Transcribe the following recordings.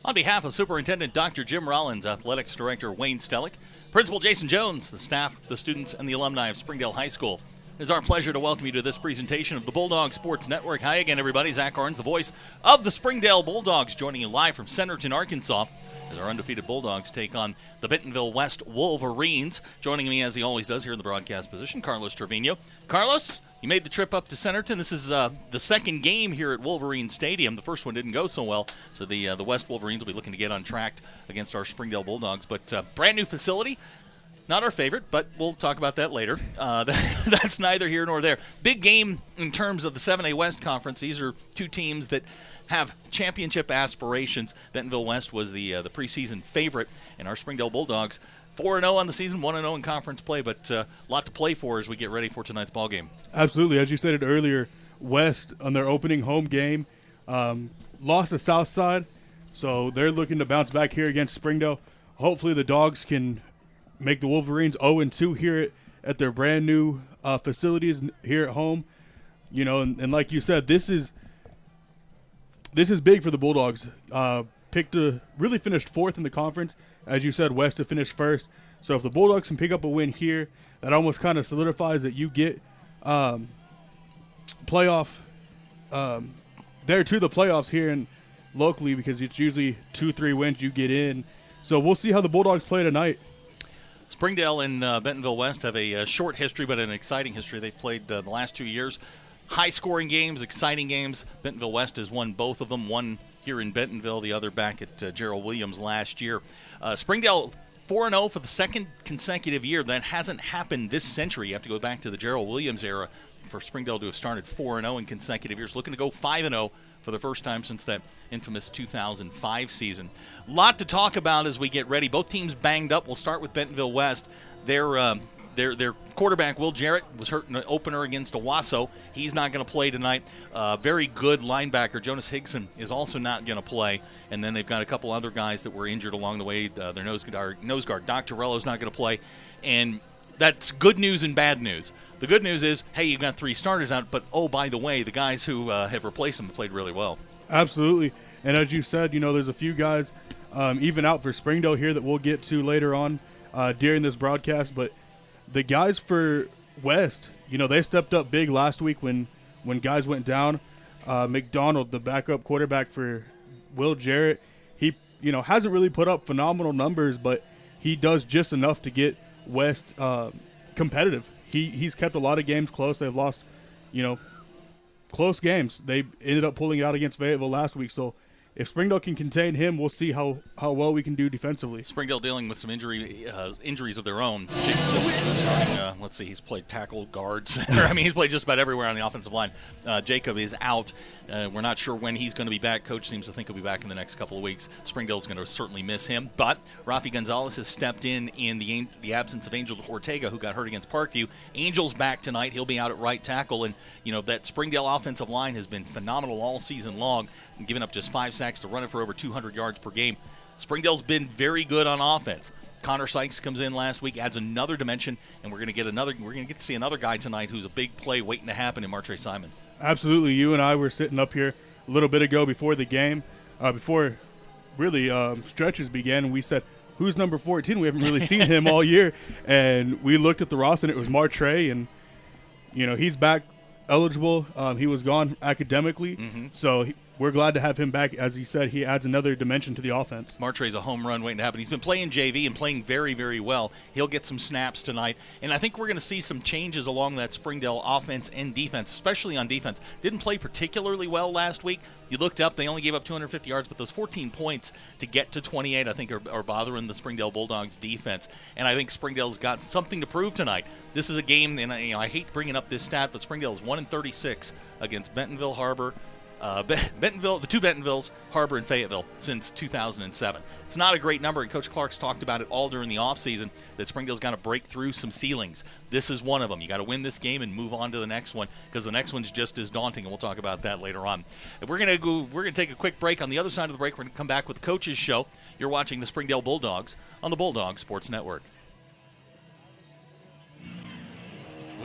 On behalf of Superintendent Dr. Jim Rollins, Athletics Director Wayne Stellick, Principal Jason Jones, the staff, the students, and the alumni of Springdale High School, it is our pleasure to welcome you to this presentation of the Bulldog Sports Network. Hi again, everybody. Zach Arns, the voice of the Springdale Bulldogs, joining you live from Centerton, Arkansas, as our undefeated Bulldogs take on the Bentonville West Wolverines. Joining me, as he always does here in the broadcast position, Carlos Trevino. Carlos, you made the trip up to Centerton. This is the second game here at Wolverine Stadium. The first one didn't go so well, so the West Wolverines will be looking to get on track against our Springdale Bulldogs. But brand new facility. Not our favorite, but we'll talk about that later. That's neither here nor there. Big game in terms of the 7A West Conference. These are two teams that have championship aspirations. Bentonville West was the preseason favorite, and our Springdale Bulldogs 4-0 on the season, 1-0 in conference play, but a lot to play for as we get ready for tonight's ball game. Absolutely. As you said it earlier, West, on their opening home game, lost to Southside, so they're looking to bounce back here against Springdale. Hopefully the Dogs can make the Wolverines 0-2 here at their brand new facilities here at home. You know, and like you said, this is big for the Bulldogs. Really finished fourth in the conference. As you said, West to finish first. So if the Bulldogs can pick up a win here, that almost kind of solidifies that you get playoff there to the playoffs here and locally, because it's usually 2-3 wins you get in. So we'll see how the Bulldogs play tonight. Springdale and Bentonville West have a short history, but an exciting history. They've played the last 2 years. High-scoring games, exciting games. Bentonville West has won both of them, one here in Bentonville, the other back at Gerald Williams last year. Springdale 4-0 for the second consecutive year. That hasn't happened this century. You have to go back to the Gerald Williams era for Springdale to have started 4-0 in consecutive years. Looking to go 5-0 for the first time since that infamous 2005 season. A lot to talk about as we get ready. Both teams banged up. We'll start with Bentonville West. Their quarterback, Will Jarrett, was hurt in the opener against Owasso. He's not going to play tonight. Very good linebacker, Jonas Higson, is also not going to play. And then they've got a couple other guys that were injured along the way. Their nose guard, Doc Torello's not going to play. And that's good news and bad news. The good news is, hey, you've got three starters out, but, oh, by the way, the guys who have replaced them have played really well. Absolutely. And as you said, you know, there's a few guys even out for Springdale here that we'll get to later on during this broadcast. But the guys for West, you know, they stepped up big last week when guys went down. McDonald, the backup quarterback for Will Jarrett, he, you know, hasn't really put up phenomenal numbers, but he does just enough to get West competitive. He's kept a lot of games close. They've lost, you know, close games. They ended up pulling it out against Fayetteville last week. So if Springdale can contain him, we'll see how well we can do defensively. Springdale dealing with some injuries of their own. Jacob Sissek starting, let's see, he's played tackle, guard, center. I mean, he's played just about everywhere on the offensive line. Jacob is out. We're not sure when he's going to be back. Coach seems to think he'll be back in the next couple of weeks. Springdale's going to certainly miss him. But Rafi Gonzalez has stepped in the absence of Angel Ortega, who got hurt against Parkview. Angel's back tonight. He'll be out at right tackle. And, you know, that Springdale offensive line has been phenomenal all season long, giving up just 5 sacks to run it for over 200 yards per game. Springdale's been very good on offense. Connor Sykes comes in last week, adds another dimension, and we're going to get to see another guy tonight who's a big play waiting to happen in Martre Simon. Absolutely. You and I were sitting up here a little bit ago before the game, before really stretches began, and we said, who's number 14? We haven't really seen him all year. And we looked at the roster, and it was Martre, and, you know, he's back eligible. He was gone academically, so we're glad to have him back. As he said, he adds another dimension to the offense. Martre's a home run waiting to happen. He's been playing JV and playing very, very well. He'll get some snaps tonight. And I think we're going to see some changes along that Springdale offense and defense, especially on defense. Didn't play particularly well last week. You looked up, they only gave up 250 yards, but those 14 points to get to 28, I think, are bothering the Springdale Bulldogs defense. And I think Springdale's got something to prove tonight. This is a game, and I hate bringing up this stat, but Springdale is 1-36 against Bentonville, HAR-BER, Bentonville, the two Bentonvilles, HAR-BER and Fayetteville, since 2007. It's not a great number, and Coach Clark's talked about it all during the offseason, that Springdale's got to break through some ceilings. This is one of them. You got to win this game and move on to the next one, because the next one's just as daunting, and we'll talk about that later on. We're going to take a quick break. On the other side of the break, we're going to come back with the Coach's Show. You're watching the Springdale Bulldogs on the Bulldog Sports Network.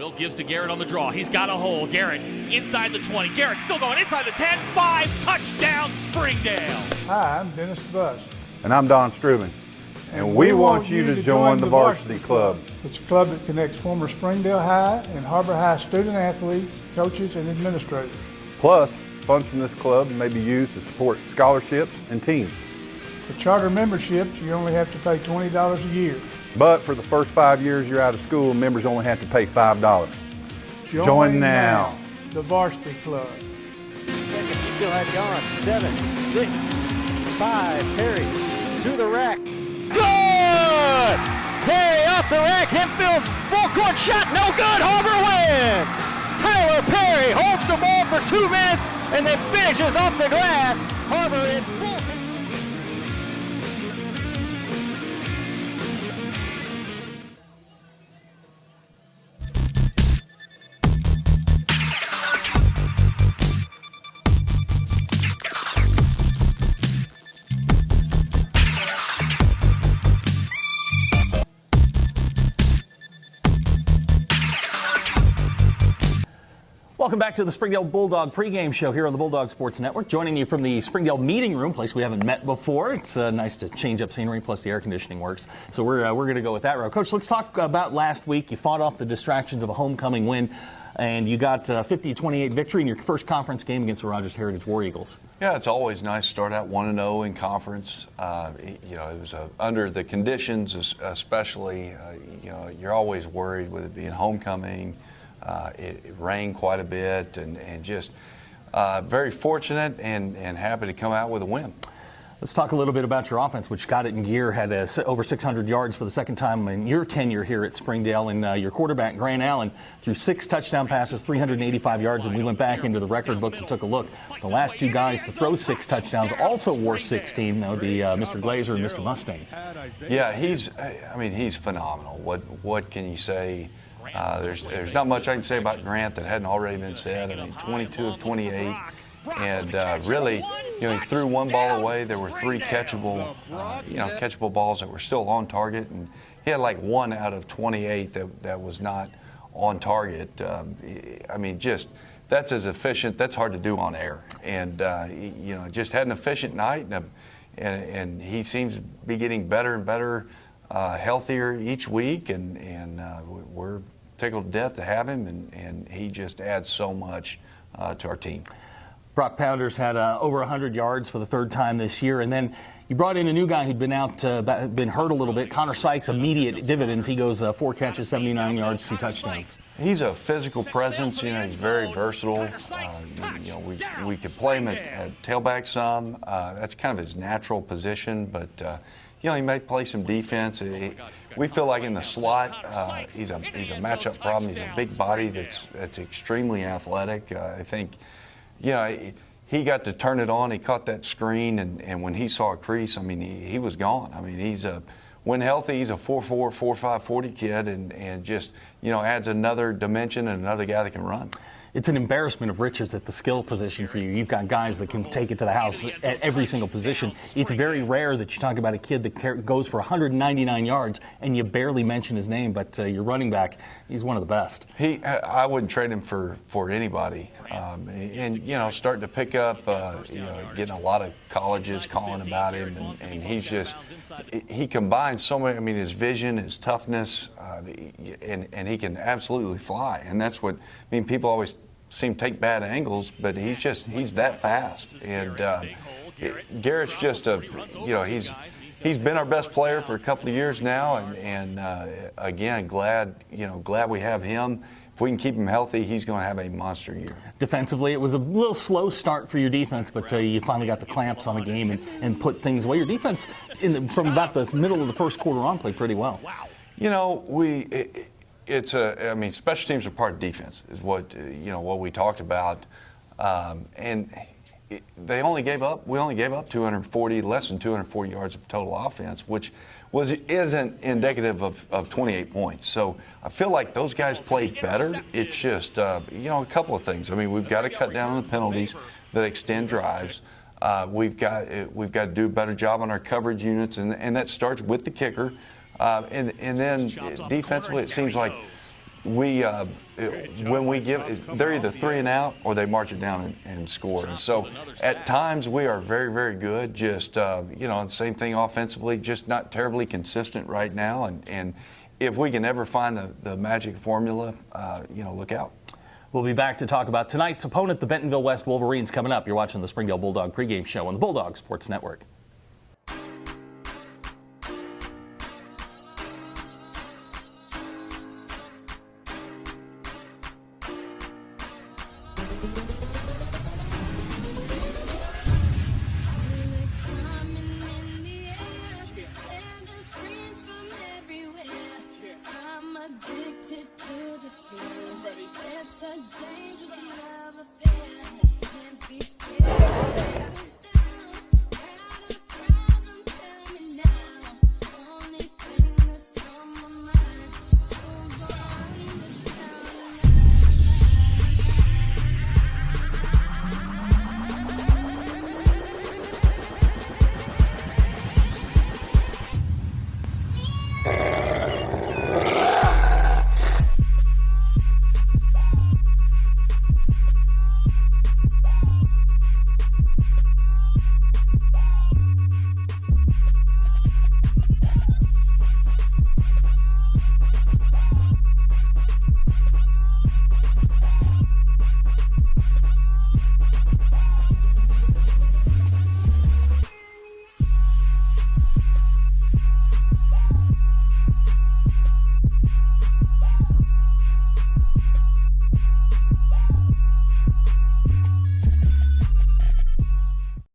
Will gives to Garrett on the draw. He's got a hole. Garrett inside the 20. Garrett still going inside the 10. 5, touchdown Springdale. Hi, I'm Dennis DeBus. And I'm Don Struben. And we want you to join the Varsity Club. It's a club that connects former Springdale High and Har-BER High student athletes, coaches, and administrators. Plus, funds from this club may be used to support scholarships and teams. For charter memberships, you only have to pay $20 a year. But for the first 5 years you're out of school, members only have to pay $5. Join now. The Varsity Club. Seconds, he still had gone. 7, 6, 5, Perry to the rack. Good! Perry off the rack, Hempfield's full court shot, no good, Har-BER wins! Tyler Perry holds the ball for 2 minutes and then finishes off the glass. Har-BER in full control. Welcome back to the Springdale Bulldog pregame show here on the Bulldog Sports Network. Joining you from the Springdale meeting room, place we haven't met before. It's nice to change up scenery, plus the air conditioning works. So we're going to go with that route. Coach, let's talk about last week. You fought off the distractions of a homecoming win, and you got a 50-28 victory in your first conference game against the Rogers Heritage War Eagles. Yeah, it's always nice to start out 1-0 in conference. It was under the conditions, especially. You're always worried with it being homecoming. It rained quite a bit, and just very fortunate and happy to come out with a win. Let's talk a little bit about your offense, which got it in gear, had over 600 yards for the second time in your tenure here at Springdale. And your quarterback, Grant Allen, threw 6 touchdown passes, 385 yards, and we went back into the record books and took a look. The last 2 guys to throw 6 touchdowns also wore 16. That would be Mr. Glazer and Mr. Mustang. Yeah, he's phenomenal. What can you say? There's not much I can say about Grant that hadn't already been said. I mean, 22 of 28, and really, he threw one ball away. There were 3 catchable balls that were still on target, and he had like 1 out of 28 that was not on target. That's as efficient. That's hard to do on air, and just had an efficient night, and he seems to be getting better and better. Healthier each week, and we're tickled to death to have him, and he just adds so much to our team. Brock Powders had over 100 yards for the 3rd time this year, and then you brought in a new guy who'd been been hurt a little bit. Connor Sykes, immediate dividends. He goes 4 catches, 79 yards, 2 touchdowns. He's a physical presence. He's very versatile. We could play him at tailback some. That's kind of his natural position, but. He may play some defense. We feel like in the slot, he's a matchup problem. He's a big body that's extremely athletic. I think, he got to turn it on. He caught that screen, and when he saw a crease, he was gone. When healthy, he's a 4'4", 4'5", 40 kid, and just adds another dimension and another guy that can run. It's an embarrassment of riches at the skill position for you. You've got guys that can take it to the house at every single position. It's very rare that you talk about a kid that goes for 199 yards and you barely mention his name, but your running back, he's one of the best. I wouldn't trade him for anybody. Starting to pick up, getting a lot of colleges calling about him, and he combines so many. His vision, his toughness, and he can absolutely fly. And that's what people always seem to take bad angles, but he's that fast. And Garrett's just he's been our best player for a couple of years now, and again, glad we have him. If we can keep him healthy, he's going to have a monster year. Defensively, it was a little slow start for your defense, but you finally got the clamps on the game and put things away. Your defense, from about the middle of the first quarter on, played pretty well. Special teams are part of defense, is what we talked about, and we only gave up less than 240 yards of total offense, which isn't indicative of 28 points. So I feel like those guys played better. It's just a couple of things. We've got to cut down on the penalties that extend drives. We've got to do a better job on our coverage units, and that starts with the kicker. And then defensively, it seems like when we give, they're either 3 and out or they march it down and score. And so at times we are very, very good. Just the same thing offensively, just not terribly consistent right now. And if we can ever find the magic formula, look out. We'll be back to talk about tonight's opponent, the Bentonville West Wolverines, coming up. You're watching the Springdale Bulldog pregame show on the Bulldog Sports Network.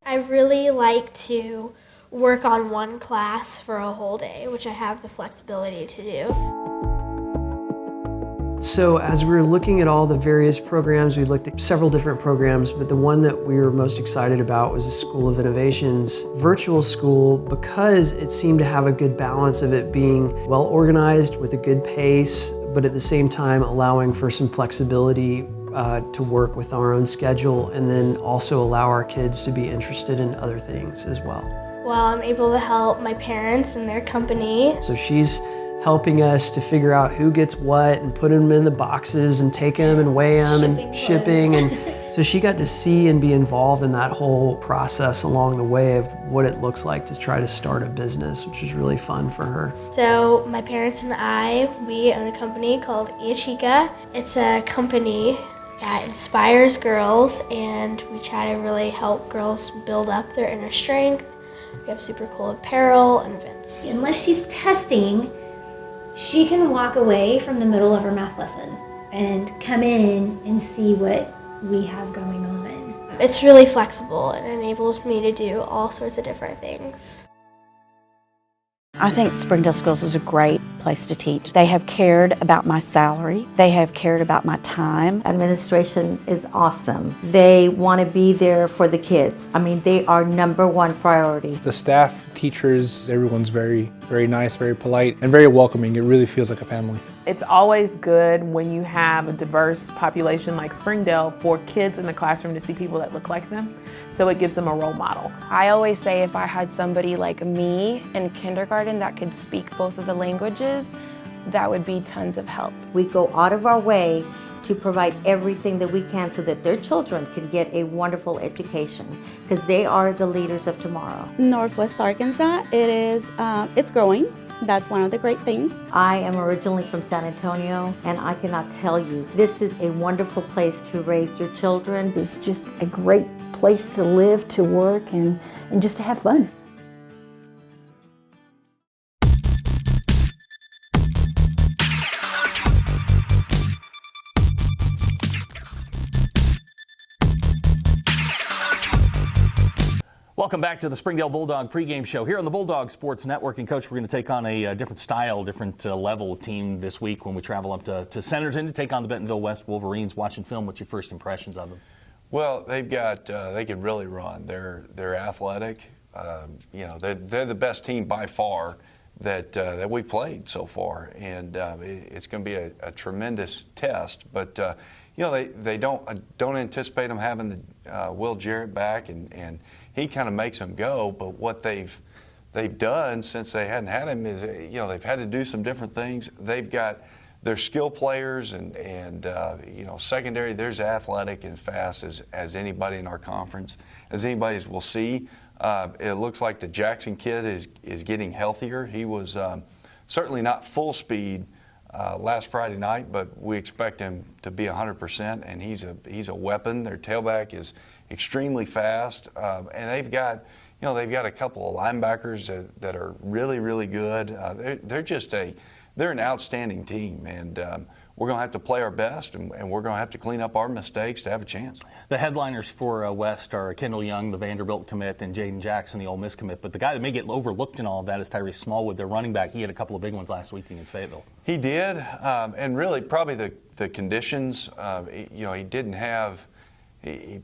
I really like to work on one class for a whole day, which I have the flexibility to do. So as we were looking at all the various programs, we looked at several different programs, but the one that we were most excited about was the School of Innovation's virtual school, because it seemed to have a good balance of it being well organized with a good pace, but at the same time allowing for some flexibility to work with our own schedule, and then also allow our kids to be interested in other things as well. Well, I'm able to help my parents in their company. So she's helping us to figure out who gets what and put them in the boxes and take them and weigh them and shipping. And so she got to see and be involved in that whole process along the way of what it looks like to try to start a business, which was really fun for her. So my parents and we own a company called Iachika. It's a company that inspires girls, and we try to really help girls build up their inner strength. We have super cool apparel and events. Unless she's testing, she can walk away from the middle of her math lesson and come in and see what we have going on. It's really flexible and enables me to do all sorts of different things. I think Springdale Schools is a great place to teach. They have cared about my salary. They have cared about my time. Administration is awesome. They want to be there for the kids. I mean, they are #1 priority. The staff, teachers, everyone's very, very nice, very polite, and very welcoming. It really feels like a family. It's always good when you have a diverse population like Springdale for kids in the classroom to see people that look like them, so it gives them a role model. I always say if I had somebody like me in kindergarten that could speak both of the languages, that would be tons of help. We go out of our way to provide everything that we can so that their children can get a wonderful education, because they are the leaders of tomorrow. Northwest Arkansas, it's growing. That's one of the great things. I am originally from San Antonio, and I cannot tell you, this is a wonderful place to raise your children. It's just a great place to live, to work, and just to have fun. Welcome back to the Springdale Bulldog pregame show here on the Bulldog Sports Network. And Coach, we're going to take on a different style, different level team this week when we travel up to Centerton to take on the Bentonville West Wolverines. Watching film, what's your first impressions of them? Well, they've got they can really run. They're athletic. They're the best team by far that we played so far, and it's going to be a tremendous test. But they don't anticipate them having the Will Jarrett back, and he kind of makes them go. But what they've done since they hadn't had him is they've had to do some different things. They've got they're skill players, and you know, secondary, there's athletic and fast as anybody in our conference, as anybody will see. It looks like the Jackson kid is getting healthier. He was certainly not full speed last Friday night, but we expect him to be 100%, and he's a weapon. Their tailback is extremely fast, and they've got a couple of linebackers that are really, really good. They're an outstanding team, and we're going to have to play our best, and we're going to have to clean up our mistakes to have a chance. The headliners for West are Kendall Young, the Vanderbilt commit, and Jaden Jackson, the Ole Miss commit. But the guy that may get overlooked in all of that is Tyrese Smallwood, their running back. He had a couple of big ones last week against Fayetteville. He did, and really probably the conditions. You know, he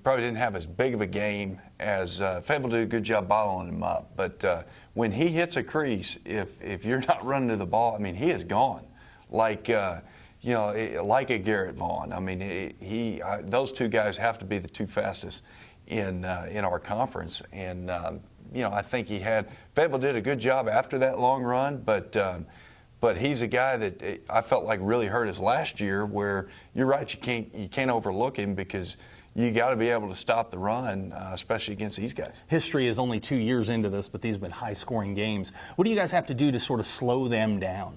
probably didn't have as big of a game as Fayetteville did a good job bottling him up. But when he hits a crease, if you're not running to the ball, I mean, he is gone. Like like a Garrett Vaughn. I mean, those two guys have to be the two fastest in our conference. And I think Fayetteville did a good job after that long run, but he's a guy that I felt like really hurt us last year. Where you're right, you can't overlook him because you got to be able to stop the run, especially against these guys. History is only 2 years into this, but these have been high-scoring games. What do you guys have to do to sort of slow them down?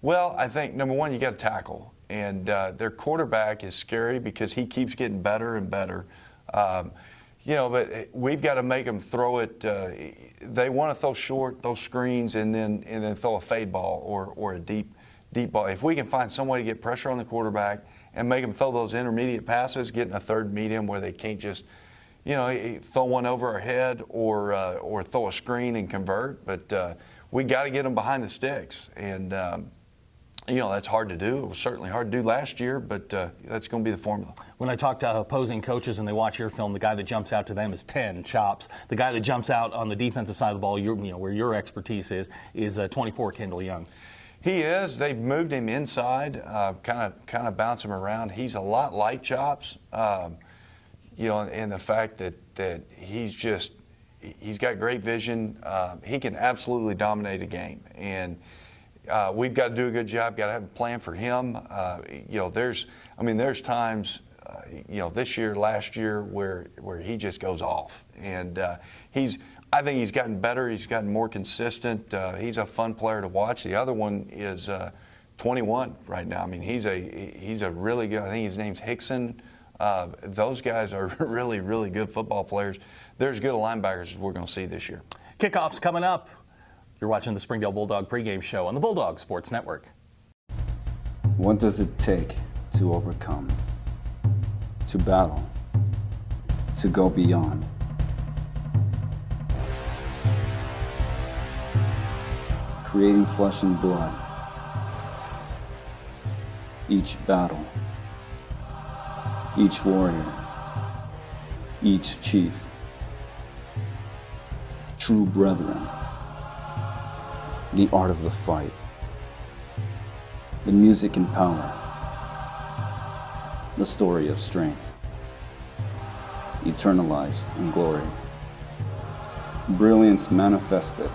Well, I think, number one, you got to tackle. And their quarterback is scary because he keeps getting better and better. But we've got to make them throw it. They want to throw short, throw screens, and then throw a fade ball or a deep ball. If we can find some way to get pressure on the quarterback and make them throw those intermediate passes, getting a third medium where they can't just, throw one over our head or throw a screen and convert. But we got to get them behind the sticks. And, that's hard to do. It was certainly hard to do last year, but that's going to be the formula. When I talk to opposing coaches and they watch your film, the guy that jumps out to them is 10 chops. The guy that jumps out on the defensive side of the ball, where your expertise is 24 Kendall Young. He is. They've moved him inside, kind of bounce him around. He's a lot like Chops, and the fact that he's got great vision. He can absolutely dominate a game, and we've got to do a good job. Got to have a plan for him. There's times, this year, last year, where he just goes off, and I think he's gotten better. He's gotten more consistent. He's a fun player to watch. The other one is 21 right now. I mean, he's a really good. I think his name's Hickson. Those guys are really, really good football players. They're as good linebackers as we're going to see this year. Kickoff's coming up. You're watching the Springdale Bulldog pregame show on the Bulldog Sports Network. What does it take to overcome, to battle, to go beyond? Creating flesh and blood. Each battle, each warrior, each chief. True brethren. The art of the fight. The music and power. The story of strength. Eternalized in glory. Brilliance manifested.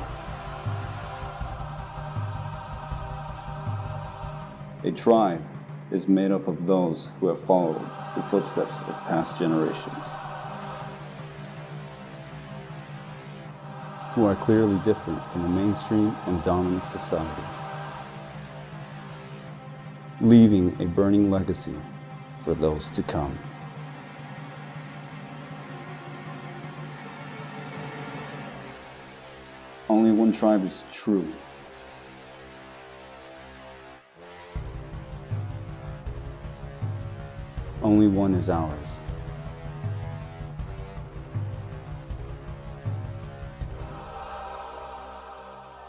A tribe is made up of those who have followed the footsteps of past generations, who are clearly different from the mainstream and dominant society, leaving a burning legacy for those to come. Only one tribe is true. Only one is ours.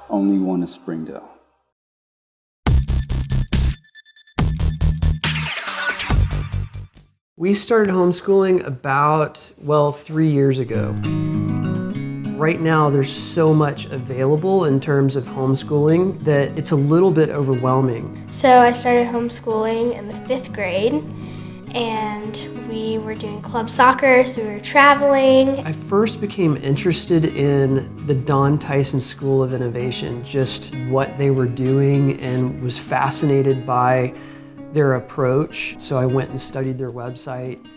Only one is Springdale. We started homeschooling about, 3 years ago. Right now, there's so much available in terms of homeschooling that it's a little bit overwhelming. So I started homeschooling in the 5th grade, and we were doing club soccer, so we were traveling. I first became interested in the Don Tyson School of Innovation, just what they were doing, and was fascinated by their approach. So I went and studied their website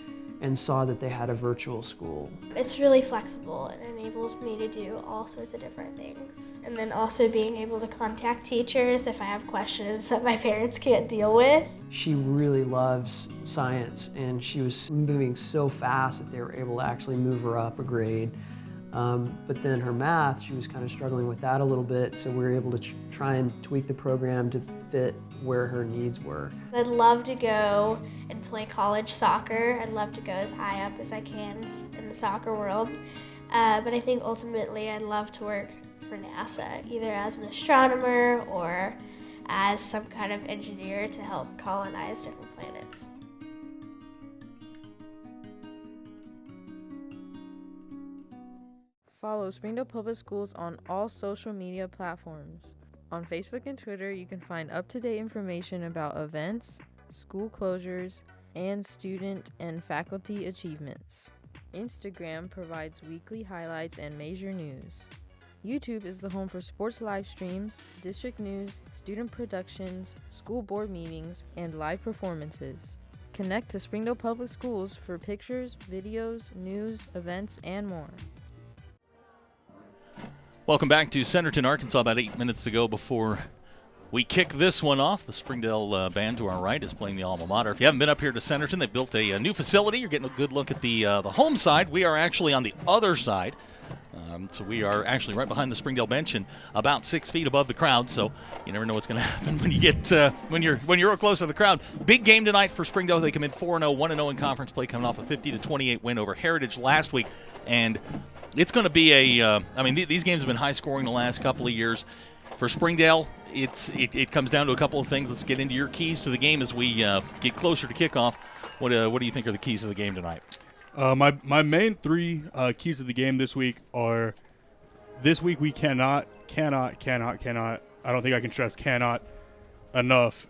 and saw that they had a virtual school. It's really flexible and enables me to do all sorts of different things. And then also being able to contact teachers if I have questions that my parents can't deal with. She really loves science, and she was moving so fast that they were able to actually move her up a grade. But then her math, she was kind of struggling with that a little bit, so we were able to try and tweak the program to fit where her needs were. I'd love to go and play college soccer. I'd love to go as high up as I can in the soccer world. But I think ultimately I'd love to work for NASA, either as an astronomer or as some kind of engineer to help colonize different planets. Follow Springdale Public Schools on all social media platforms. On Facebook and Twitter, you can find up-to-date information about events, school closures, and student and faculty achievements. Instagram provides weekly highlights and major news. YouTube is the home for sports live streams, district news, student productions, school board meetings, and live performances. Connect to Springdale Public Schools for pictures, videos, news, events, and more. Welcome back to Centerton, Arkansas. About 8 minutes to go before we kick this one off. The Springdale band to our right is playing the alma mater. If you haven't been up here to Centerton, they built a new facility. You're getting a good look at the home side. We are actually on the other side. So we are actually right behind the Springdale bench and about 6 feet above the crowd. So you never know what's going to happen when you get when you're real close to the crowd. Big game tonight for Springdale. They come in 4-0, 1-0 in conference play, coming off a 50-28 win over Heritage last week. And it's going to be these games have been high scoring the last couple of years. For Springdale, it comes down to a couple of things. Let's get into your keys to the game as we get closer to kickoff. What do you think are the keys to the game tonight? My main three keys to the game this week are, this week we cannot, I don't think I can stress cannot enough,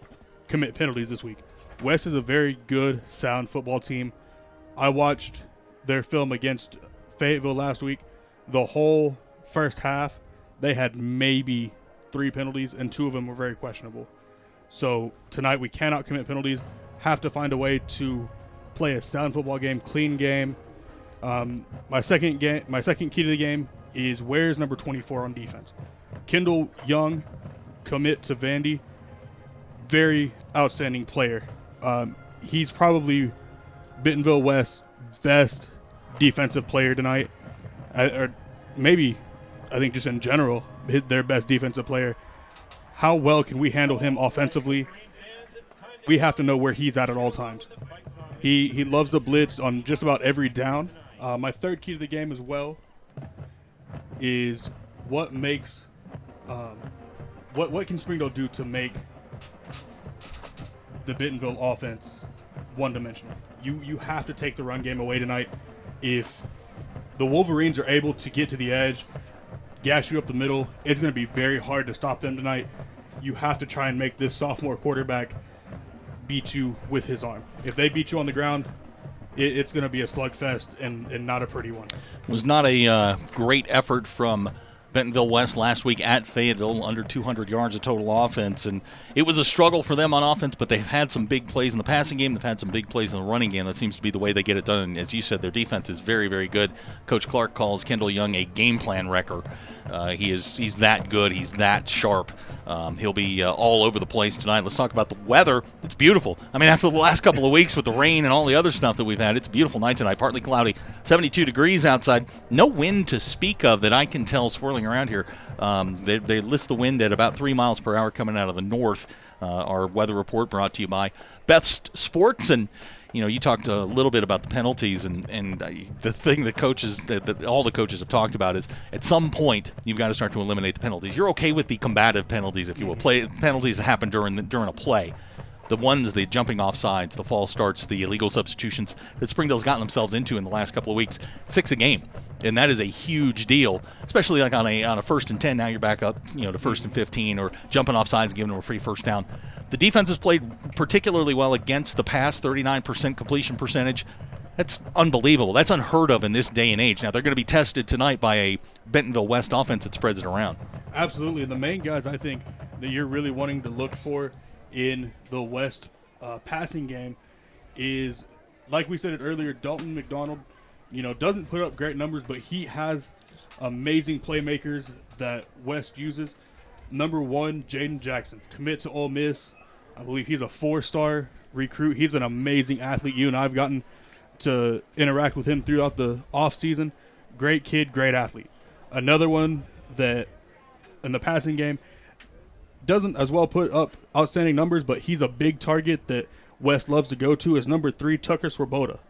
commit penalties this week. West is a very good, sound football team. I watched their film against Fayetteville last week. The whole first half, they had maybe 3 penalties, and 2 of them were very questionable. So tonight we cannot commit penalties. Have to find a way to play a sound football game, clean game. My second key to the game is, where's number 24 on defense? Kendall Young, commit to Vandy, very outstanding player. He's probably Bentonville West's best defensive player tonight, or maybe I think just in general their best defensive player. How well can we handle him offensively? We have to know where he's at all times. He loves the blitz on just about every down. My third key to the game as well is what makes what can Springdale do to make the Bentonville offense one-dimensional. You have to take the run game away tonight. If the Wolverines are able to get to the edge, gash you up the middle, it's going to be very hard to stop them tonight. You have to try and make this sophomore quarterback beat you with his arm. If they beat you on the ground, it's going to be a slugfest and not a pretty one. It was not a great effort from Bentonville West last week at Fayetteville, under 200 yards of total offense, and it was a struggle for them on offense, but they've had some big plays in the passing game. They've had some big plays in the running game. That seems to be the way they get it done, and as you said, their defense is very, very good. Coach Clark calls Kendall Young a game plan wrecker. He's that good. He's that sharp. He'll be all over the place tonight. Let's talk about the weather. It's beautiful. I mean, after the last couple of weeks with the rain and all the other stuff that we've had, it's a beautiful night tonight. Partly cloudy, 72 degrees outside. No wind to speak of that I can tell swirling around here. They list the wind at about 3 miles per hour coming out of the north. Our weather report brought to you by Best Sports. And you talked a little bit about the penalties, and the thing that all the coaches have talked about is, at some point you've got to start to eliminate the penalties. You're okay with the combative penalties, if you will, penalties that happen during a play, the jumping off sides, the false starts, the illegal substitutions that Springdale's gotten themselves into in the last couple of weeks, 6 a game. And that is a huge deal, especially like on a 1st and 10. Now you're back up, to 1st and 15, or jumping off sides and giving them a free first down. The defense has played particularly well against the pass, 39% completion percentage. That's unbelievable. That's unheard of in this day and age. Now they're going to be tested tonight by a Bentonville West offense that spreads it around. Absolutely. The main guys I think that you're really wanting to look for in the West passing game is, like we said it earlier, Dalton McDonald. Doesn't put up great numbers, but he has amazing playmakers that West uses. Number 1, Jaden Jackson, commit to Ole Miss. I believe he's a 4-star recruit. He's an amazing athlete. You and I have gotten to interact with him throughout the offseason. Great kid, great athlete. Another one that in the passing game doesn't as well put up outstanding numbers, but he's a big target that West loves to go to, is number 3, Tucker Swoboda.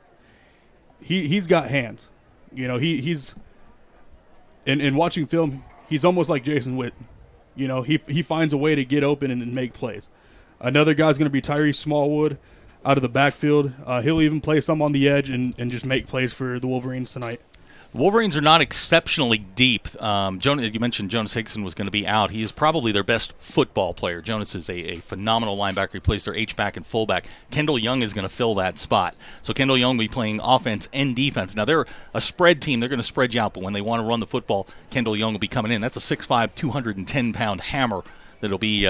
He's got hands. He's in watching film, he's almost like Jason Witten. He finds a way to get open and make plays. Another guy's going to be Tyrese Smallwood out of the backfield. He'll even play some on the edge and just make plays for the Wolverines tonight. The Wolverines are not exceptionally deep. You mentioned Jonas Hickson was going to be out. He is probably their best football player. Jonas is a phenomenal linebacker. He plays their H-back and fullback. Kendall Young is going to fill that spot. So Kendall Young will be playing offense and defense. Now, they're a spread team. They're going to spread you out, but when they want to run the football, Kendall Young will be coming in. That's a 6'5", 210-pound hammer that'll be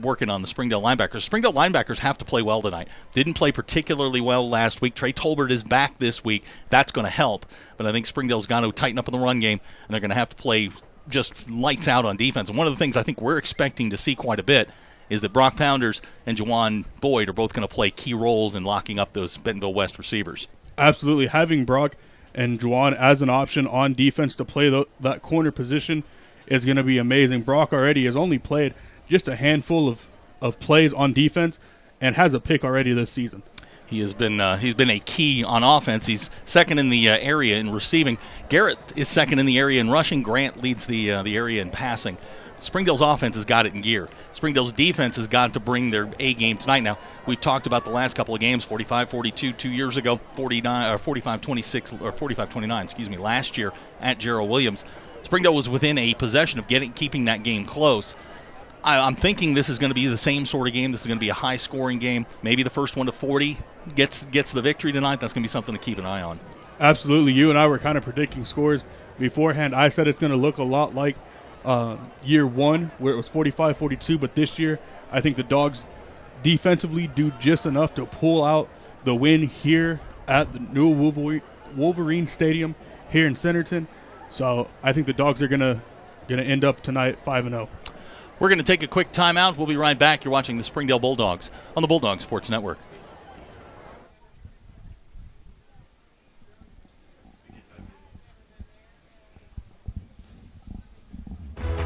working on the Springdale linebackers. Springdale linebackers have to play well tonight. Didn't play particularly well last week. Trey Tolbert is back this week. That's going to help. But I think Springdale's got to tighten up in the run game, and they're going to have to play just lights out on defense. And one of the things I think we're expecting to see quite a bit is that Brock Pounders and Juwan Boyd are both going to play key roles in locking up those Bentonville West receivers. Absolutely. Having Brock and Juwan as an option on defense to play that corner position is going to be amazing. Brock already has only played just a handful of plays on defense and has a pick already this season. He's been a key on offense. He's second in the area in receiving. Garrett is second in the area in rushing. Grant leads the area in passing. Springdale's offense has got it in gear. Springdale's defense has got to bring their A game tonight. Now, we've talked about the last couple of games, 45-42 2 years ago, 45-26 or 45-29, last year at Gerald Williams. Springdale was within a possession of keeping that game close. I'm thinking this is going to be the same sort of game. This is going to be a high-scoring game. Maybe the first one to 40 gets the victory tonight. That's going to be something to keep an eye on. Absolutely. You and I were kind of predicting scores beforehand. I said it's going to look a lot like year one, where it was 45-42, but this year I think the Dogs defensively do just enough to pull out the win here at the new Wolverine Stadium here in Centerton. So I think the Dogs are gonna end up tonight 5-0. We're going to take a quick timeout. We'll be right back. You're watching the Springdale Bulldogs on the Bulldog Sports Network.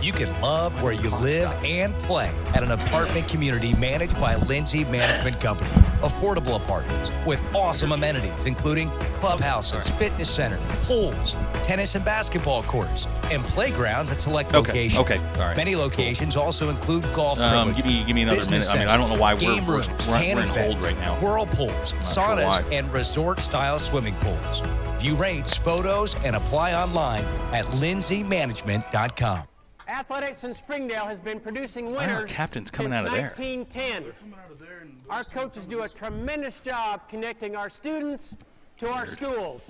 You can love where you live and play at an apartment community managed by Lindsay Management Company. Affordable apartments with awesome amenities, including clubhouses, fitness center, pools, tennis and basketball courts, and playgrounds at select locations. Okay. All right. Many locations also include golf. Give me another minute. I don't know why we're in hold right now. Whirlpools, saunas, and resort-style swimming pools. View rates, photos, and apply online at lindsaymanagement.com. Athletics in Springdale has been producing winners captains coming since out of there. 1910. Our coaches do a tremendous job connecting our students to our schools.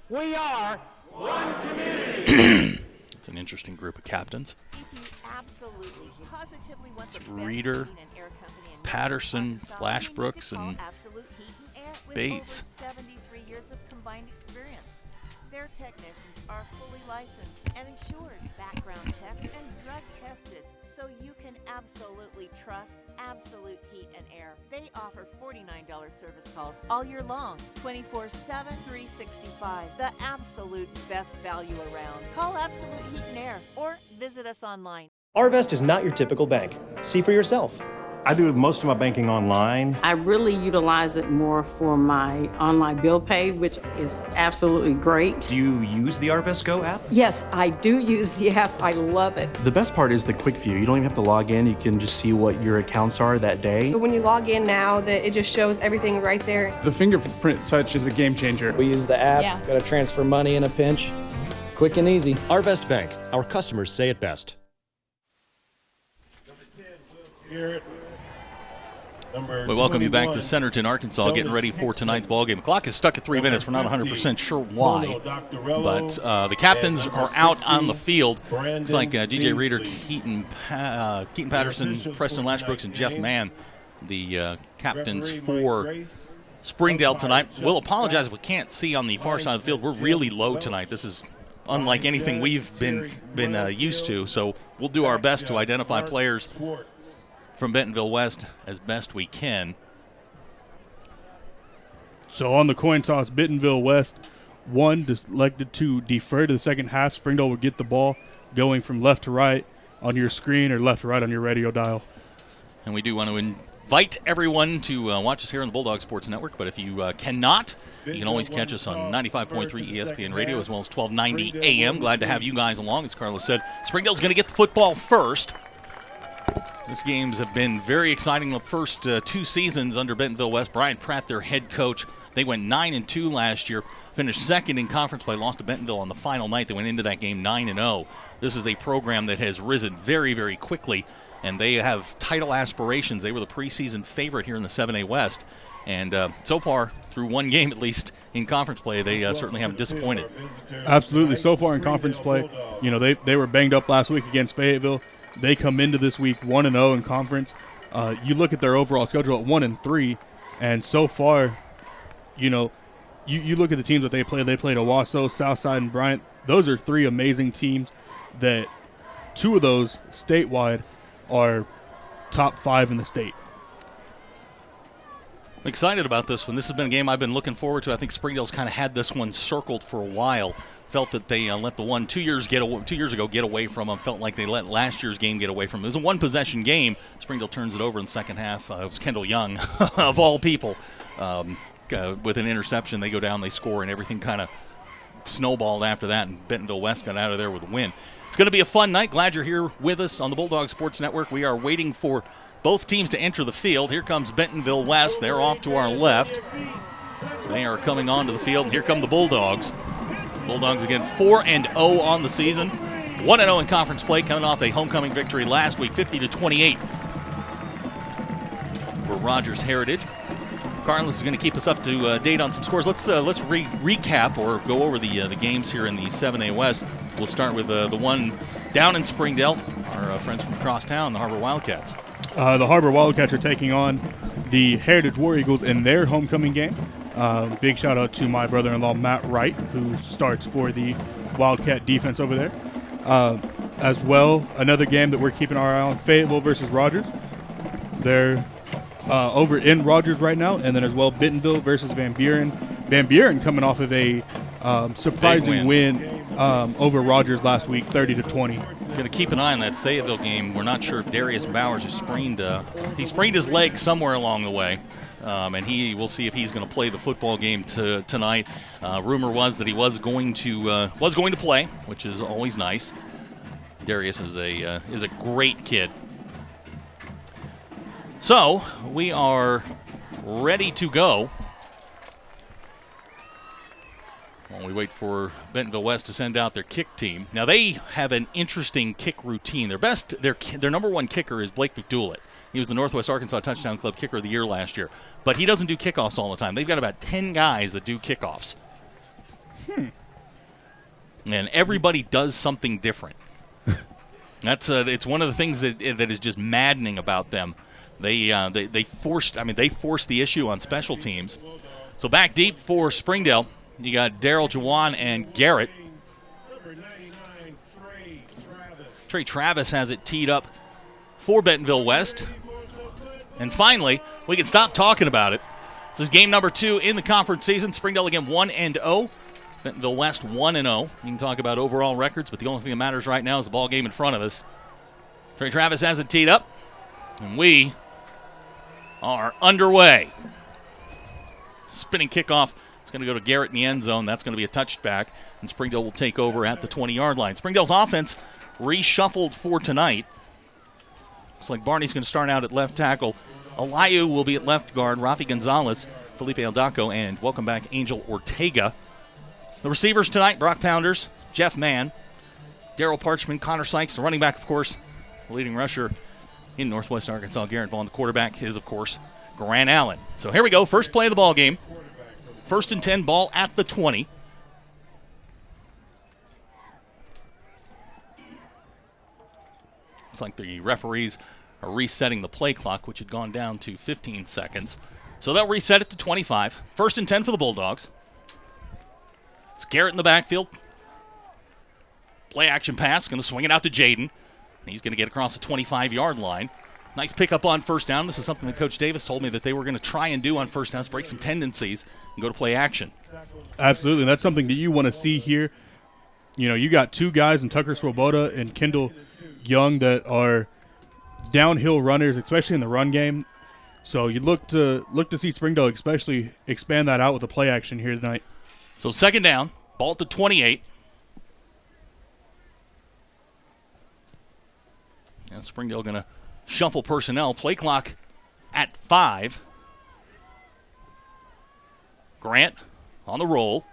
We are one community. It's an interesting group of captains. Absolutely. Positively wants it's Reeder, Patterson, Flashbrooks, and Bates. 73 years of combined experience. Their technicians are fully licensed and insured, background checked, and drug tested, so you can absolutely trust Absolute Heat and Air. They offer $49 service calls all year long, 24/7, 365. The absolute best value around. Call Absolute Heat and Air or visit us online. Arvest is not your typical bank. See for yourself. I do most of my banking online. I really utilize it more for my online bill pay, which is absolutely great. Do you use the Arvest Go app? Yes, I do use the app. I love it. The best part is the quick view. You don't even have to log in. You can just see what your accounts are that day. When you log in now, it just shows everything right there. The fingerprint touch is a game changer. We use the app, got to transfer money in a pinch. Quick and easy. Arvest Bank. Our customers say it best. We welcome you back to Centerton, Arkansas, getting ready for tonight's ballgame. The clock is stuck at 3 minutes. We're not 100% sure why, but the captains are out on the field. It's like DJ Reeder, Keaton Patterson, Preston Lashbrooks, and Jeff Mann, the captains for Springdale tonight. We'll apologize if we can't see on the far side of the field. We're really low tonight. This is unlike anything we've been used to, so we'll do our best to identify players from Bentonville West as best we can. So on the coin toss, Bentonville West elected to defer to the second half. Springdale will get the ball going from left to right on your screen or left to right on your radio dial. And we do want to invite everyone to watch us here on the Bulldog Sports Network, but if you cannot, you can always catch us on 95.3 ESPN Radio as well as 1290 AM. Glad to have you guys along. As Carlos said, Springdale's going to get the football first. These games have been very exciting the first 2 seasons under Bentonville West. Brian Pratt, their head coach, they went 9-2 last year, finished second in conference play, lost to Bentonville on the final night. They went into that game 9-0. This is a program that has risen very, very quickly, and they have title aspirations. They were the preseason favorite here in the 7A West, and so far, through one game at least in conference play, they certainly haven't disappointed. Absolutely. So far in conference play, they were banged up last week against Fayetteville. They come into this week 1-0 in conference. You look at their overall schedule at 1-3, and so far, you look at the teams that they played. They played Owasso, Southside, and Bryant. Those are 3 amazing teams that 2 of those statewide are top 5 in the state. I'm excited about this one. This has been a game I've been looking forward to. I think Springdale's kind of had this one circled for a while. Felt that they let the one 2 years ago get away from them. Felt like they let last year's game get away from them. It was a one-possession game. Springdale turns it over in the second half. It was Kendall Young, of all people, with an interception. They go down, they score, and everything kind of snowballed after that, and Bentonville West got out of there with a win. It's going to be a fun night. Glad you're here with us on the Bulldog Sports Network. We are waiting for both teams to enter the field. Here comes Bentonville West. They're off to our left. They are coming onto the field, and here come the Bulldogs. Bulldogs again 4-0 on the season, 1-0 in conference play, coming off a homecoming victory last week, 50-28 for Rogers Heritage. Carlos is going to keep us up to date on some scores. Let's recap or go over the games here in the 7A West. We'll start with the one down in Springdale. Our friends from across town, the HAR-BER Wildcats. The HAR-BER Wildcats are taking on the Heritage War Eagles in their homecoming game. Big shout out to my brother-in-law Matt Wright, who starts for the Wildcat defense over there. As well, another game that we're keeping our eye on, Fayetteville versus Rogers. They're over in Rogers right now, and then as well Bentonville versus Van Buren. Van Buren coming off of a surprising win over Rogers last week, 30-20. Going to keep an eye on that Fayetteville game. We're not sure if Darius Bowers has sprained his leg somewhere along the way. And we'll see if he's going to play the football game tonight. Rumor was that he was going to play, which is always nice. Darius is a great kid. So we are ready to go. While we wait for Bentonville West to send out their kick team. Now they have an interesting kick routine. Their number one kicker is Blake McDoulet. He was the Northwest Arkansas Touchdown Club Kicker of the Year last year. But he doesn't do kickoffs all the time. They've got about 10 guys that do kickoffs. And everybody does something different. It's one of the things that is just maddening about them. They forced the issue on special teams. So back deep for Springdale, you got Daryl Jawan and Garrett. Trey Travis has it teed up for Bentonville West. And finally, we can stop talking about it. This is game number 2 in the conference season. Springdale again 1-0. Bentonville West 1-0. You can talk about overall records, but the only thing that matters right now is the ball game in front of us. Trey Travis has it teed up, and we are underway. Spinning kickoff. It's going to go to Garrett in the end zone. That's going to be a touchback, and Springdale will take over at the 20-yard line. Springdale's offense reshuffled for tonight. Looks like Barney's going to start out at left tackle. Alayu will be at left guard. Rafi Gonzalez, Felipe Aldaco, and welcome back Angel Ortega. The receivers tonight, Brock Pounders, Jeff Mann, Daryl Parchman, Connor Sykes, the running back, of course, the leading rusher in Northwest Arkansas, Garrett Vaughn. The quarterback is, of course, Grant Allen. So here we go, first play of the ball game. 1st and 10, ball at the 20. Looks like the referees are resetting the play clock, which had gone down to 15 seconds. So they'll reset it to 25. 1st and 10 for the Bulldogs. It's Garrett in the backfield. Play action pass, going to swing it out to Jaden. He's going to get across the 25-yard line. Nice pickup on first down. This is something that Coach Davis told me that they were going to try and do on first downs, break some tendencies, and go to play action. Absolutely. That's something that you want to see here. You know, you got two guys in Tucker Swoboda and Kendall Young that are downhill runners, especially in the run game. So you look to see Springdale especially expand that out with the play action here tonight. So 2nd down, ball at the 28. And Springdale going to shuffle personnel. Play clock at 5. Grant on the roll.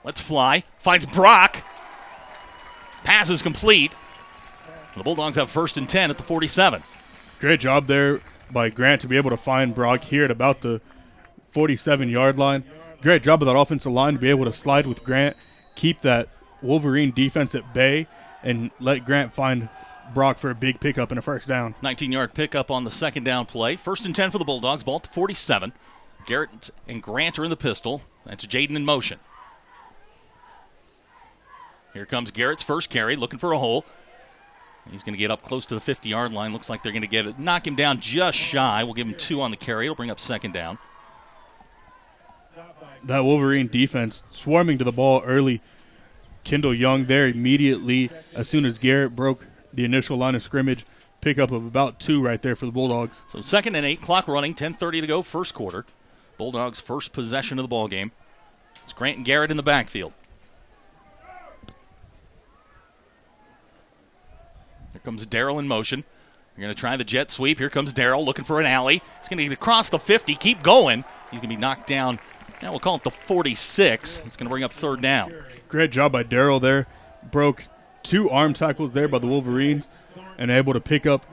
Let's fly. Finds Brock. Pass is complete. The Bulldogs have 1st and 10 at the 47. Great job there by Grant to be able to find Brock here at about the 47-yard line. Great job of that offensive line to be able to slide with Grant, keep that Wolverine defense at bay, and let Grant find Brock for a big pickup and a 1st down. 19-yard pickup on the 2nd down play. 1st and 10 for the Bulldogs. Ball at the 47. Garrett and Grant are in the pistol. That's Jaden in motion. Here comes Garrett's first carry, looking for a hole. He's going to get up close to the 50-yard line. Looks like they're going to get it, knock him down just shy. We'll give him 2 on the carry. It'll bring up 2nd down. That Wolverine defense swarming to the ball early. Kendall Young there immediately as soon as Garrett broke the initial line of scrimmage. Pickup of about 2 right there for the Bulldogs. So 2nd and 8, clock running, 10:30 to go, first quarter. Bulldogs' first possession of the ball game. It's Grant and Garrett in the backfield. Here comes Darrell in motion. They're going to try the jet sweep. Here comes Darrell looking for an alley. He's going to get across the 50, keep going. He's going to be knocked down. Now we'll call it the 46. It's going to bring up 3rd down. Great job by Darrell there. Broke 2 arm tackles there by the Wolverines and able to pick up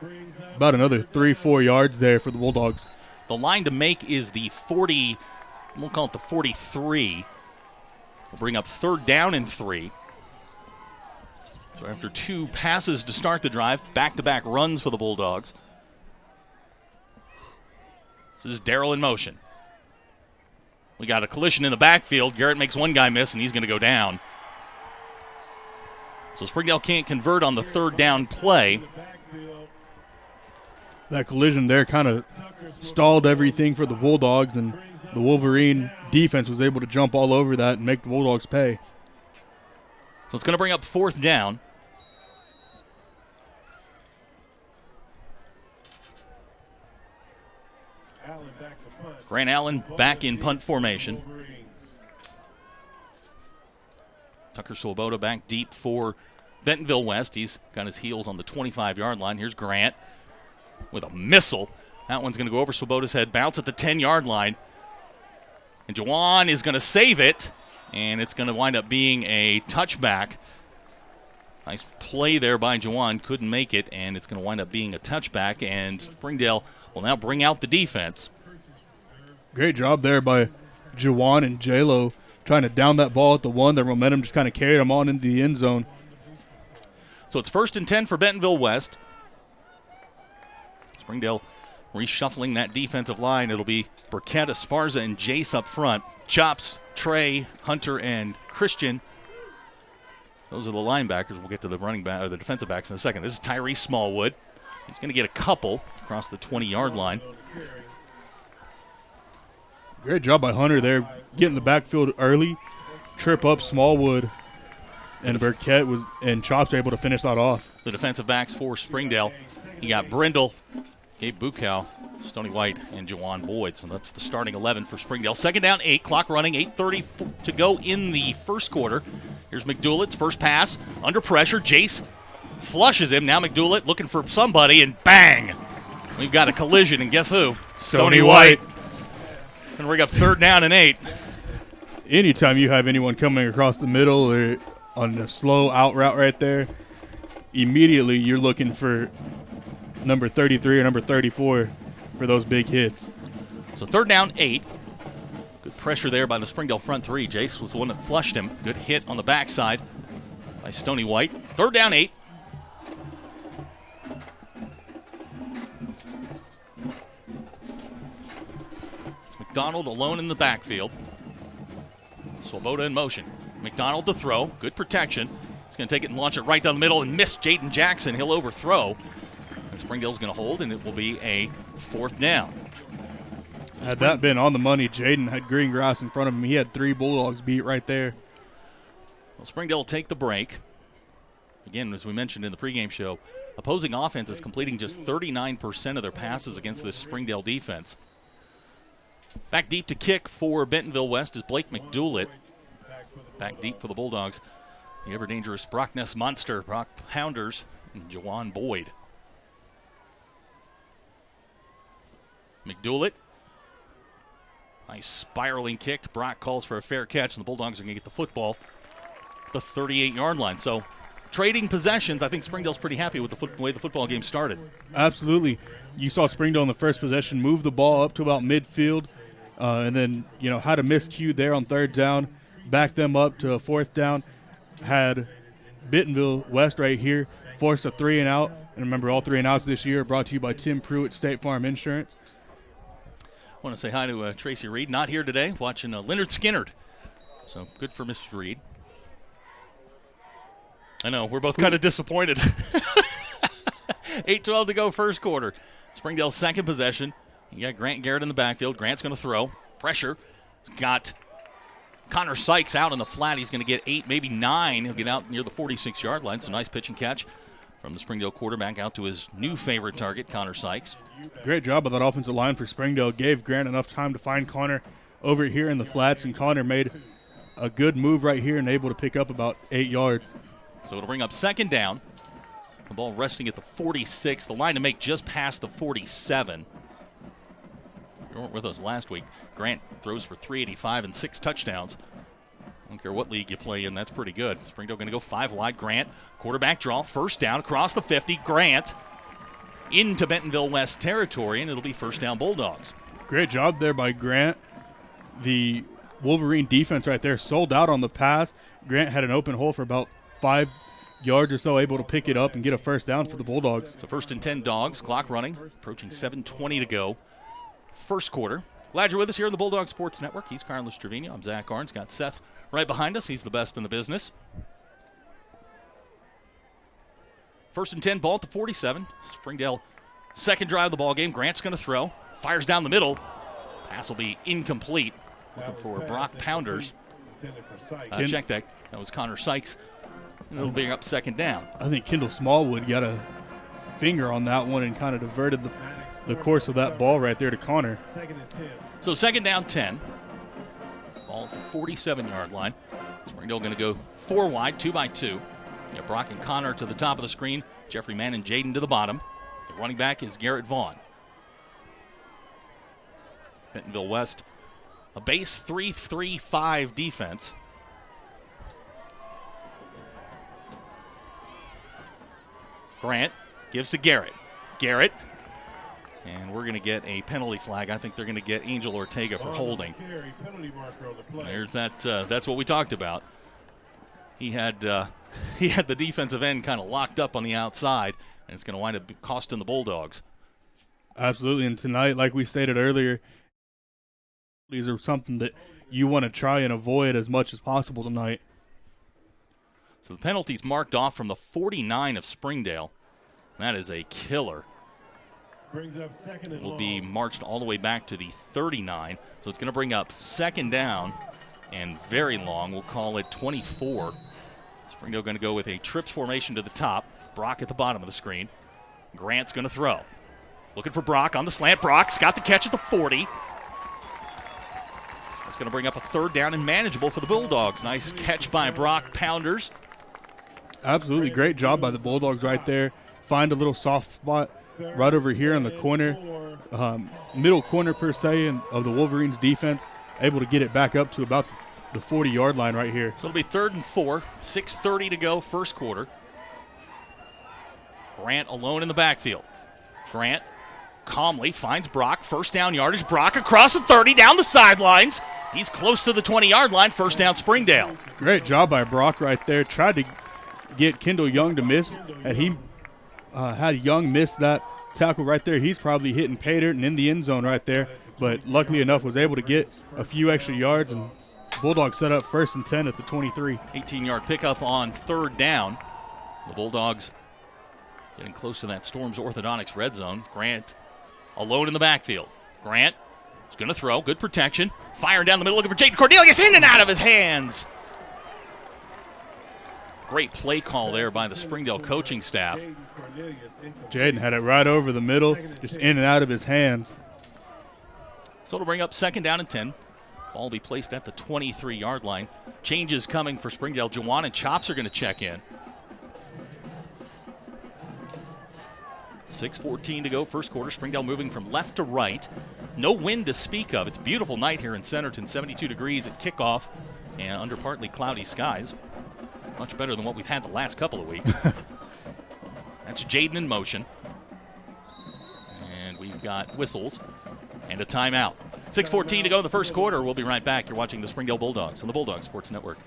about another 3-4 yards there for the Bulldogs. The line to make is the 40, we'll call it the 43. We'll bring up 3rd down and 3. So after 2 passes to start the drive, back-to-back runs for the Bulldogs. This is Darrell in motion. We got a collision in the backfield. Garrett makes one guy miss, and he's going to go down. So Springdale can't convert on the 3rd down play. That collision there kind of stalled everything for the Bulldogs, and the Wolverine defense was able to jump all over that and make the Bulldogs pay. So it's going to bring up 4th down. Grant Allen back in punt formation. Tucker Swoboda back deep for Bentonville West. He's got his heels on the 25-yard line. Here's Grant with a missile. That one's going to go over Swoboda's head, bounce at the 10-yard line. And Jawan is going to save it, and it's going to wind up being a touchback. Nice play there by Jawan. Couldn't make it, and it's going to wind up being a touchback, and Springdale will now bring out the defense. Great job there by Jawan and J-Lo trying to down that ball at the 1. Their momentum just kind of carried them on into the end zone. So it's 1st and 10 for Bentonville West. Springdale reshuffling that defensive line. It'll be Burkett, Esparza, and Jace up front. Chops, Trey, Hunter, and Christian. Those are the linebackers. We'll get to the running back or the defensive backs in a second. This is Tyrese Smallwood. He's going to get a couple across the 20-yard line. Great job by Hunter there, getting the backfield early, trip up Smallwood, and Burkett and Chops able to finish that off. The defensive backs for Springdale. You got Brindle, Gabe Bukow, Stony White and Jawan Boyd. So that's the starting 11 for Springdale. Second down, 8. Clock running, 8:30 to go in the first quarter. Here's McDoulett's first pass. Under pressure, Jace flushes him. Now McDoulett looking for somebody, and bang! We've got a collision, and guess who? Stony White. Gonna bring up third down and 8. Anytime you have anyone coming across the middle or on a slow out route right there, immediately you're looking for number 33 or number 34 for those big hits. So third down, 8. Good pressure there by the Springdale front 3. Jace was the one that flushed him. Good hit on the backside by Stony White. Third down, 8. It's McDonald alone in the backfield. Swoboda in motion. McDonald to throw. Good protection. He's going to take it and launch it right down the middle and miss Jaden Jackson. He'll overthrow. And Springdale's going to hold, and it will be a fourth down. Had that been on the money, Jaden had green grass in front of him. He had 3 Bulldogs beat right there. Well, Springdale will take the break. Again, as we mentioned in the pregame show, opposing offense is completing just 39% of their passes against this Springdale defense. Back deep to kick for Bentonville West is Blake McDoulet. Back deep for the Bulldogs, the ever-dangerous Brock Ness Monster, Brock Pounders, and Jawan Boyd. McDoulet. Nice spiraling kick. Brock calls for a fair catch, and the Bulldogs are going to get the football at the 38-yard line. So, trading possessions, I think Springdale's pretty happy with the way the football game started. Absolutely. You saw Springdale in the first possession move the ball up to about midfield, and then, had a miscue there on third down, back them up to a fourth down, had Bentonville West right here, forced a 3-and-out. And remember, all 3-and-outs this year are brought to you by Tim Pruitt, State Farm Insurance. I want to say hi to Tracy Reed, not here today, watching Leonard Skinnard. So good for Mrs. Reed. I know, we're both kind of disappointed. 8:12 to go first quarter. Springdale's second possession. You got Grant Garrett in the backfield. Grant's going to throw. Pressure. He's got Connor Sykes out in the flat. He's going to get 8, maybe 9. He'll get out near the 46-yard line. So nice pitch and catch from the Springdale quarterback out to his new favorite target, Connor Sykes. Great job of that offensive line for Springdale. Gave Grant enough time to find Connor over here in the flats, and Connor made a good move right here and able to pick up about 8 yards. So it'll bring up second down. The ball resting at the 46. The line to make just past the 47. You weren't with us last week. Grant throws for 385 and 6 touchdowns. I don't care what league you play in, that's pretty good. Springdale going to go 5 wide. Grant, quarterback draw, first down across the 50. Grant into Bentonville West territory, and it'll be first down Bulldogs. Great job there by Grant. The Wolverine defense right there sold out on the pass. Grant had an open hole for about 5 yards or so, able to pick it up and get a first down for the Bulldogs. So first and 10 Dogs, clock running, approaching 7:20 to go. First quarter. Glad you're with us here on the Bulldog Sports Network. He's Carlos Trevino. I'm Zach Arns. Got Seth right behind us. He's the best in the business. First and 10, ball at the 47. Springdale, second drive of the ball game. Grant's going to throw. Fires down the middle. Pass will be incomplete. Looking for Brock Pounders. Check that. That was Connor Sykes. And it'll bring up second down. I think Kendall Smallwood got a finger on that one and kind of diverted the course of that ball right there to Connor. So second down 10. Ball at the 47-yard line. Springdale going to go 4 wide, 2 by 2. You got Brock and Connor to the top of the screen. Jeffrey Mann and Jaden to the bottom. The running back is Garrett Vaughn. Bentonville West, a base 3-3-5 defense. Grant gives to Garrett. Garrett. And we're going to get a penalty flag. I think they're going to get Angel Ortega for holding. There's that. That's what we talked about. He had the defensive end kind of locked up on the outside, and it's going to wind up costing the Bulldogs. Absolutely. And tonight, like we stated earlier, these are something that you want to try and avoid as much as possible tonight. So the penalty's marked off from the 49 of Springdale. That is a killer. It will be marched all the way back to the 39. So it's going to bring up second down and very long. We'll call it 24. Springdale going to go with a trips formation to the top. Brock at the bottom of the screen. Grant's going to throw. Looking for Brock on the slant. Brock's got the catch at the 40. That's going to bring up a third down and manageable for the Bulldogs. Nice catch by Brock Pounders. Absolutely great job by the Bulldogs right there. Find a little soft spot right over here in the corner, middle corner per se, of the Wolverines defense. Able to get it back up to about the 40-yard line right here. So it'll be 3rd and 4, 6:30 to go, first quarter. Grant alone in the backfield. Grant calmly finds Brock, first down yardage. Brock across the 30, down the sidelines. He's close to the 20-yard line, first down Springdale. Great job by Brock right there. Tried to get Kendall Young to miss, and he had Young miss that tackle right there. He's probably hitting pay dirt and in the end zone right there, but luckily enough was able to get a few extra yards, and Bulldogs set up 1st and 10 at the 23. 18-yard pickup on 3rd down. The Bulldogs getting close to that Storms orthodontics red zone. Grant alone in the backfield. Grant is going to throw. Good protection. Firing down the middle, looking for Jaden Cornelius. In and out of his hands. Great play call there by the Springdale coaching staff. Jaden had it right over the middle, just in and out of his hands. So it'll bring up 2nd down and 10. Ball will be placed at the 23-yard line. Changes coming for Springdale. Jawan and Chops are going to check in. 6:14 to go, first quarter. Springdale moving from left to right. No wind to speak of. It's a beautiful night here in Centerton, 72 degrees at kickoff and under partly cloudy skies. Much better than what we've had the last couple of weeks. That's Jaden in motion. And we've got whistles and a timeout. 6:14 to go in the first quarter. We'll be right back. You're watching the Springdale Bulldogs on the Bulldog Sports Network.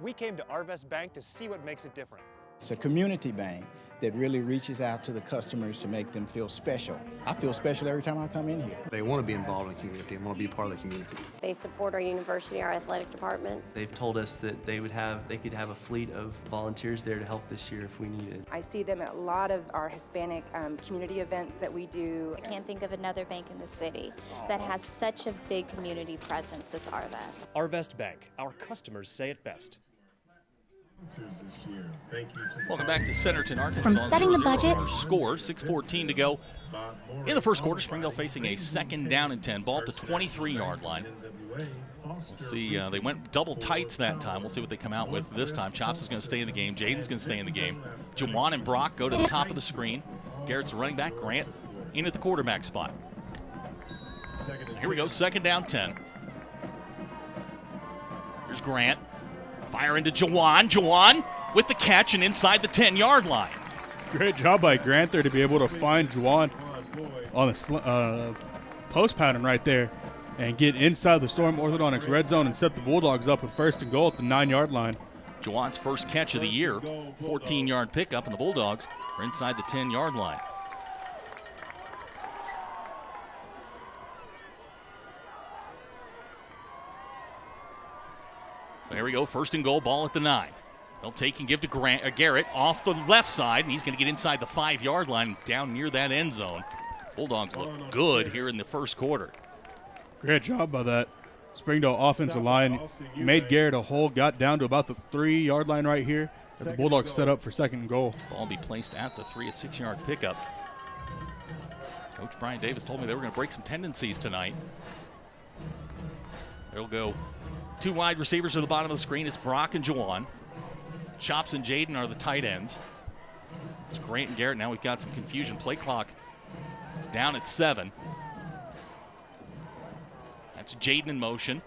We came to Arvest Bank to see what makes it different. It's a community bank that really reaches out to the customers to make them feel special. I feel special every time I come in here. They want to be involved in the community and want to be part of the community. They support our university, our athletic department. They've told us that they could have a fleet of volunteers there to help this year if we needed. I see them at a lot of our Hispanic community events that we do. I can't think of another bank in the city that has such a big community presence as Arvest. Arvest Bank. Our customers say it best. Welcome back to Centerton, Arkansas. From setting the budget. Our score, 6:14 to go. In the first quarter, Springdale facing a 2nd down and 10. Ball at the 23-yard line. We'll see, they went double tights that time. We'll see what they come out with this time. Chops is going to stay in the game. Jaden's going to stay in the game. Jawan and Brock go to the top of the screen. Garrett's the running back. Grant in at the quarterback spot. Here we go, 2nd down, 10. Here's Grant. Fire into Jawan. Jawan with the catch and inside the 10-yard line. Great job by Grant there to be able to find Jawan on the post pattern right there and get inside the Storm Orthodontics red zone and set the Bulldogs up with 1st and goal at the 9-yard line. Jawan's first catch of the year, 14-yard pickup, and the Bulldogs are inside the 10-yard line. So here we go, 1st and goal, ball at the 9. They'll take and give to Garrett off the left side, and he's going to get inside the 5-yard line down near that end zone. Bulldogs look good here in the first quarter. Great job by that Springdale offensive line. Made Garrett a hole, got down to about the 3-yard line right here as the Bulldogs set up for 2nd and goal. Ball will be placed at the 3, a 6-yard pickup. Coach Brian Davis told me they were going to break some tendencies tonight. They'll go 2 wide receivers to the bottom of the screen. It's Brock and Jawan. Chops and Jaden are the tight ends. It's Grant and Garrett. Now we've got some confusion. Play clock is down at 7. That's Jaden in motion.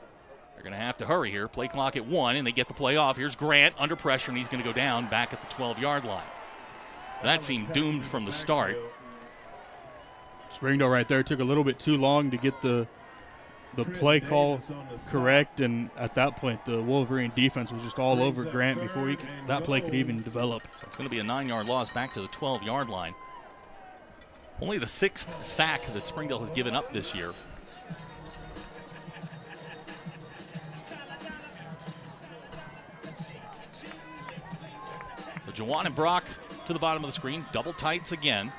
They're going to have to hurry here. Play clock at 1, and they get the play off. Here's Grant under pressure, and he's going to go down back at the 12-yard line. That seemed doomed from the start. Springdale right there took a little bit too long to get the play call correct, and at that point the Wolverine defense was just all over Grant before that play could even develop. So it's going to be a 9-yard loss back to the 12-yard line. Only the 6th sack that Springdale has given up this year. So Jawan and Brock to the bottom of the screen, double tights again.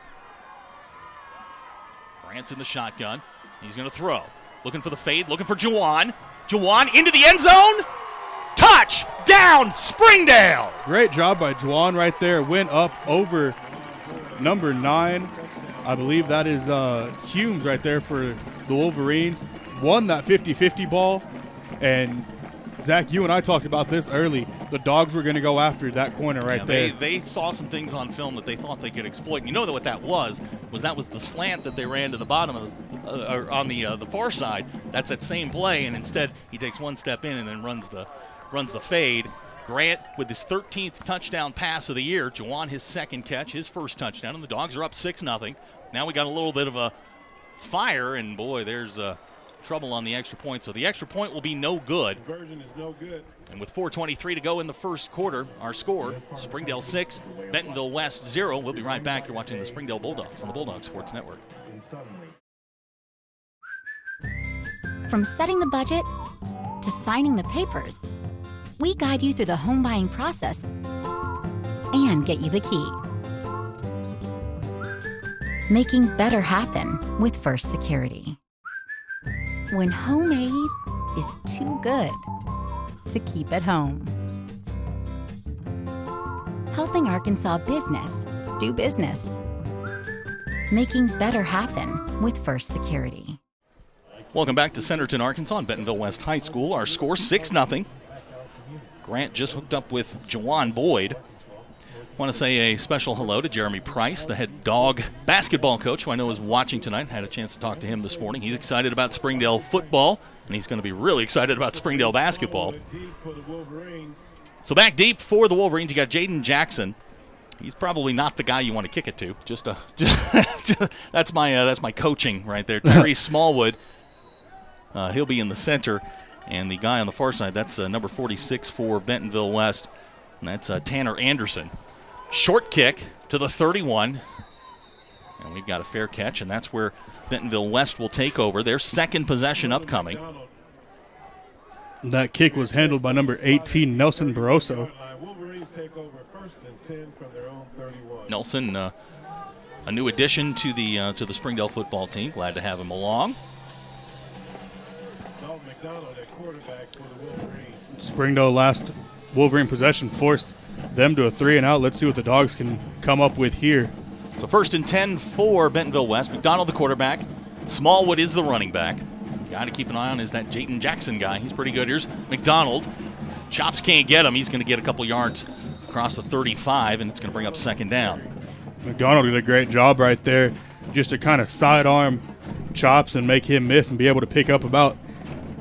Grant's in the shotgun. He's going to throw. Looking for the fade, looking for Jawan. Jawan into the end zone. Touchdown, Springdale! Great job by Jawan right there. Went up over number 9. I believe that is Humes right there for the Wolverines. Won that 50-50 ball. And, Zach, you and I talked about this early. The Dogs were going to go after that corner right there. They saw some things on film that they thought they could exploit. And you know that what that was the slant that they ran to the bottom of on the far side. That's that same play, and instead he takes one step in and then runs the fade. Grant with his 13th touchdown pass of the year. Jawan his second catch, his first touchdown, and the Dogs are up 6-0. Now we got a little bit of a fire, and boy, there's trouble on the extra point. So the extra point will be no good. Conversion is no good. And with 4:23 to go in the first quarter, our score, Springdale 6, Bentonville West 0. We'll be right back. You're watching the Springdale Bulldogs on the Bulldog Sports Network. From setting the budget to signing the papers, we guide you through the home buying process and get you the key. Making better happen with First Security. When homemade is too good to keep at home. Helping Arkansas business do business. Making better happen with First Security. Welcome back to Centerton, Arkansas, on Bentonville West High School. Our score 6-0. Grant just hooked up with Jawan Boyd. Want to say a special hello to Jeremy Price, the head dog basketball coach, who I know is watching tonight. Had a chance to talk to him this morning. He's excited about Springdale football, and he's going to be really excited about Springdale basketball. So back deep for the Wolverines, you got Jaden Jackson. He's probably not the guy you want to kick it to. That's my coaching right there. Tyrese Smallwood, he'll be in the center, and the guy on the far side, that's number 46 for Bentonville West, and that's Tanner Anderson. Short kick to the 31, and we've got a fair catch, and that's where Bentonville West will take over. Their second possession upcoming. That kick was handled by number 18, Nelson Barroso. Nelson, a new addition to the Springdale football team. Glad to have him along. Springdale last Wolverine possession forced them to a 3-and-out. Let's see what the Dogs can come up with here. So 1st and 10 for Bentonville West. McDonald the quarterback. Smallwood is the running back. Guy to keep an eye on is that Jaden Jackson guy. He's pretty good. Here's McDonald. Chops can't get him. He's going to get a couple yards across the 35, and it's going to bring up 2nd down. McDonald did a great job right there just to kind of sidearm Chops and make him miss and be able to pick up about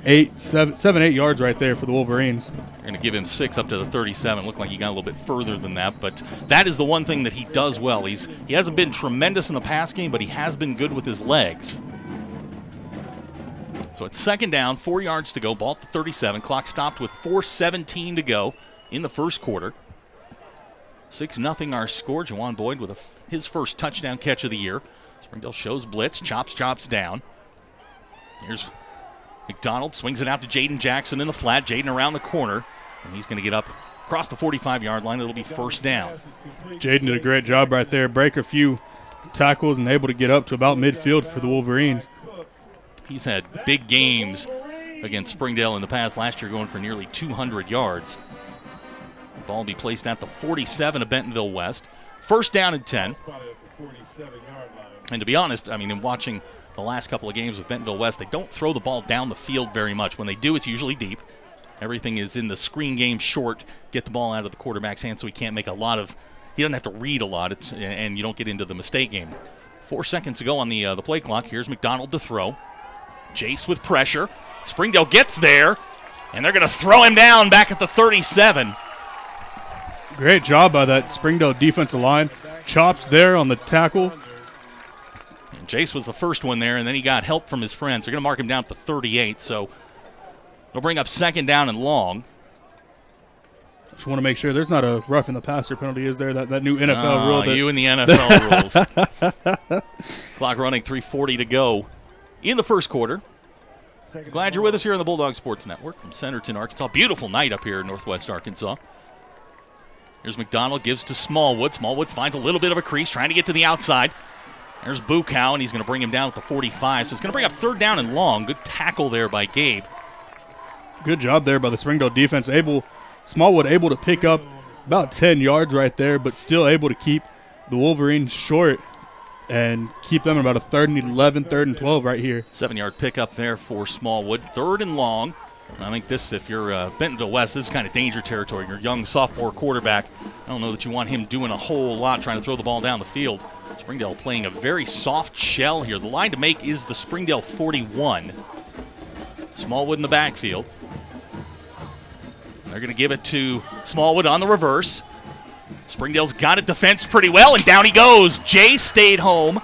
7-8 yards right there for the Wolverines. They're going to give him 6 up to the 37. Looked like he got a little bit further than that, but that is the one thing that he does well. He hasn't been tremendous in the pass game, but he has been good with his legs. So it's 2nd down, 4 yards to go, ball at the 37. Clock stopped with 4:17 to go in the first quarter. 6-0 our score. Jawan Boyd with his first touchdown catch of the year. Springdale shows blitz, chops down. Here's McDonald, swings it out to Jaden Jackson in the flat. Jaden around the corner, and he's going to get up across the 45-yard line. It'll be 1st down. Jaden did a great job right there. Break a few tackles and able to get up to about midfield for the Wolverines. He's had big games against Springdale in the past. Last year going for nearly 200 yards. The ball will be placed at the 47 of Bentonville West. 1st down and 10. And to be honest, I mean, in watching the last couple of games with Bentonville West, they don't throw the ball down the field very much. When they do, it's usually deep. Everything is in the screen game short, get the ball out of the quarterback's hands so he can't make he doesn't have to read a lot, and you don't get into the mistake game. 4 seconds to go on the play clock. Here's McDonald to throw. Jace with pressure. Springdale gets there, and they're going to throw him down back at the 37. Great job by that Springdale defensive line. Chops there on the tackle. And Jace was the first one there, and then he got help from his friends. They're going to mark him down at the 38, so it'll bring up 2nd down and long. Just want to make sure there's not a roughing the passer penalty, is there? That new NFL rule. You and the NFL rules. Clock running, 3:40 to go in the first quarter. Glad you're with us here on the Bulldog Sports Network from Centerton, Arkansas. Beautiful night up here in northwest Arkansas. Here's McDonald, gives to Smallwood. Smallwood finds a little bit of a crease, trying to get to the outside. There's Bukow, and he's going to bring him down at the 45. So it's going to bring up 3rd down and long. Good tackle there by Gabe. Good job there by the Springdale defense. Smallwood able to pick up about 10 yards right there, but still able to keep the Wolverines short and keep them about a 3rd and 11, 3rd and 12 right here. 7-yard pickup there for Smallwood. 3rd and long. I think this, if you're Bentonville West, this is kind of danger territory. Your young sophomore quarterback, I don't know that you want him doing a whole lot trying to throw the ball down the field. Springdale playing a very soft shell here. The line to make is the Springdale 41. Smallwood in the backfield. They're going to give it to Smallwood on the reverse. Springdale's got it defensed pretty well, and down he goes. Jay stayed home.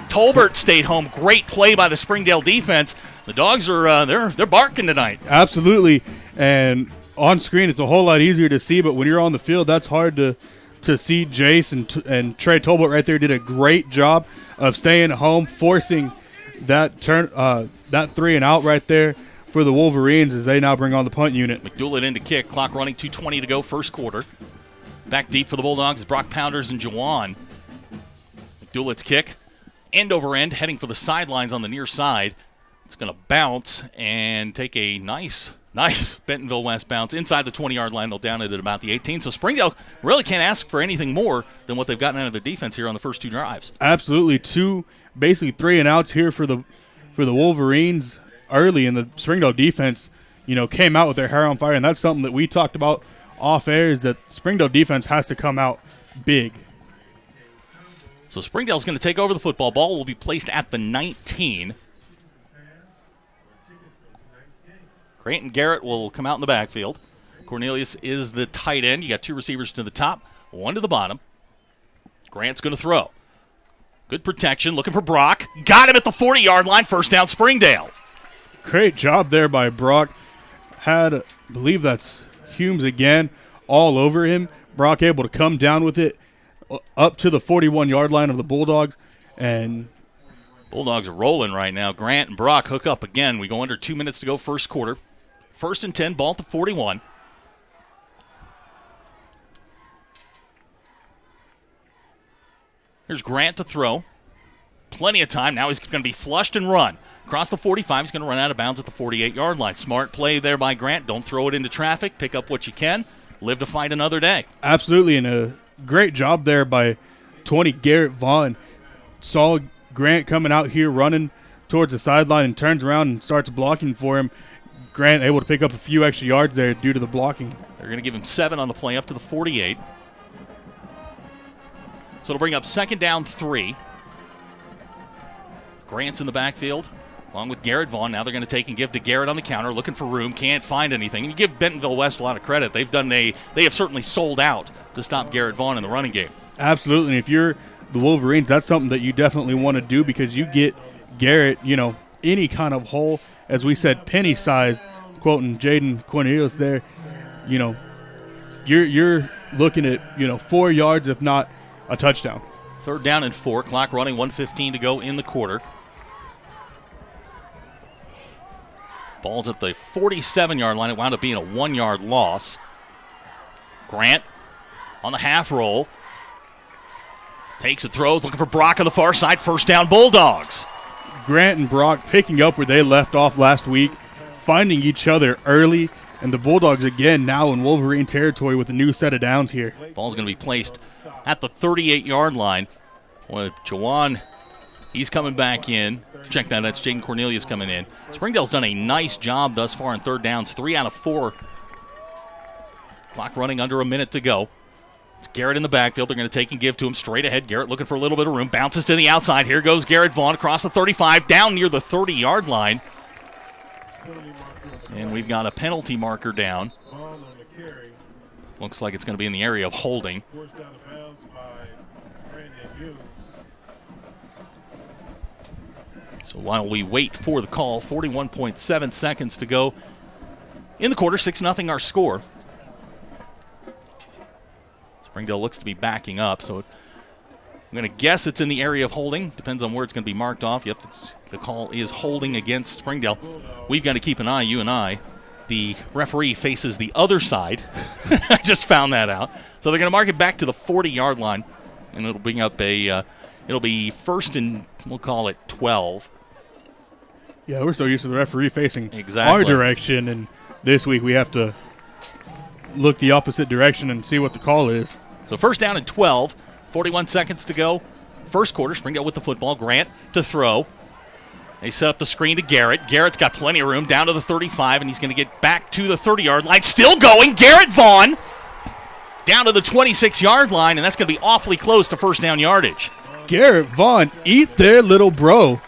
Tolbert stayed home. Great play by the Springdale defense. The Dogs are they're barking tonight. Absolutely, and on screen it's a whole lot easier to see, but when you're on the field, that's hard to see. Jace and Trey Tolbert right there did a great job of staying home, forcing that turn that 3 and out right there for the Wolverines as they now bring on the punt unit. McDoulet in to kick. Clock running, 2:20 to go, first quarter. Back deep for the Bulldogs is Brock Pounders and Jawan. McDoulet's kick, end over end, heading for the sidelines on the near side. It's going to bounce and take a nice Bentonville West bounce inside the 20-yard line. They'll down it at about the 18. So Springdale really can't ask for anything more than what they've gotten out of their defense here on the first 2 drives. Absolutely, basically 3 and outs here for the Wolverines early, and the Springdale defense, came out with their hair on fire, and that's something that we talked about off air, is that Springdale defense has to come out big. So Springdale's going to take over the football. Ball will be placed at the 19. Grant and Garrett will come out in the backfield. Cornelius is the tight end. You got 2 receivers to the top, 1 to the bottom. Grant's going to throw. Good protection, looking for Brock. Got him at the 40-yard line, first down Springdale. Great job there by Brock. I believe that's Humes again, all over him. Brock able to come down with it up to the 41-yard line of the Bulldogs, and Bulldogs are rolling right now. Grant and Brock hook up again. We go under 2 minutes to go, first quarter. 1st and 10, ball at the 41. Here's Grant to throw. Plenty of time. Now he's going to be flushed and run. Across the 45, he's going to run out of bounds at the 48-yard line. Smart play there by Grant. Don't throw it into traffic. Pick up what you can. Live to fight another day. Absolutely, and a great job there by 20 Garrett Vaughn. Saw Grant coming out here running towards the sideline and turns around and starts blocking for him. Grant able to pick up a few extra yards there due to the blocking. They're going to give him 7 on the play up to the 48. So it'll bring up 2nd down 3. Grant's in the backfield along with Garrett Vaughn. Now they're going to take and give to Garrett on the counter, looking for room, can't find anything. And you give Bentonville West a lot of credit. They have certainly sold out to stop Garrett Vaughn in the running game. Absolutely. And if you're the Wolverines, that's something that you definitely want to do, because you get Garrett, any kind of hole, as we said, penny-sized, quoting Jaden Cornelius there, you're looking at, 4 yards, if not a touchdown. 3rd down and 4, clock running, 1:15 to go in the quarter. Ball's at the 47-yard line. It wound up being a 1-yard loss. Grant on the half roll. Takes a throw, looking for Brock on the far side. First down, Bulldogs. Grant and Brock picking up where they left off last week, finding each other early, and the Bulldogs again now in Wolverine territory with a new set of downs here. Ball's going to be placed at the 38-yard line. Well, Jawan, he's coming back in. Check that, that's Jaden Cornelius coming in. Springdale's done a nice job thus far in 3rd downs, 3 out of 4. Clock running under a minute to go. It's Garrett in the backfield. They're going to take and give to him straight ahead. Garrett looking for a little bit of room. Bounces to the outside. Here goes Garrett Vaughn across the 35, down near the 30-yard line. And we've got a penalty marker down. Looks like it's going to be in the area of holding. So while we wait for the call, 41.7 seconds to go in the quarter, 6-0 our score. Springdale looks to be backing up, so I'm going to guess it's in the area of holding. Depends on where it's going to be marked off. Yep, the call is holding against Springdale. We've got to keep an eye, you and I. The referee faces the other side. I just found that out. So they're going to mark it back to the 40-yard line, and it'll bring up it'll be 1st and, we'll call it 12. Yeah, we're so used to the referee facing exactly our direction, and this week we have to look the opposite direction and see what the call is. So 1st down and 12. 41 seconds to go. First quarter, Springdale with the football. Grant to throw. They set up the screen to Garrett. Garrett's got plenty of room down to the 35, and he's going to get back to the 30-yard line. Still going. Garrett Vaughn down to the 26-yard line, and that's going to be awfully close to first down yardage. Garrett Vaughn, eat their little bro.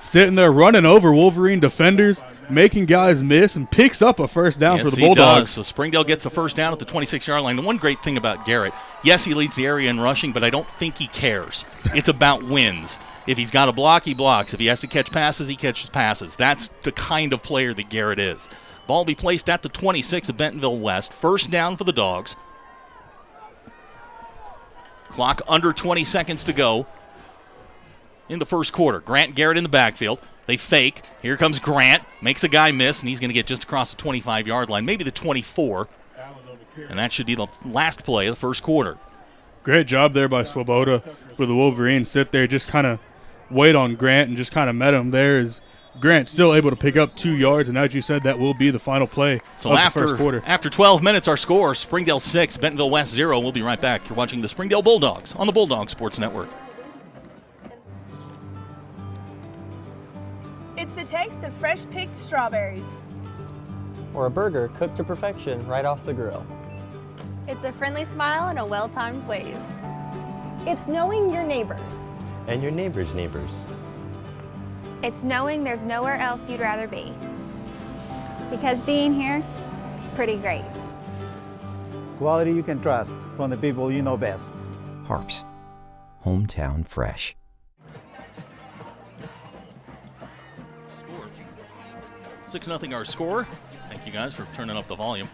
Sitting there running over Wolverine defenders, making guys miss, and picks up a first down for the Bulldogs. Yes, he does. So Springdale gets the first down at the 26-yard line. The one great thing about Garrett, yes, he leads the area in rushing, but I don't think he cares. It's about wins. If he's got to block, he blocks. If he has to catch passes, he catches passes. That's the kind of player that Garrett is. Ball will be placed at the 26 of Bentonville West. First down for the Dogs. Clock under 20 seconds to go in the first quarter. Grant and Garrett in the backfield. They fake. Here comes Grant. Makes a guy miss, and he's going to get just across the 25-yard line, maybe the 24. And that should be the last play of the first quarter. Great job there by Swoboda for the Wolverines. Sit there, just kind of wait on Grant and just kind of met him there. Is Grant still able to pick up 2 yards, and as you said, that will be the final play of the first quarter. After 12 minutes, our score, Springdale 6, Bentonville West 0. We'll be right back. You're watching the Springdale Bulldogs on the Bulldog Sports Network. It's the taste of fresh-picked strawberries. Or a burger cooked to perfection right off the grill. It's a friendly smile and a well-timed wave. It's knowing your neighbors. And your neighbor's neighbors. It's knowing there's nowhere else you'd rather be. Because being here is pretty great. It's quality you can trust from the people you know best. HAR-BER, hometown fresh. 6-0 our score. Thank you guys for turning up the volume.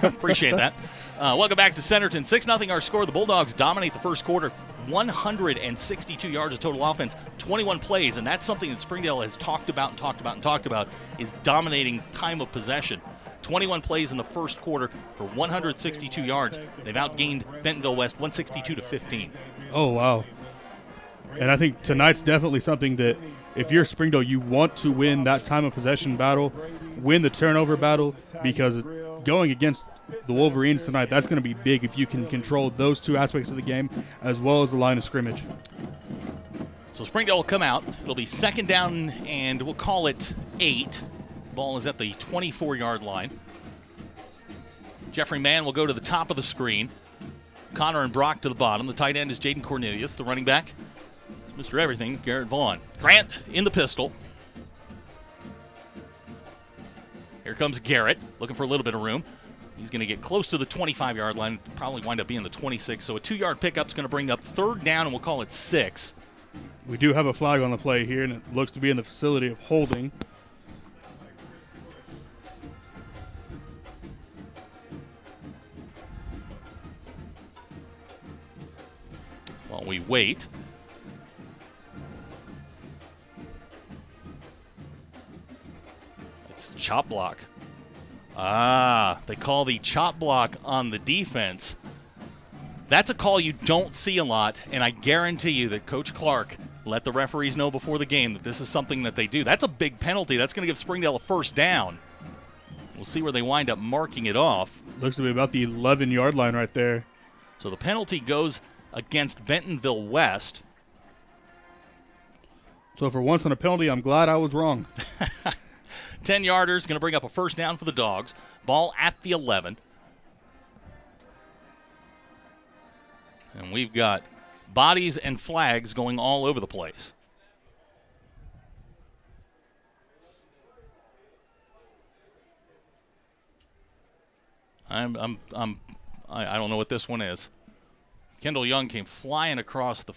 Appreciate that. Welcome back to Centerton. 6-0 our score. The Bulldogs dominate the first quarter. 162 yards of total offense, 21 plays, and that's something that Springdale has talked about is dominating time of possession. 21 plays in the first quarter for 162 yards. They've outgained Bentonville West 162-15. Oh, wow. And I think tonight's definitely something that if you're Springdale, you want to win that time of possession battle, win the turnover battle, because going against the Wolverines tonight, that's going to be big if you can control those two aspects of the game as well as the line of scrimmage. So Springdale will come out. It'll be second down, and we'll call it 8. Ball is at the 24-yard line. Jeffrey Mann will go to the top of the screen. Connor and Brock to the bottom. The tight end is Jaden Cornelius. The running back is Mr. Everything, Garrett Vaughn. Grant in the pistol. Here comes Garrett, looking for a little bit of room. He's going to get close to the 25-yard line, probably wind up being the 26. So a 2-yard pickup is going to bring up third down, and we'll call it 6. We do have a flag on the play here, and it looks to be in the facility of holding. While we wait, it's chop block. They call the chop block on the defense. That's a call you don't see a lot, and I guarantee you that Coach Clark let the referees know before the game that this is something that they do. That's a big penalty. That's going to give Springdale a first down. We'll see where they wind up marking it off. Looks to be about the 11-yard line right there. So the penalty goes against Bentonville West. So for once on a penalty, I'm glad I was wrong. 10-yarder is going to bring up a first down for the Dogs. Ball at the 11. And we've got bodies and flags going all over the place. I don't know what this one is. Kendall Young came flying across the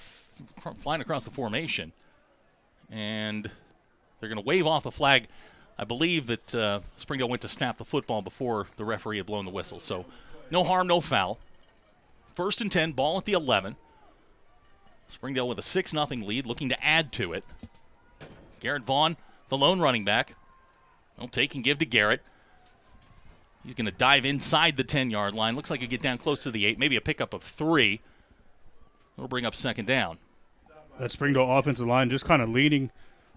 formation, and they're going to wave off the flag. I believe that Springdale went to snap the football before the referee had blown the whistle. So no harm, no foul. First and 10, ball at the 11. Springdale with a 6-0 lead, looking to add to it. Garrett Vaughn, the lone running back. Well, take and give to Garrett. He's going to dive inside the 10-yard line. Looks like he'll get down close to the 8, maybe a pickup of 3. It'll bring up second down. That Springdale offensive line just kind of leaning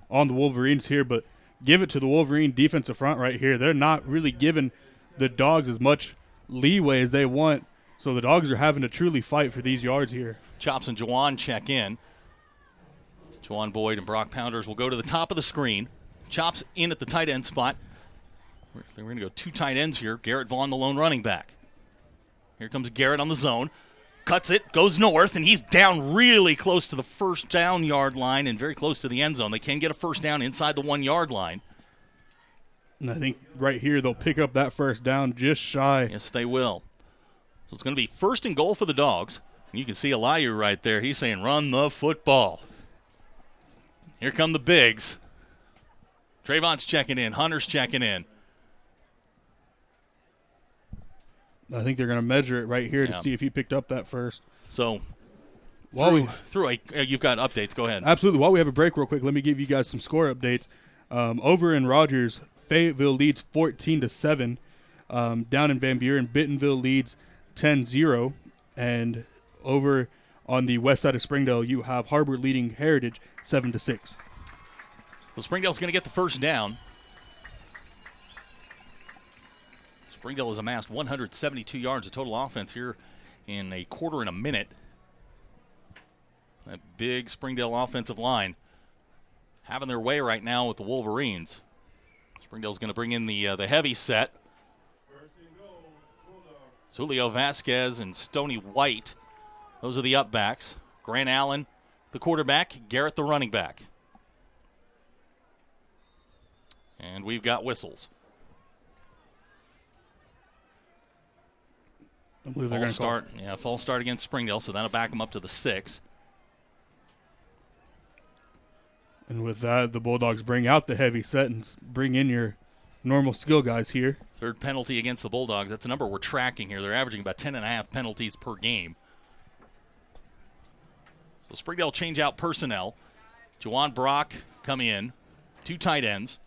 on the Wolverines here, but give it to the Wolverine defensive front right here. They're not really giving the Dogs as much leeway as they want, so the Dogs are having to truly fight for these yards here. Chops and Juwan check in. Juwan Boyd and Brock Pounders will go to the top of the screen. Chops in at the tight end spot. We're going to go 2 tight ends here. Garrett Vaughn, the lone running back. Here comes Garrett on the zone. Cuts it, goes north, and he's down really close to the first down yard line and very close to the end zone. They can get a first down inside the 1 yard line. And I think right here they'll pick up that first down just shy. Yes, they will. So it's going to be 1st and goal for the Dogs. And you can see Eliu right there. He's saying, run the football. Here come the bigs. Trayvon's checking in. Hunter's checking in. I think they're going to measure it right here to see if he picked up that first. So, you've got updates. Go ahead. Absolutely. While we have a break real quick, let me give you guys some score updates. Over in Rogers, Fayetteville leads 14-7. Down in Van Buren, Bentonville leads 10-0. And over on the west side of Springdale, you have HAR-BER leading Heritage 7-6. Well, Springdale's going to get the first down. Springdale has amassed 172 yards of total offense here in a quarter and a minute. That big Springdale offensive line having their way right now with the Wolverines. Springdale's going to bring in the heavy set. Julio Vasquez and Stoney White. Those are the up backs. Grant Allen, the quarterback. Garrett, the running back. And we've got whistles. I believe they're going to start. Yeah, false start against Springdale, so that'll back them up to the 6. And with that, the Bulldogs bring out the heavy set and bring in your normal skill guys here. 3rd penalty against the Bulldogs. That's a number we're tracking here. They're averaging about 10.5 penalties per game. So Springdale change out personnel. Juwan Brock come in. 2 tight ends.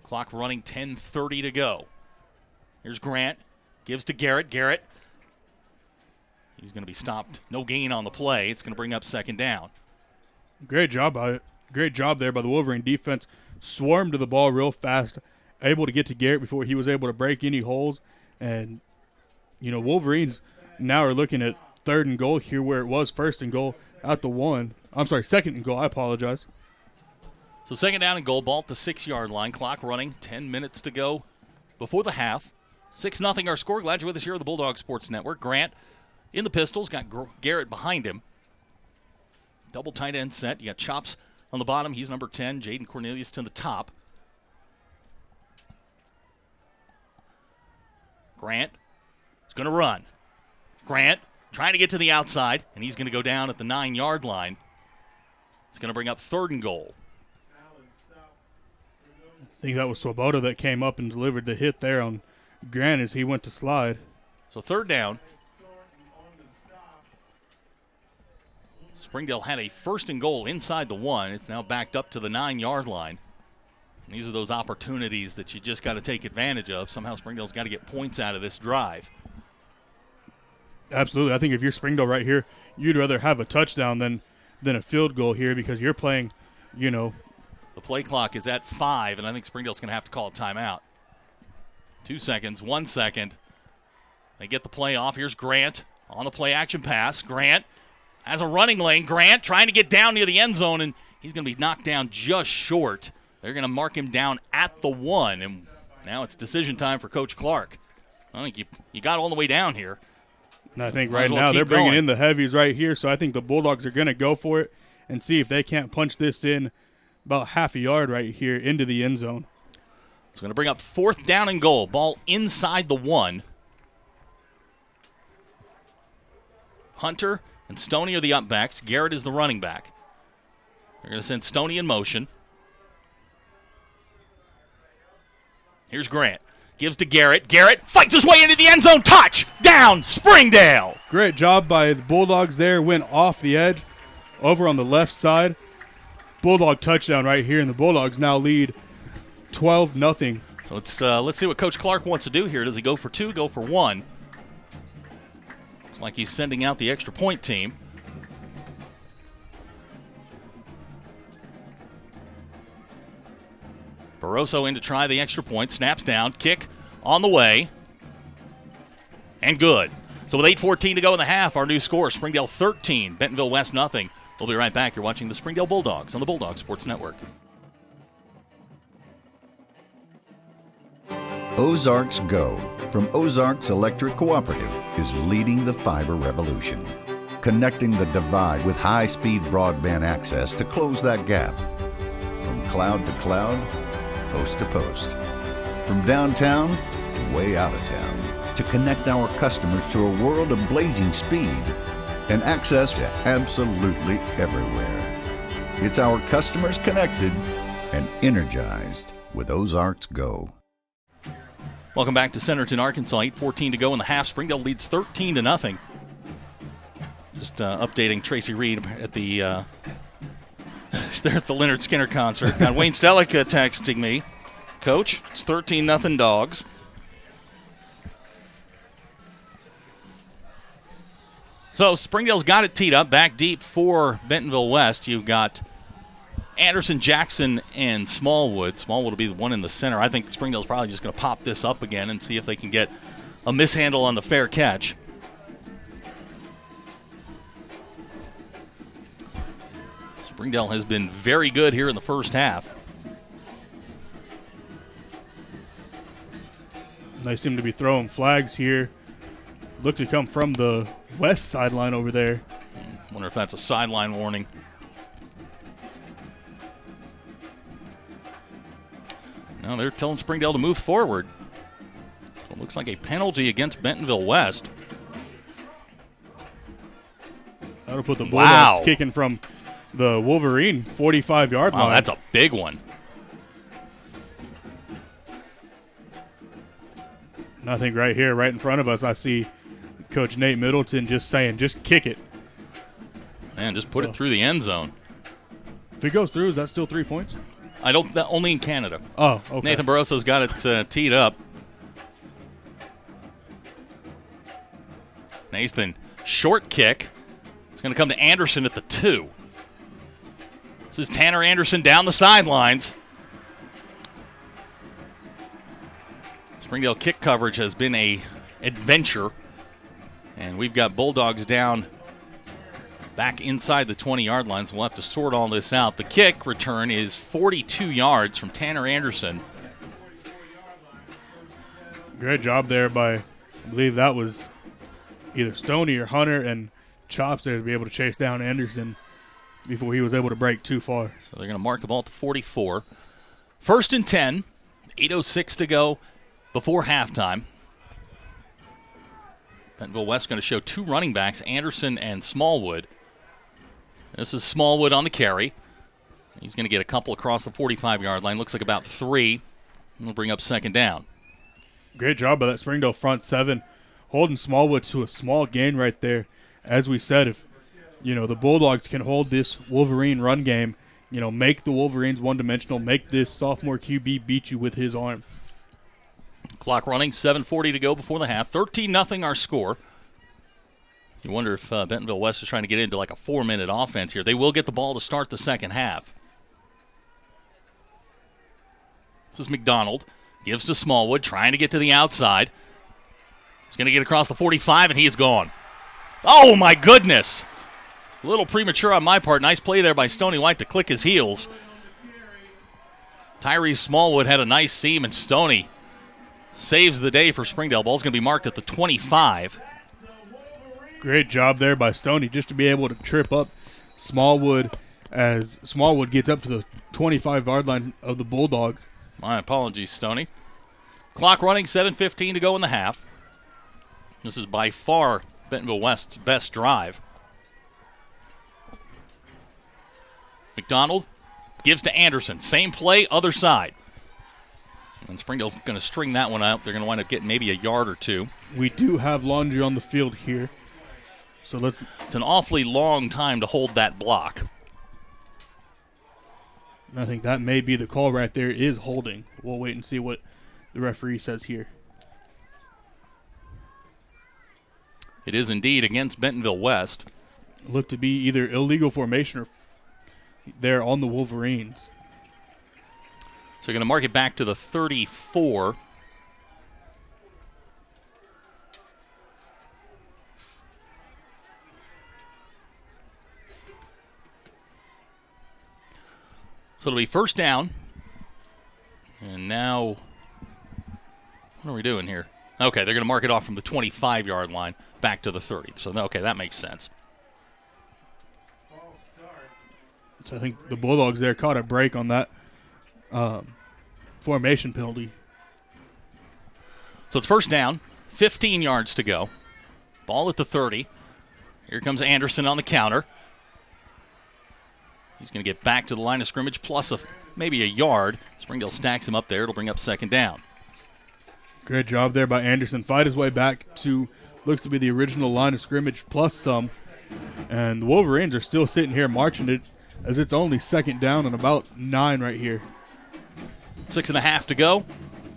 Clock running, 10:30 to go. Here's Grant. Gives to Garrett. Garrett. He's going to be stopped. No gain on the play. It's going to bring up 2nd down. Great job there by the Wolverine defense. Swarmed to the ball real fast. Able to get to Garrett before he was able to break any holes. And, Wolverines now are looking at 3rd and goal here where it was 1st and goal at the 1. I'm sorry, 2nd and goal. I apologize. So 2nd down and goal, ball at the 6-yard line. Clock running, 10 minutes to go before the half. 6-0 our score. Glad you're with us here on the Bulldog Sports Network. Grant in the pistols, got Garrett behind him. Double tight end set. You got Chops on the bottom. He's number 10. Jaden Cornelius to the top. Grant is going to run. Grant trying to get to the outside, and he's going to go down at the 9-yard line. It's going to bring up 3rd and goal. I think that was Swoboda that came up and delivered the hit there on Grant as he went to slide. So 3rd down. Springdale had a 1st and goal inside the 1. It's now backed up to the 9-yard line. And these are those opportunities that you just got to take advantage of. Somehow Springdale's got to get points out of this drive. Absolutely. I think if you're Springdale right here, you'd rather have a touchdown than a field goal here because you're playing, The play clock is at 5, and I think Springdale's going to have to call a timeout. 2 seconds, 1 second. They get the play off. Here's Grant on the play action pass. Grant has a running lane. Grant trying to get down near the end zone, and he's going to be knocked down just short. They're going to mark him down at the 1, and now it's decision time for Coach Clark. I think you got all the way down here. And I think right now they're bringing in the heavies right here, so I think the Bulldogs are going to go for it and see if they can't punch this in about half a yard right here into the end zone. It's going to bring up 4th down and goal. Ball inside the 1. Hunter and Stoney are the up backs. Garrett is the running back. They're going to send Stoney in motion. Here's Grant. Gives to Garrett. Garrett fights his way into the end zone. Touchdown, Springdale. Great job by the Bulldogs there. Went off the edge over on the left side. Bulldog touchdown right here, and the Bulldogs now lead 12-0. So let's see what Coach Clark wants to do here. Does he go for 2, go for 1? Looks like he's sending out the extra point team. Burrow in to try the extra point. Snaps down. Kick on the way. And good. So with 8:14 to go in the half, our new score, Springdale 13, Bentonville West nothing. We'll be right back. You're watching the Springdale Bulldogs on the Bulldog Sports Network. Ozarks Go from Ozarks Electric Cooperative is leading the fiber revolution, connecting the divide with high-speed broadband access to close that gap. From cloud to cloud, post to post. From downtown to way out of town, to connect our customers to a world of blazing speed and access to absolutely everywhere. It's our customers connected and energized with Ozarks Go. Welcome back to Centerton, Arkansas. 8:14 to go in the half. Springdale leads 13-0. Just updating Tracy Reed at the they're at the Leonard Skinner concert. Got Wayne Stellick texting me, Coach, it's 13-0 Dogs. So Springdale's got it teed up back deep for Bentonville West. You've got Anderson, Jackson, and Smallwood. Smallwood will be the one in the center. I think Springdale's probably just going to pop this up again and see if they can get a mishandle on the fair catch. Springdale has been very good here in the first half. They seem to be throwing flags here. Look to come from the west sideline over there. Wonder if that's a sideline warning. No, they're telling Springdale to move forward. So it looks like a penalty against Bentonville West. That'll put the Bulldogs kicking from the Wolverine 45-yard line. Wow, that's a big one. And I think right here, right in front of us, I see Coach Nate Middleton just saying, just kick it. Man, just put it through the end zone. If it goes through, is that still 3 points? Only in Canada. Oh, okay. Nathan Barroso's got it teed up. Nathan, short kick. It's going to come to Anderson at the 2. This is Tanner Anderson down the sidelines. Springdale kick coverage has been an adventure. And we've got Bulldogs down back inside the 20-yard line, so we'll have to sort all this out. The kick return is 42 yards from Tanner Anderson. Great job there by, I believe that was either Stoney or Hunter, and Chops there to be able to chase down Anderson before he was able to break too far. So they're going to mark the ball at the 44. 1st and 10, 8:06 to go before halftime. Bentonville West going to show 2 running backs, Anderson and Smallwood. This is Smallwood on the carry. He's going to get a couple across the 45-yard line. Looks like about 3. We'll bring up 2nd down. Great job by that Springdale front 7, holding Smallwood to a small gain right there. As we said, if the Bulldogs can hold this Wolverine run game, make the Wolverines one-dimensional, make this sophomore QB beat you with his arm. Clock running, 7:40 to go before the half. 13-0 our score. You wonder if Bentonville West is trying to get into like a 4-minute offense here. They will get the ball to start the second half. This is McDonald. Gives to Smallwood, trying to get to the outside. He's going to get across the 45, and he is gone. Oh, my goodness. A little premature on my part. Nice play there by Stoney White to click his heels. Tyrese Smallwood had a nice seam, and Stoney saves the day for Springdale. Ball's going to be marked at the 25. Great job there by Stoney just to be able to trip up Smallwood as Smallwood gets up to the 25-yard line of the Bulldogs. My apologies, Stoney. Clock running, 7:15 to go in the half. This is by far Bentonville West's best drive. McDonald gives to Anderson. Same play, other side. And Springdale's going to string that one out. They're going to wind up getting maybe a yard or 2. We do have laundry on the field here. So it's an awfully long time to hold that block. I think that may be the call right there, is holding. We'll wait and see what the referee says here. It is indeed against Bentonville West. Look to be either illegal formation or there on the Wolverines. So you're going to mark it back to the 34. So it'll be first down. And now, what are we doing here? Okay, they're going to mark it off from the 25-yard line back to the 30. So, okay, that makes sense. So I think the Bulldogs there caught a break on that formation penalty. So it's first down, 15 yards to go. Ball at the 30. Here comes Anderson on the counter. He's going to get back to the line of scrimmage plus maybe a yard. Springdale stacks him up there. It'll bring up second down. Great job there by Anderson. Fight his way back to, looks to be the original line of scrimmage plus some. And the Wolverines are still sitting here marching it as it's only second down and about 9 right here. 6.5 to go.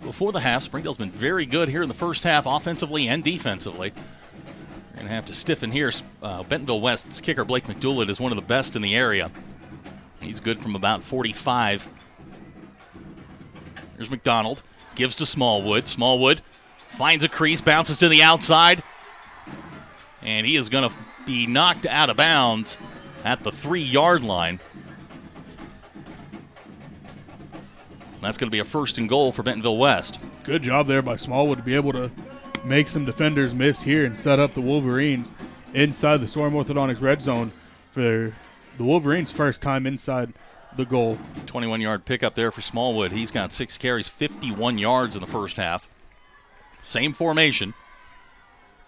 Before the half, Springdale's been very good here in the first half, offensively and defensively. You're going to have to stiffen here. Bentonville West's kicker, Blake McDoulet, is one of the best in the area. He's good from about 45. Here's McDonald. Gives to Smallwood. Smallwood finds a crease, bounces to the outside. And he is going to be knocked out of bounds at the 3-yard line. That's going to be a first and goal for Bentonville West. Good job there by Smallwood to be able to make some defenders miss here and set up the Wolverines inside the Storm Orthodontics red zone for the Wolverines' first time inside the goal. 21-yard pickup there for Smallwood. He's got 6 carries, 51 yards in the first half. Same formation,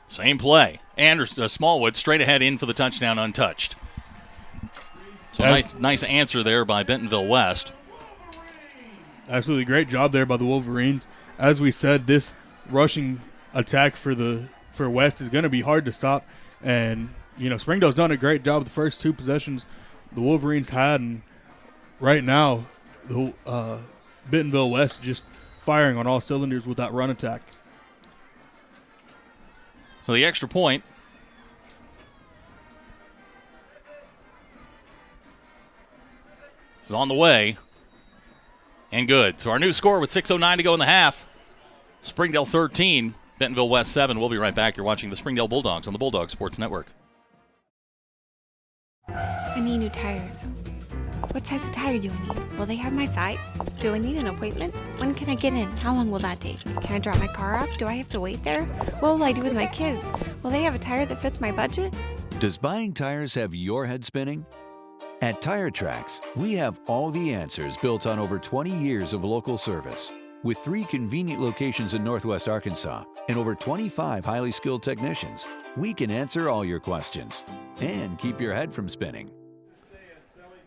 same play. Smallwood straight ahead in for the touchdown untouched. So nice answer there by Bentonville West. Absolutely great job there by the Wolverines. As we said, this rushing attack for West is going to be hard to stop. And, Springdale's done a great job the first 2 possessions the Wolverines had. And right now, the Bentonville West just firing on all cylinders with that run attack. So the extra point is on the way. And good. So our new score with 6:09 to go in the half. Springdale 13, Bentonville West 7. We'll be right back. You're watching the Springdale Bulldogs on the Bulldog Sports Network. I need new tires. What size of tire do I need? Will they have my size? Do I need an appointment? When can I get in? How long will that take? Can I drop my car off? Do I have to wait there? What will I do with my kids? Will they have a tire that fits my budget? Does buying tires have your head spinning? At Tire Tracks, we have all the answers built on over 20 years of local service. With 3 convenient locations in Northwest Arkansas and over 25 highly skilled technicians, we can answer all your questions and keep your head from spinning.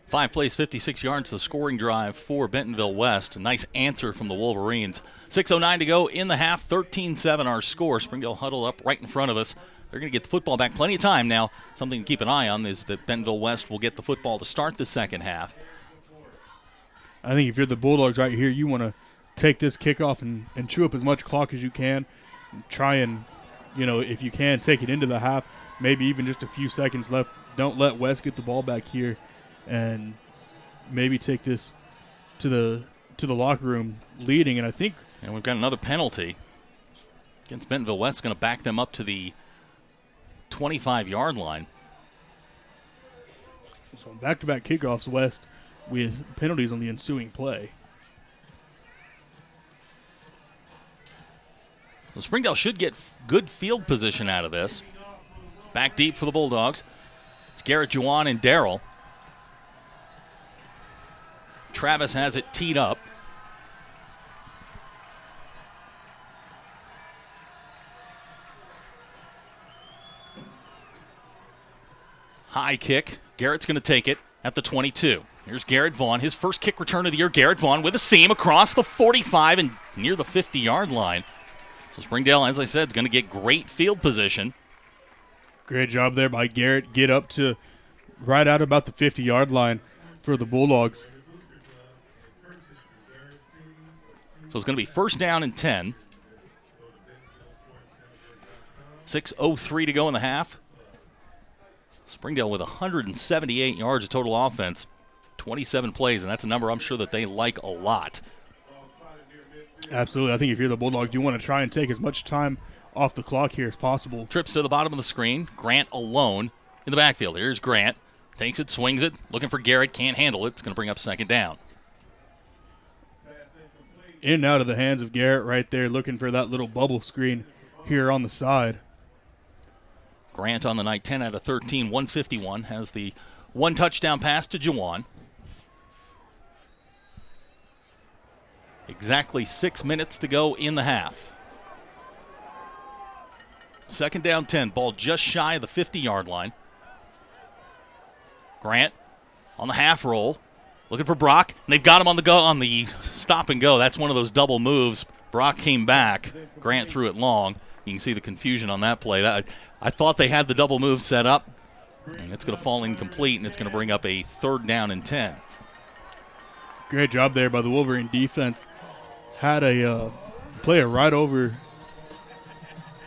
5 plays, 56 yards, the scoring drive for Bentonville West. A nice answer from the Wolverines. 6:09 to go in the half, 13-7 our score. Springdale huddled up right in front of us. They're going to get the football back plenty of time now. Something to keep an eye on is that Bentonville West will get the football to start the second half. I think if you're the Bulldogs right here, you want to take this kickoff and chew up as much clock as you can. Try and, if you can, take it into the half. Maybe even just a few seconds left. Don't let West get the ball back here, and maybe take this to the locker room leading. And I think, and we've got another penalty against Bentonville West. Going to back them up to the 25-yard line. So back-to-back kickoffs, West with penalties on the ensuing play. Well, Springdale should get good field position out of this. Back deep for the Bulldogs. It's Garrett Vaughn and Darrell. Travis has it teed up. High kick. Garrett's going to take it at the 22. Here's Garrett Vaughn, his first kick return of the year. Garrett Vaughn with a seam across the 45 and near the 50-yard line. So Springdale, as I said, is going to get great field position. Great job there by Garrett. Get up to right out about the 50-yard line for the Bulldogs. So it's going to be first down and 10. 6:03 to go in the half. Springdale with 178 yards of total offense, 27 plays, and that's a number I'm sure that they like a lot. Absolutely. I think if you're the Bulldogs, you want to try and take as much time off the clock here as possible. Trips to the bottom of the screen. Grant alone in the backfield. Here's Grant. Takes it, swings it, looking for Garrett, can't handle it. It's going to bring up second down. in and out of the hands of Garrett right there, looking for that little bubble screen here on the side. Grant on the night, 10 out of 13, 151, has the one touchdown pass to Jawan. Exactly 6 minutes to go in the half. Second down 10, ball just shy of the 50-yard line. Grant on the half roll, looking for Brock, and they've got him on the stop and go. That's one of those double moves. Brock came back. Grant threw it long. You can see the confusion on that play. I thought they had the double move set up, and it's going to fall incomplete, and it's going to bring up a 3rd down and 10. Great job there by the Wolverine defense. Had a player right over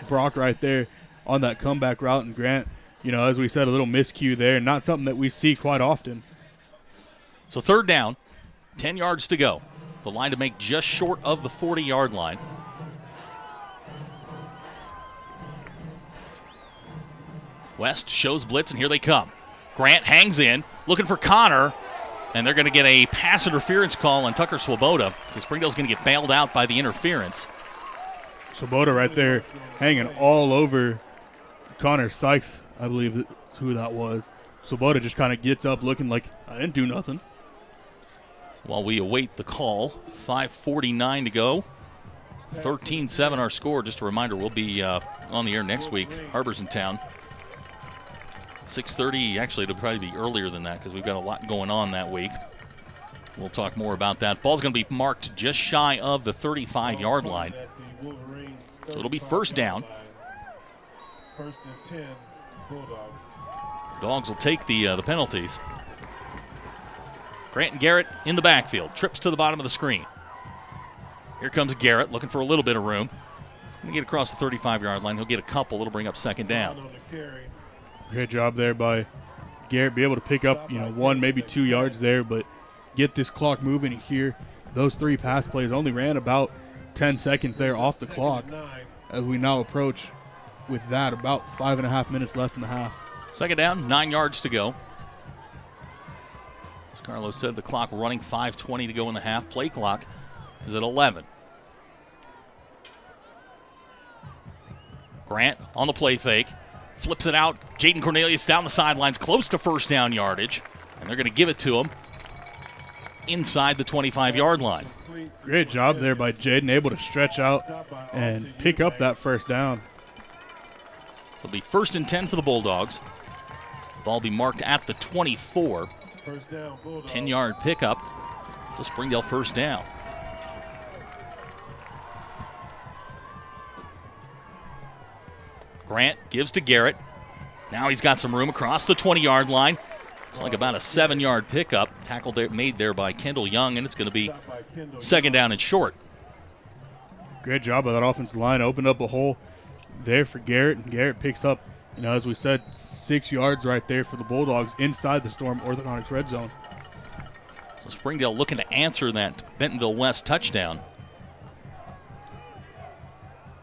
Brock right there on that comeback route, and Grant, as we said, a little miscue there, not something that we see quite often. So 3rd down, 10 yards to go. The line to make just short of the 40-yard line. West shows blitz, and here they come. Grant hangs in, looking for Connor, and they're going to get a pass interference call on Tucker Swoboda. So Springdale's going to get bailed out by the interference. Swoboda right there hanging all over Connor Sykes, I believe that's who that was. Swoboda just kind of gets up looking like, I didn't do nothing. So while we await the call, 5:49 to go. 13-7 our score. Just a reminder, we'll be on the air next week. HAR-BER's in town. 6:30, actually it'll probably be earlier than that because we've got a lot going on that week. We'll talk more about that. Ball's going to be marked just shy of the 35-yard line. So it'll be 1st down. 1st and 10, Bulldog. Dogs will take the penalties. Grant and Garrett in the backfield. Trips to the bottom of the screen. Here comes Garrett looking for a little bit of room. He's going to get across the 35-yard line. He'll get a couple. It'll bring up 2nd down. Great job there by Garrett. Be able to pick up, 1, maybe 2 yards there, but get this clock moving here. Those 3 pass plays only ran about 10 seconds there off the clock as we now approach with that about 5.5 minutes left in the half. 2nd down, 9 yards to go. As Carlos said, the clock running, 5:20 to go in the half. Play clock is at 11. Grant on the play fake. Flips it out. Jaden Cornelius down the sidelines, close to 1st down yardage. And they're going to give it to him inside the 25-yard line. Great job there by Jaden, able to stretch out and pick up that 1st down. It'll be 1st and 10 for the Bulldogs. Ball be marked at the 24. 10-yard pickup. It's a Springdale 1st down. Grant gives to Garrett. Now he's got some room across the 20-yard line. It's like about a 7-yard pickup. Tackle there, made there by Kendall Young, and it's going to be 2nd down and short. Great job by that offensive line. Opened up a hole there for Garrett, and Garrett picks up, as we said, 6 yards right there for the Bulldogs inside the Storm Orthodontics red zone. So Springdale looking to answer that Bentonville West touchdown.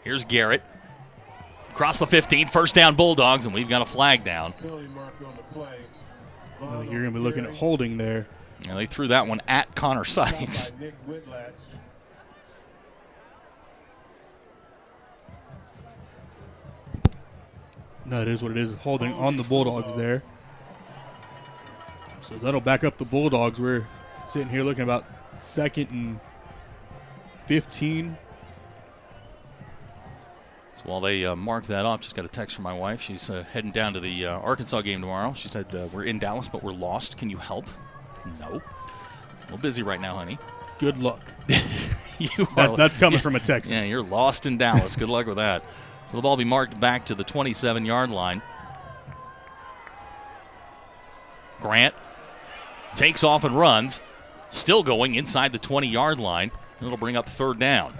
Here's Garrett. Across the 15, 1st down Bulldogs, and we've got a flag down. I think you're going to be looking at holding there. Yeah, they threw that one at Connor Sykes. That is what it is, holding on the Bulldogs there. So that'll back up the Bulldogs. We're sitting here looking about 2nd and 15. So while they mark that off, just got a text from my wife. She's heading down to the Arkansas game tomorrow. She said, we're in Dallas, but we're lost. Can you help? No. We're busy right now, honey. Good luck. That's coming from a text. Yeah, you're lost in Dallas. Good luck with that. So the ball will be marked back to the 27-yard line. Grant takes off and runs. Still going inside the 20-yard line. It'll bring up 3rd down.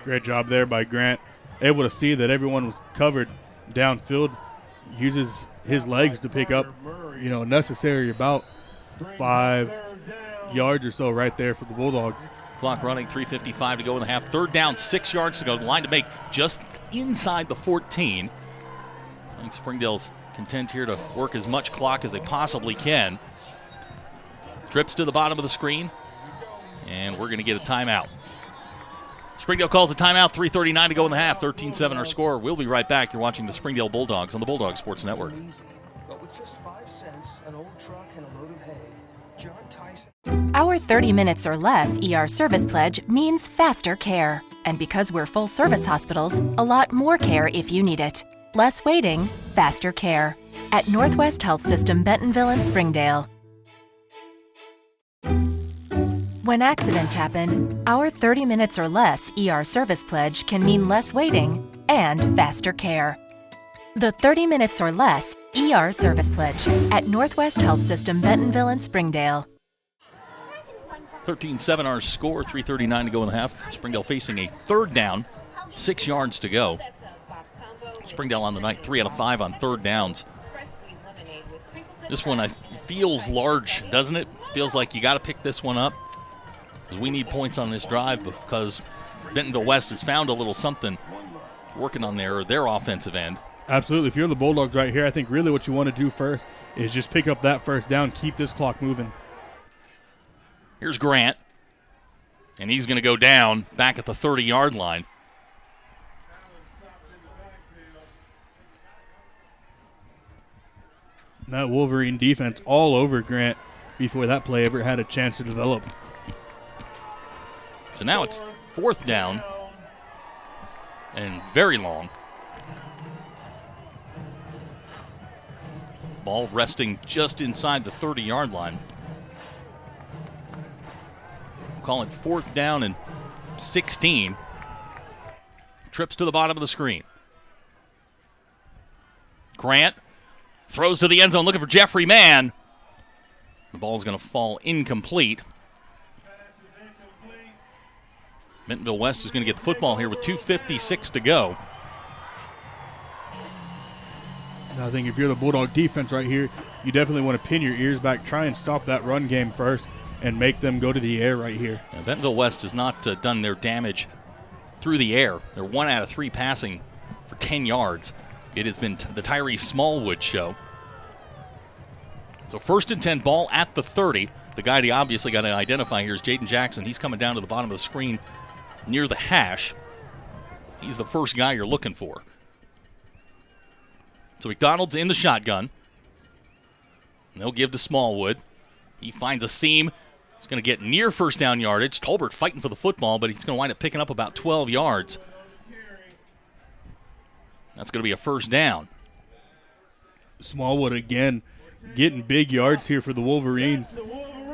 Great job there by Grant. Able to see that everyone was covered downfield. Uses his legs to pick up, necessary about 5 yards or so right there for the Bulldogs. Clock running, 3:55 to go in the half. 3rd down, 6 yards to go. The line to make just inside the 14. I think Springdale's content here to work as much clock as they possibly can. Trips to the bottom of the screen, and we're going to get a timeout. Springdale calls a timeout, 3:39 to go in the half, 13-7 our score. We'll be right back. You're watching the Springdale Bulldogs on the Bulldog Sports Network. But with just 5 cents, an old truck, and a load of hay, John Tyson. Our 30 minutes or less ER service pledge means faster care. And because we're full-service hospitals, a lot more care if you need it. Less waiting, faster care. At Northwest Health System Bentonville and Springdale. When accidents happen, our 30 minutes or less ER service pledge can mean less waiting and faster care. The 30 minutes or less ER service pledge at Northwest Health System Bentonville and Springdale. 13-7 our score, 3:39 to go in the half. Springdale facing a third down, 6 yards to go. Springdale on the night, 3 out of 5 on third downs. This one feels large, doesn't it? Feels like you got to pick this one up. Because we need points on this drive because Bentonville West has found a little something working on their offensive end. Absolutely. If you're the Bulldogs right here, I think really what you want to do first is just pick up that first down, keep this clock moving. Here's Grant, and he's going to go down back at the 30-yard line. That Wolverine defense all over Grant before that play ever had a chance to develop. So now it's 4th down and very long. Ball resting just inside the 30-yard line. Call it 4th down and 16. Trips to the bottom of the screen. Grant throws to the end zone looking for Jeffrey Mann. The ball is going to fall incomplete. Bentonville West is going to get the football here with 2:56 to go. I think if you're the Bulldog defense right here, you definitely want to pin your ears back, try and stop that run game first, and make them go to the air right here. Now, Bentonville West has not done their damage through the air. They're 1 out of 3 passing for 10 yards. It has been the Tyree Smallwood show. So 1st and 10, ball at the 30. The guy they obviously got to identify here is Jaden Jackson. He's coming down to the bottom of the screen near the hash. He's the first guy you're looking for. So McDonald's in the shotgun. And they'll give to Smallwood. He finds a seam. He's going to get near first down yardage. Tolbert fighting for the football, but he's going to wind up picking up about 12 yards. That's going to be a first down. Smallwood again getting big yards here for the Wolverines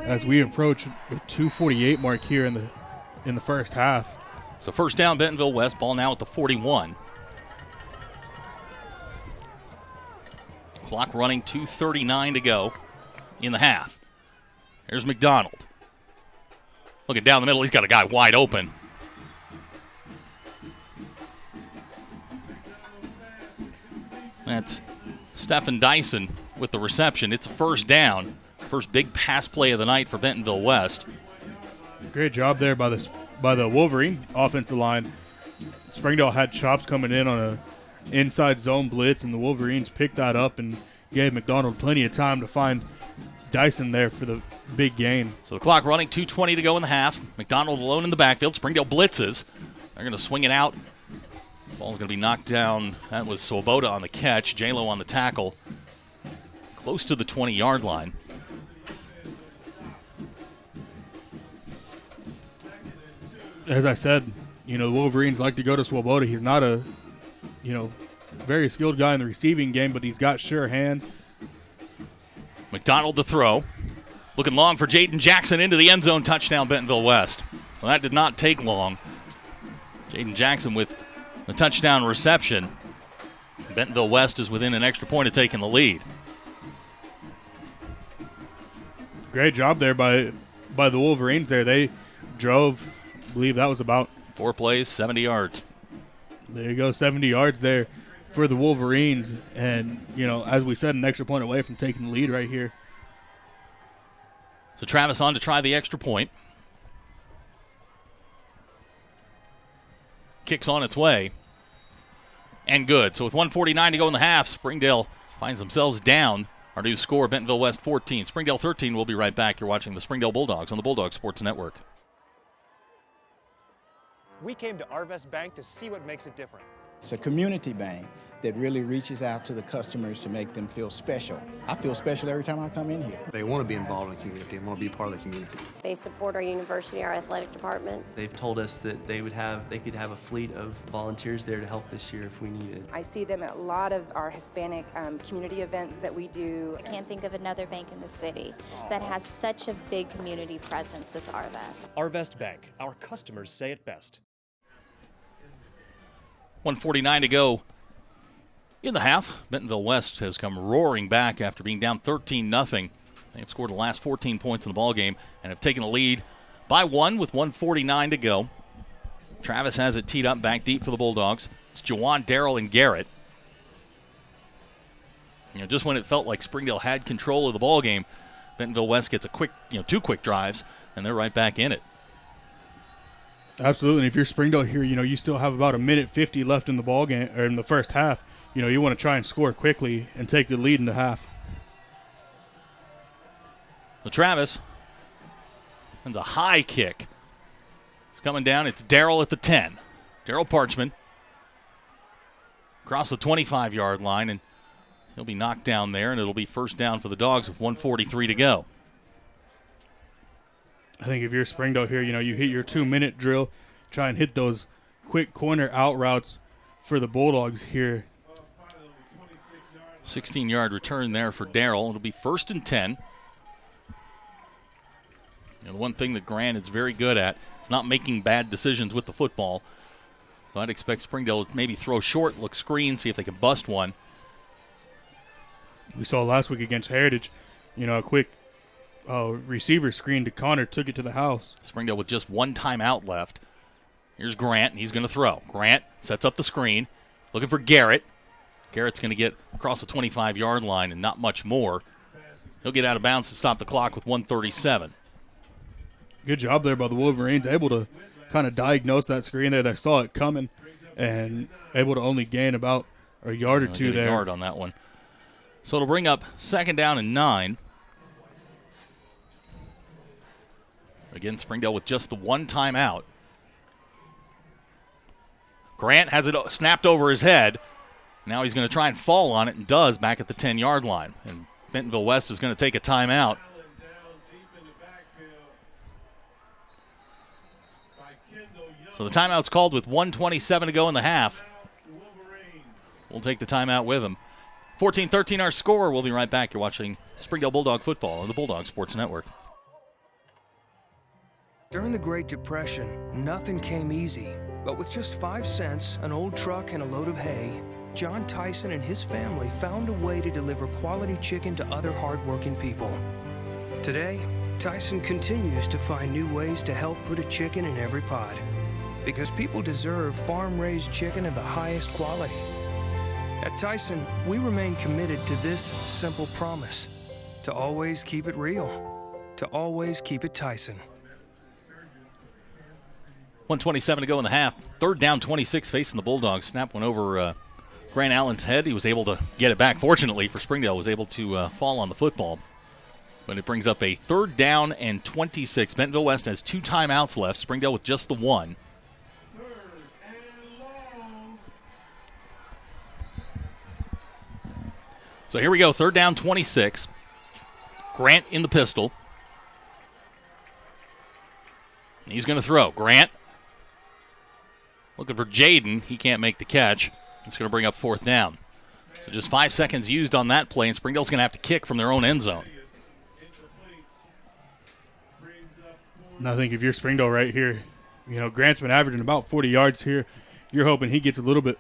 as we approach the 2:48 mark here in the first half. So first down, Bentonville West. Ball now at the 41. Clock running, 2:39 to go in the half. Here's McDonald. Looking down the middle, he's got a guy wide open. That's Stephen Dyson with the reception. It's a first down. First big pass play of the night for Bentonville West. Great job there by the Wolverine offensive line. Springdale had chops coming in on a inside zone blitz, and the Wolverines picked that up and gave McDonald plenty of time to find Dyson there for the big gain. So the clock running, 2:20 to go in the half. McDonald alone in the backfield. Springdale blitzes. They're going to swing it out. Ball's going to be knocked down. That was Swoboda on the catch. J-Lo on the tackle. Close to the 20-yard line. As I said, the Wolverines like to go to Swoboda. He's not a, very skilled guy in the receiving game, but he's got sure hands. McDonald to throw. Looking long for Jaden Jackson into the end zone. Touchdown, Bentonville West. Well, that did not take long. Jaden Jackson with the touchdown reception. Bentonville West is within an extra point of taking the lead. Great job there by the Wolverines there. They drove, I believe that was about 4 plays, 70 yards. There you go, 70 yards there for the Wolverines. And, as we said, an extra point away from taking the lead right here. So Travis on to try the extra point. Kicks on its way. And good. So with 1:49 to go in the half, Springdale finds themselves down. Our new score, Bentonville West 14. Springdale 13. We'll be right back. You're watching the Springdale Bulldogs on the Bulldog Sports Network. we came to Arvest Bank to see what makes it different. It's a community bank that really reaches out to the customers to make them feel special. I feel special every time I come in here. They want to be involved in the community and want to be part of the community. They support our university, our athletic department. They've told us that they could have a fleet of volunteers there to help this year if we needed. I see them at a lot of our Hispanic community events that we do. I can't think of another bank in the city that has such a big community presence as Arvest. Arvest Bank, our customers say it best. 1:49 to go in the half. Bentonville West has come roaring back after being down 13-0. They've scored the last 14 points in the ballgame and have taken the lead by 1 with 1:49 to go. Travis has it teed up back deep for the Bulldogs. It's Jawan, Darrell, and Garrett. Just when it felt like Springdale had control of the ballgame, Bentonville West gets a quick, 2 quick drives, and they're right back in it. Absolutely. And if you're Springdale here, you still have about 1:50 left in the ball game or in the first half. You want to try and score quickly and take the lead in the half. So Travis sends a high kick. It's coming down. It's Darrell at the 10. Darrell Parchman across the 25-yard line, and he'll be knocked down there, and it'll be first down for the Dogs with 1:43 to go. I think if you're Springdale here, you hit your 2-minute drill, try and hit those quick corner out routes for the Bulldogs here. 16-yard return there for Darrell. It'll be 1st and 10. The one thing that Grant is very good at is not making bad decisions with the football. So I'd expect Springdale to maybe throw short, look screen, see if they can bust one. We saw last week against Heritage, a quick receiver screen to Connor, took it to the house. Springdale with just one timeout left. Here's Grant, and he's going to throw. Grant sets up the screen, looking for Garrett. Garrett's going to get across the 25-yard line and not much more. He'll get out of bounds to stop the clock with 1:37. Good job there by the Wolverines, able to kind of diagnose that screen there. They saw it coming and able to only gain about a yard or two there. A yard on that one. So it'll bring up 2nd down and 9. Again, Springdale with just the one timeout. Grant has it snapped over his head. Now he's going to try and fall on it, and does back at the 10-yard line. And Bentonville West is going to take a timeout. So the timeout's called with 1:27 to go in the half. We'll take the timeout with him. 14-13 our score. We'll be right back. You're watching Springdale Bulldog football on the Bulldog Sports Network. During the Great Depression, nothing came easy. But with just 5 cents, an old truck, and a load of hay, John Tyson and his family found a way to deliver quality chicken to other hardworking people. Today, Tyson continues to find new ways to help put a chicken in every pot. Because people deserve farm-raised chicken of the highest quality. At Tyson, we remain committed to this simple promise: to always keep it real, to always keep it Tyson. 1:27 to go in the half. 3rd down, 26 facing the Bulldogs. Snap went over Grant Allen's head. He was able to get it back. Fortunately for Springdale, was able to fall on the football. But it brings up a 3rd down and 26. Bentonville West has 2 timeouts left. Springdale with just the one. So here we go, 3rd down, 26. Grant in the pistol. He's going to throw. Grant looking for Jaden. He can't make the catch. It's going to bring up 4th down. So just 5 seconds used on that play, and Springdale's going to have to kick from their own end zone. And I think if you're Springdale right here, Grant's been averaging about 40 yards here. You're hoping he gets a little bit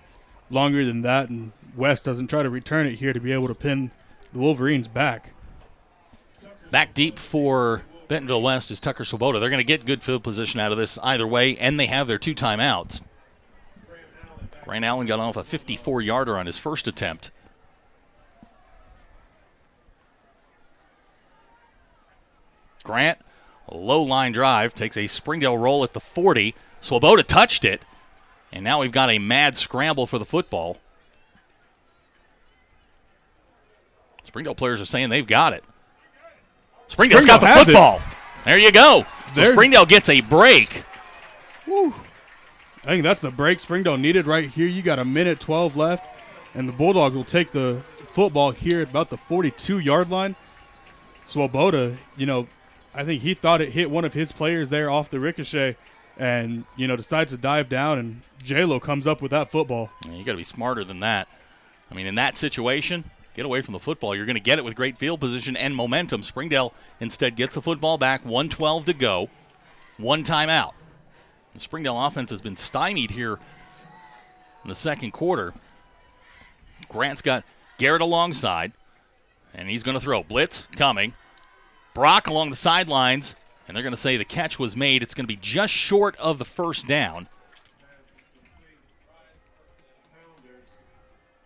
longer than that, and West doesn't try to return it here to be able to pin the Wolverines back. Back deep for Bentonville West is Tucker Swoboda. They're going to get good field position out of this either way, and they have their 2 timeouts. Grant Allen got off a 54-yarder on his first attempt. Grant, a low line drive, takes a Springdale roll at the 40. Swoboda touched it, and now we've got a mad scramble for the football. Springdale players are saying they've got it. Springdale's got the football. There you go. So Springdale gets a break. Woo. I think that's the break Springdale needed right here. You got 1:12 left, and the Bulldogs will take the football here at about the 42-yard line. Swoboda, I think he thought it hit one of his players there off the ricochet and, decides to dive down, and J-Lo comes up with that football. Yeah, you got to be smarter than that. I mean, in that situation, get away from the football. You're going to get it with great field position and momentum. Springdale instead gets the football back, 1:12 to go, one timeout. The Springdale offense has been stymied here in the second quarter. Grant's got Garrett alongside, and he's going to throw. Blitz coming. Brock along the sidelines, and they're going to say the catch was made. It's going to be just short of the first down.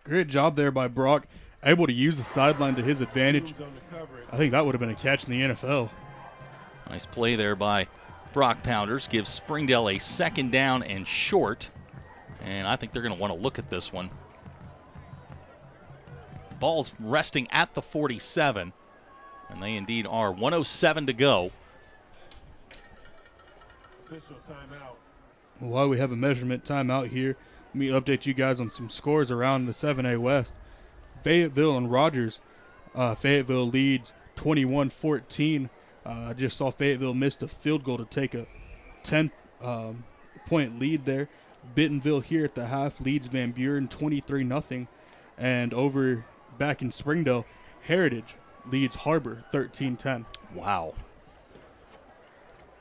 Great job there by Brock, able to use the sideline to his advantage. I think that would have been a catch in the NFL. Nice play there by Brock Pounders. Gives Springdale a second down and short, and I think they're going to want to look at this one. Ball's resting at the 47, and they indeed are. 1:07 to go. Official timeout. While we have a measurement timeout here, let me update you guys on some scores around the 7A West. Fayetteville and Rogers. Fayetteville leads 21-14. I just saw Fayetteville missed a field goal to take a 10-point lead there. Bentonville here at the half leads Van Buren 23-0. And over back in Springdale, Heritage leads HAR-BER 13-10. Wow.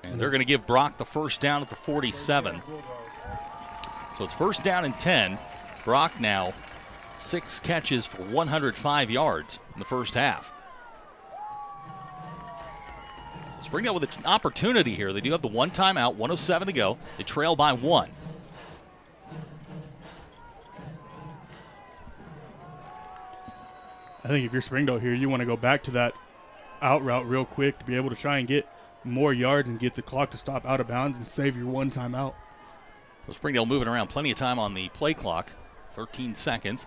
And they're going to give Brock the first down at the 47. So it's first down and 10. Brock now 6 catches for 105 yards in the first half. Springdale with an opportunity here. They do have the one timeout, 1:07 to go. They trail by 1. I think if you're Springdale here, you want to go back to that out route real quick to be able to try and get more yards and get the clock to stop out of bounds and save your one timeout. So Springdale moving around, plenty of time on the play clock, 13 seconds.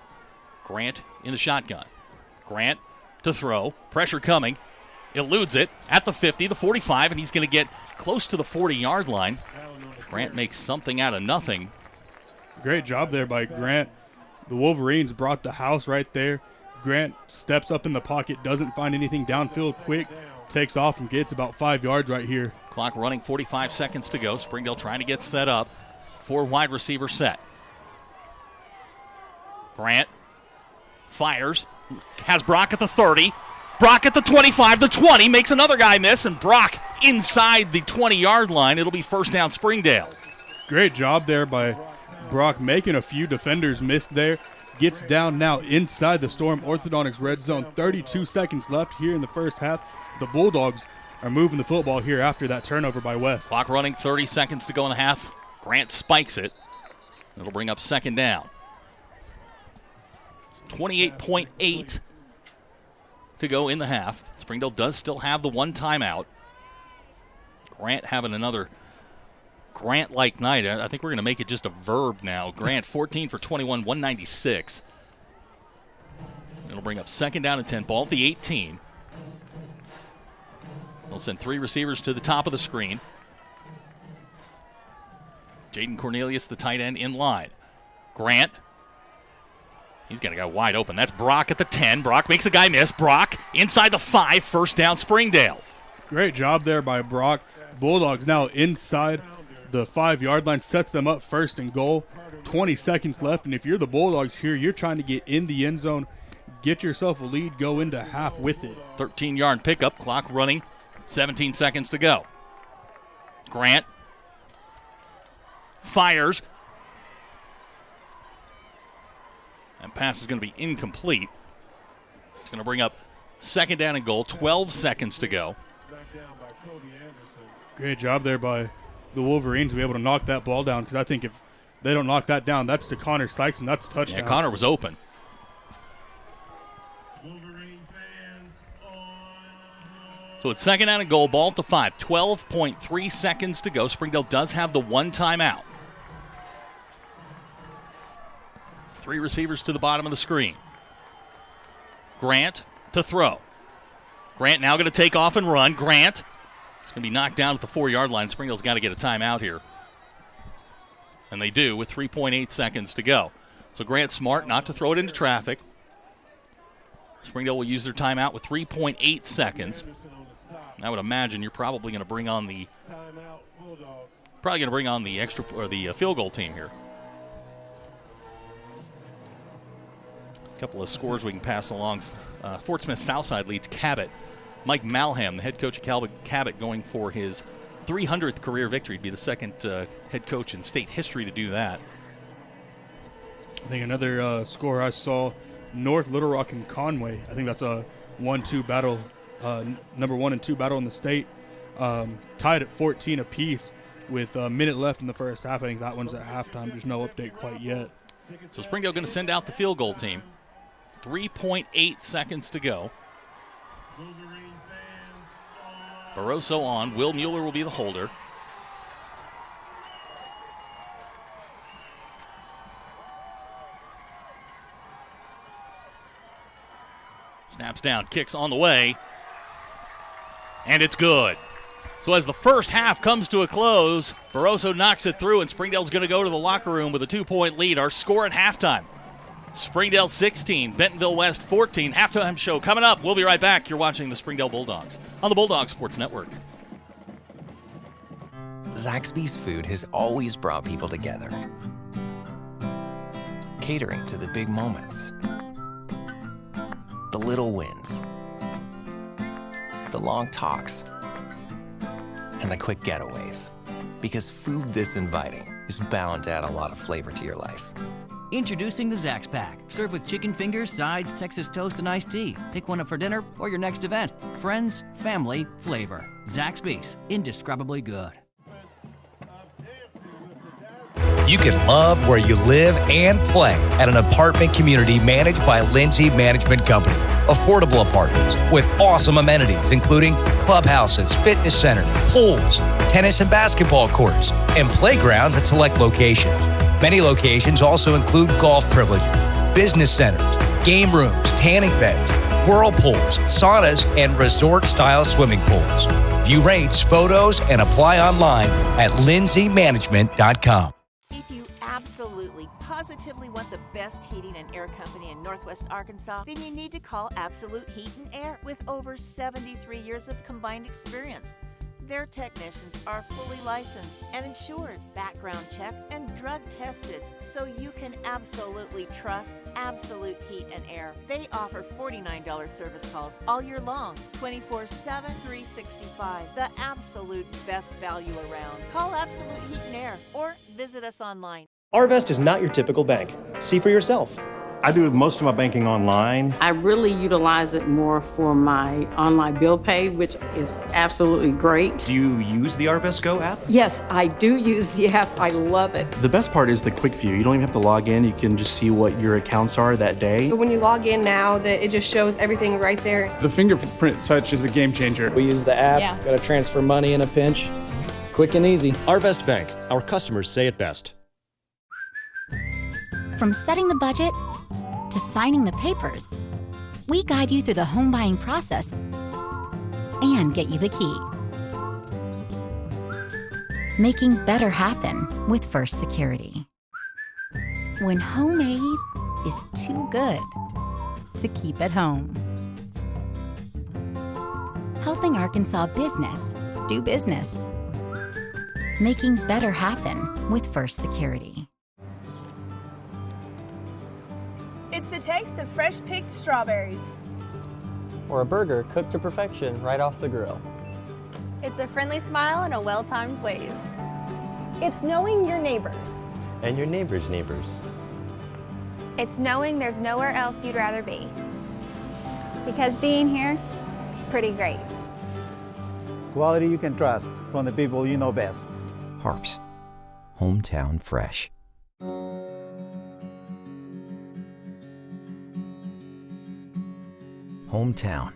Grant in the shotgun. Grant to throw, pressure coming, eludes it at the 50, the 45, and he's going to get close to the 40-yard line. Grant makes something out of nothing. Great job there by Grant. The Wolverines brought the house right there. Grant steps up in the pocket, doesn't find anything downfield quick, takes off and gets about 5 yards right here. Clock running, 45 seconds to go. Springdale trying to get set up. 4 wide receiver set. Grant fires, has Brock at the 30. Brock at the 25, the 20, makes another guy miss, and Brock inside the 20-yard line. It'll be first down Springdale. Great job there by Brock, making a few defenders miss there. Gets down now inside the Storm Orthodontics red zone. 32 seconds left here in the first half. The Bulldogs are moving the football here after that turnover by West. Clock running, 30 seconds to go in the half. Grant spikes it. It'll bring up second down. 28.8 to go in the half. Springdale does still have the one timeout. Grant having another Grant-like night. I think we're going to make it just a verb now. Grant 14 for 21, 196. It'll bring up second down and 10. Ball at the 18. They'll send 3 receivers to the top of the screen. Jaden Cornelius, the tight end, in line. Grant. He's got a guy wide open. That's Brock at the 10. Brock makes a guy miss. Brock inside the 5. First down, Springdale. Great job there by Brock. Bulldogs now inside the 5-yard line, sets them up first and goal. 20 seconds left, and if you're the Bulldogs here, you're trying to get in the end zone, get yourself a lead, go into half with it. 13-yard pickup, clock running, 17 seconds to go. Grant fires. And pass is going to be incomplete. It's going to bring up second down and goal, 12 seconds to go. Great job there by the Wolverines to be able to knock that ball down, because I think if they don't knock that down, that's to Connor Sykes, and that's a touchdown. Yeah, Connor was open. So it's second down and goal, ball at the 5. 12.3 seconds to go. Springdale does have the one timeout. 3 receivers to the bottom of the screen. Grant to throw. Grant now going to take off and run. Grant is going to be knocked down at the 4-yard line. Springdale's got to get a timeout here. And they do with 3.8 seconds to go. So Grant smart not to throw it into traffic. Springdale will use their timeout with 3.8 seconds. I would imagine you're probably going to bring on the extra or the field goal team here. A couple of scores we can pass along. Fort Smith Southside leads Cabot. Mike Malham, the head coach of Cabot, going for his 300th career victory. He'd be the second head coach in state history to do that. I think another score I saw, North Little Rock and Conway. I think that's a 1-2 battle, number 1 and 2 battle in the state. Tied at 14 apiece with a minute left in the first half. I think that one's at halftime. There's no update quite yet. So Springdale going to send out the field goal team. 3.8 seconds to go. Barroso on. Will Mueller will be the holder. Snaps down, kicks on the way, and it's good. So as the first half comes to a close, Barroso knocks it through, and Springdale's going to go to the locker room with a 2-point lead. Our score at halftime, Springdale 16, Bentonville West 14. Halftime show coming up. We'll be right back. You're watching the Springdale Bulldogs on the Bulldog Sports Network. Zaxby's food has always brought people together. Catering to the big moments. The little wins. The long talks. And the quick getaways. Because food this inviting is bound to add a lot of flavor to your life. Introducing the Zax Pack. Served with chicken fingers, sides, Texas toast, and iced tea. Pick one up for dinner or your next event. Friends, family, flavor. Zaxby's. Indescribably good. You can love where you live and play at an apartment community managed by Lindsay Management Company. Affordable apartments with awesome amenities, including clubhouses, fitness centers, pools, tennis and basketball courts, and playgrounds at select locations. Many locations also include golf privileges, business centers, game rooms, tanning beds, whirlpools, saunas, and resort-style swimming pools. View rates, photos, and apply online at lindsaymanagement.com. If you absolutely, positively want the best heating and air company in Northwest Arkansas, then you need to call Absolute Heat and Air with over 73 years of combined experience. Their technicians are fully licensed and insured, background checked, and drug tested, so you can absolutely trust Absolute Heat and Air. They offer $49 service calls all year long, 24/7, 365. The absolute best value around. Call Absolute Heat and Air or visit us online. Arvest is not your typical bank. See for yourself. I do most of my banking online. I really utilize it more for my online bill pay, which is absolutely great. Do you use the Arvest Go app? Yes, I do use the app. I love it. The best part is the quick view. You don't even have to log in. You can just see what your accounts are that day. But when you log in now, it just shows everything right there. The fingerprint touch is a game changer. We use the app, got to transfer money in a pinch. Quick and easy. Arvest Bank. Our customers say it best. From setting the budget to signing the papers, we guide you through the home buying process and get you the key. Making better happen with First Security. When homemade is too good to keep at home. Helping Arkansas business do business. Making better happen with First Security. It's the taste of fresh picked strawberries. Or a burger cooked to perfection right off the grill. It's a friendly smile and a well-timed wave. It's knowing your neighbors. And your neighbor's neighbors. It's knowing there's nowhere else you'd rather be. Because being here is pretty great. Quality you can trust from the people you know best. HAR-BER. Hometown fresh. Hometown.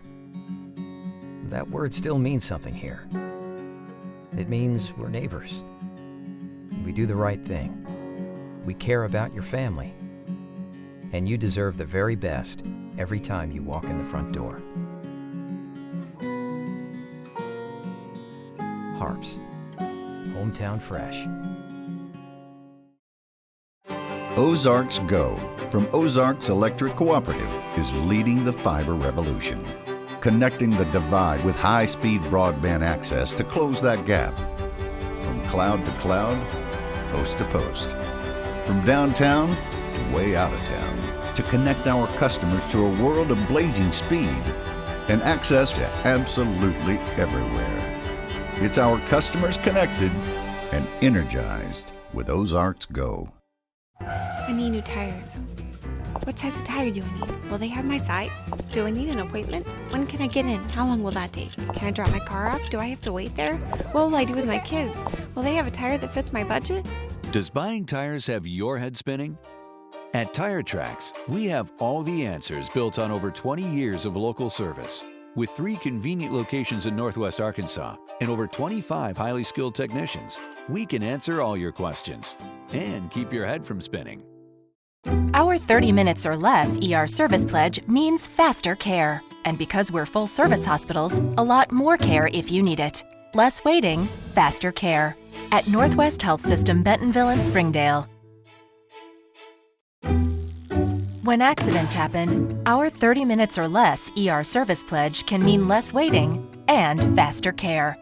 That word still means something here. It means we're neighbors. We do the right thing. We care about your family. And you deserve the very best every time you walk in the front door. HAR-BER. Hometown fresh. Ozarks Go from Ozarks Electric Cooperative is leading the fiber revolution, connecting the divide with high-speed broadband access to close that gap. From cloud to cloud, post to post, from downtown to way out of town, to connect our customers to a world of blazing speed and access to absolutely everywhere. It's our customers connected and energized with Ozarks Go. I need new tires. What size of tire do I need? Will they have my size? Do I need an appointment? When can I get in? How long will that take? Can I drop my car off? Do I have to wait there? What will I do with my kids? Will they have a tire that fits my budget? Does buying tires have your head spinning? At Tire Tracks, we have all the answers built on over 20 years of local service. With 3 convenient locations in Northwest Arkansas and over 25 highly skilled technicians, we can answer all your questions and keep your head from spinning. Our 30 minutes or less ER service pledge means faster care. And because we're full service hospitals, a lot more care if you need it. Less waiting, faster care. At Northwest Health System Bentonville and Springdale. When accidents happen, our 30 minutes or less ER service pledge can mean less waiting and faster care.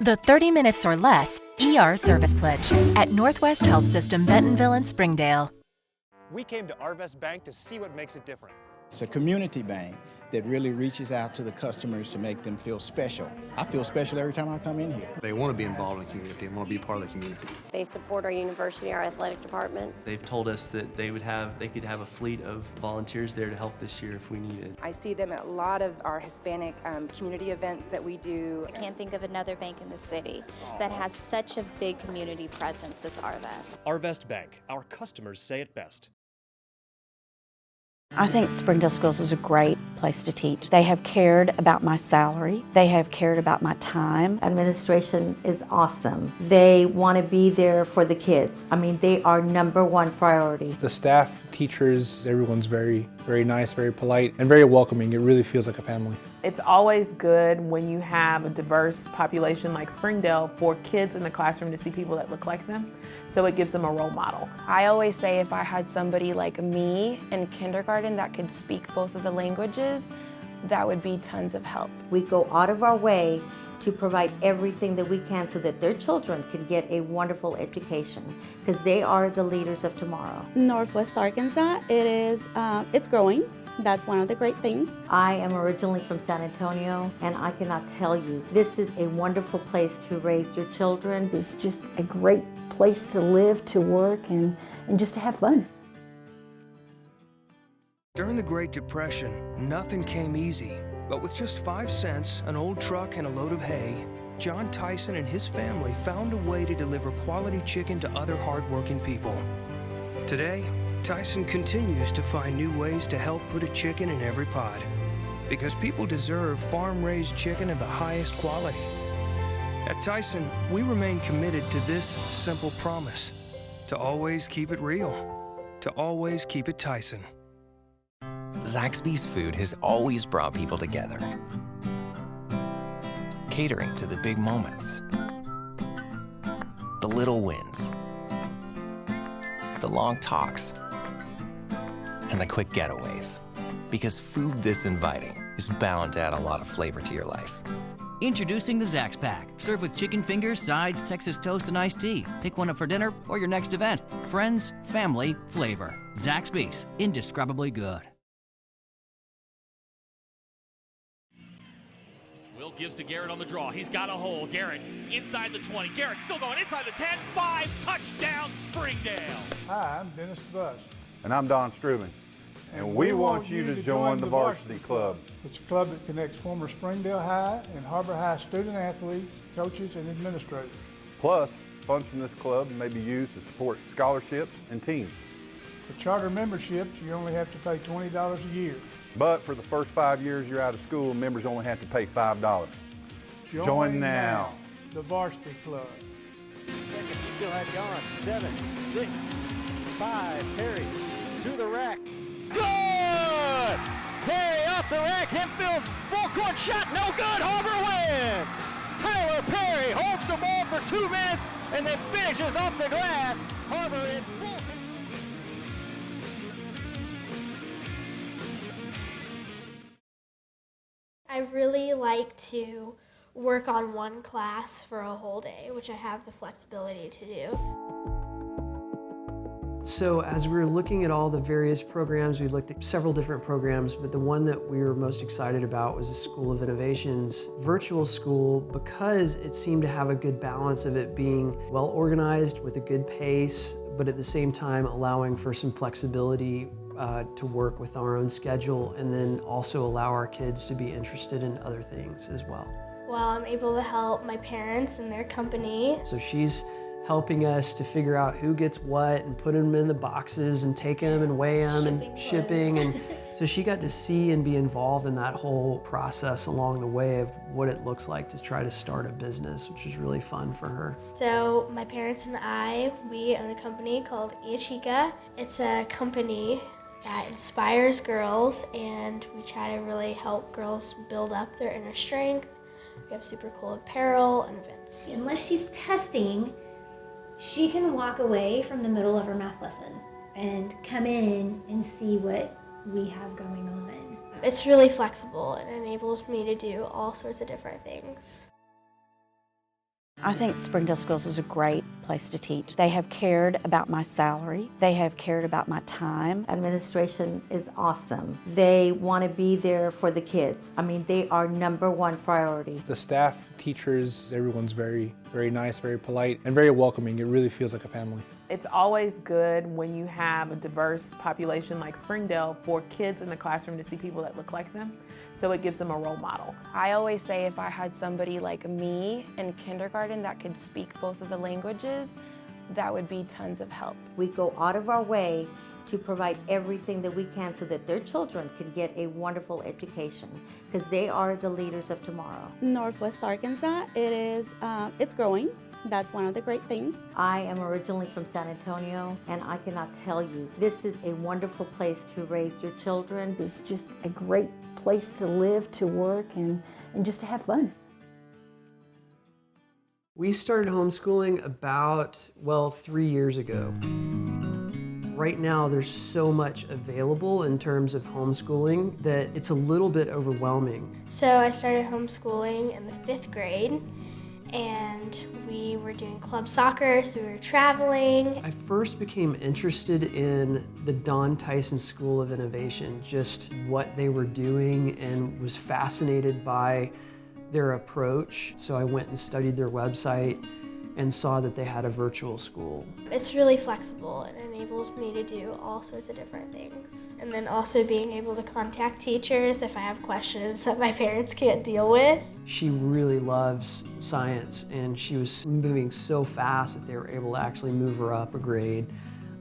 The 30 minutes or less ER service pledge at Northwest Health System Bentonville and Springdale. We came to Arvest Bank to see what makes it different. It's a community bank that really reaches out to the customers to make them feel special. I feel special every time I come in here. They want to be involved in the community and want to be part of the community. They support our university, our athletic department. They've told us that they could have a fleet of volunteers there to help this year if we need it. I see them at a lot of our Hispanic community events that we do. I can't think of another bank in the city that has such a big community presence as Arvest. Arvest Bank, our customers say it best. I think Springdale Schools is a great place to teach. They have cared about my salary. They have cared about my time. Administration is awesome. They want to be there for the kids. I mean, they are #1 priority. The staff, teachers, everyone's very, very nice, very polite, and very welcoming. It really feels like a family. It's always good when you have a diverse population like Springdale for kids in the classroom to see people that look like them, so it gives them a role model. I always say if I had somebody like me in kindergarten that could speak both of the languages, that would be tons of help. We go out of our way to provide everything that we can so that their children can get a wonderful education, because they are the leaders of tomorrow. Northwest Arkansas, it's growing. That's one of the great things. I am originally from San Antonio, and I cannot tell you, this is a wonderful place to raise your children. It's just a great place to live, to work, and just to have fun. During the Great Depression, nothing came easy. But with just 5 cents, an old truck, and a load of hay, John Tyson and his family found a way to deliver quality chicken to other hardworking people. Today, Tyson continues to find new ways to help put a chicken in every pot. Because people deserve farm-raised chicken of the highest quality. At Tyson, we remain committed to this simple promise: to always keep it real, to always keep it Tyson. Zaxby's food has always brought people together, catering to the big moments, the little wins, the long talks, and the quick getaways. Because food this inviting is bound to add a lot of flavor to your life. Introducing the Zax Pack. Serve with chicken fingers, sides, Texas toast, and iced tea. Pick one up for dinner or your next event. Friends, family, flavor. Zaxby's, indescribably good. Will gives to Garrett on the draw. He's got a hole. Garrett inside the 20. Garrett still going inside the 10. 5, touchdown Springdale. Hi, I'm Dennis Bush. And I'm Don Strubing. And we want you to join the Varsity Club. It's a club that connects former Springdale High and Har-BER High student athletes, coaches, and administrators. Plus, funds from this club may be used to support scholarships and teams. For charter memberships, you only have to pay $20 a year. But for the first 5 years you're out of school, members only have to pay $5. Join now. The Varsity Club. Seconds, he still had gone. 7, 6, 5, Perry to the rack. Good! Perry off the rack, Hempfield's full court shot, no good, Har-BER wins! Tyler Perry holds the ball for 2 minutes and then finishes off the glass. Har-BER in full control. I really like to work on one class for a whole day, which I have the flexibility to do. So as we were looking at all the various programs, we looked at several different programs, but the one that we were most excited about was the School of Innovation's virtual school, because it seemed to have a good balance of it being well organized with a good pace, but at the same time allowing for some flexibility to work with our own schedule, and then also allow our kids to be interested in other things as well. Well, I'm able to help my parents in their company. So she's helping us to figure out who gets what and put them in the boxes and take them and weigh them and shipping. And so she got to see and be involved in that whole process along the way of what it looks like to try to start a business, which was really fun for her. So my parents and I, we own a company called Iachika. It's a company that inspires girls, and we try to really help girls build up their inner strength. We have super cool apparel and events. Unless she's testing, she can walk away from the middle of her math lesson and come in and see what we have going on. It's really flexible and enables me to do all sorts of different things. I think Springdale Schools is a great place to teach. They have cared about my salary. They have cared about my time. Administration is awesome. They want to be there for the kids. I mean, they are #1 priority. The staff, teachers, everyone's very nice, very polite, and very welcoming. It really feels like a family. It's always good when you have a diverse population like Springdale for kids in the classroom to see people that look like them. So it gives them a role model. I always say if I had somebody like me in kindergarten that could speak both of the languages, that would be tons of help. We go out of our way to provide everything that we can so that their children can get a wonderful education, because they are the leaders of tomorrow. Northwest Arkansas, it's growing. That's one of the great things. I am originally from San Antonio, and I cannot tell you, this is a wonderful place to raise your children. It's just a great place to live, to work, and just to have fun. We started homeschooling about, 3 years ago. Right now, there's so much available in terms of homeschooling that it's a little bit overwhelming. So I started homeschooling in the 5th grade, and we were doing club soccer, so we were traveling. I first became interested in the Don Tyson School of Innovation, just what they were doing, and was fascinated by their approach. So I went and studied their website and saw that they had a virtual school. It's really flexible and enables me to do all sorts of different things. And then also being able to contact teachers if I have questions that my parents can't deal with. She really loves science, and she was moving so fast that they were able to actually move her up a grade.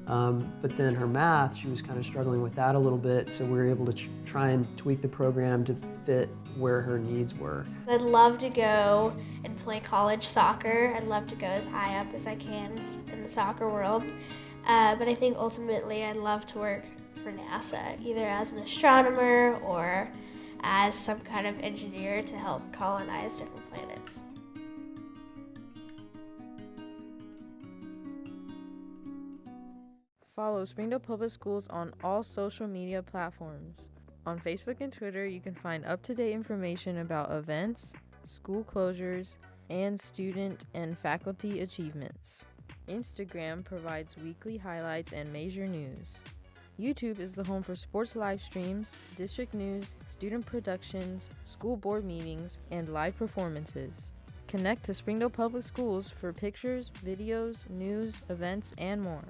But then her math, she was kind of struggling with that a little bit, so we were able to try and tweak the program to fit where her needs were. I'd love to go and play college soccer. I'd love to go as high up as I can in the soccer world. But I think ultimately I'd love to work for NASA, either as an astronomer or as some kind of engineer to help colonize different planets. Follow Springdale Public Schools on all social media platforms. On Facebook and Twitter, you can find up-to-date information about events, school closures, and student and faculty achievements. Instagram provides weekly highlights and major news. YouTube is the home for sports live streams, district news, student productions, school board meetings, and live performances. Connect to Springdale Public Schools for pictures, videos, news, events, and more.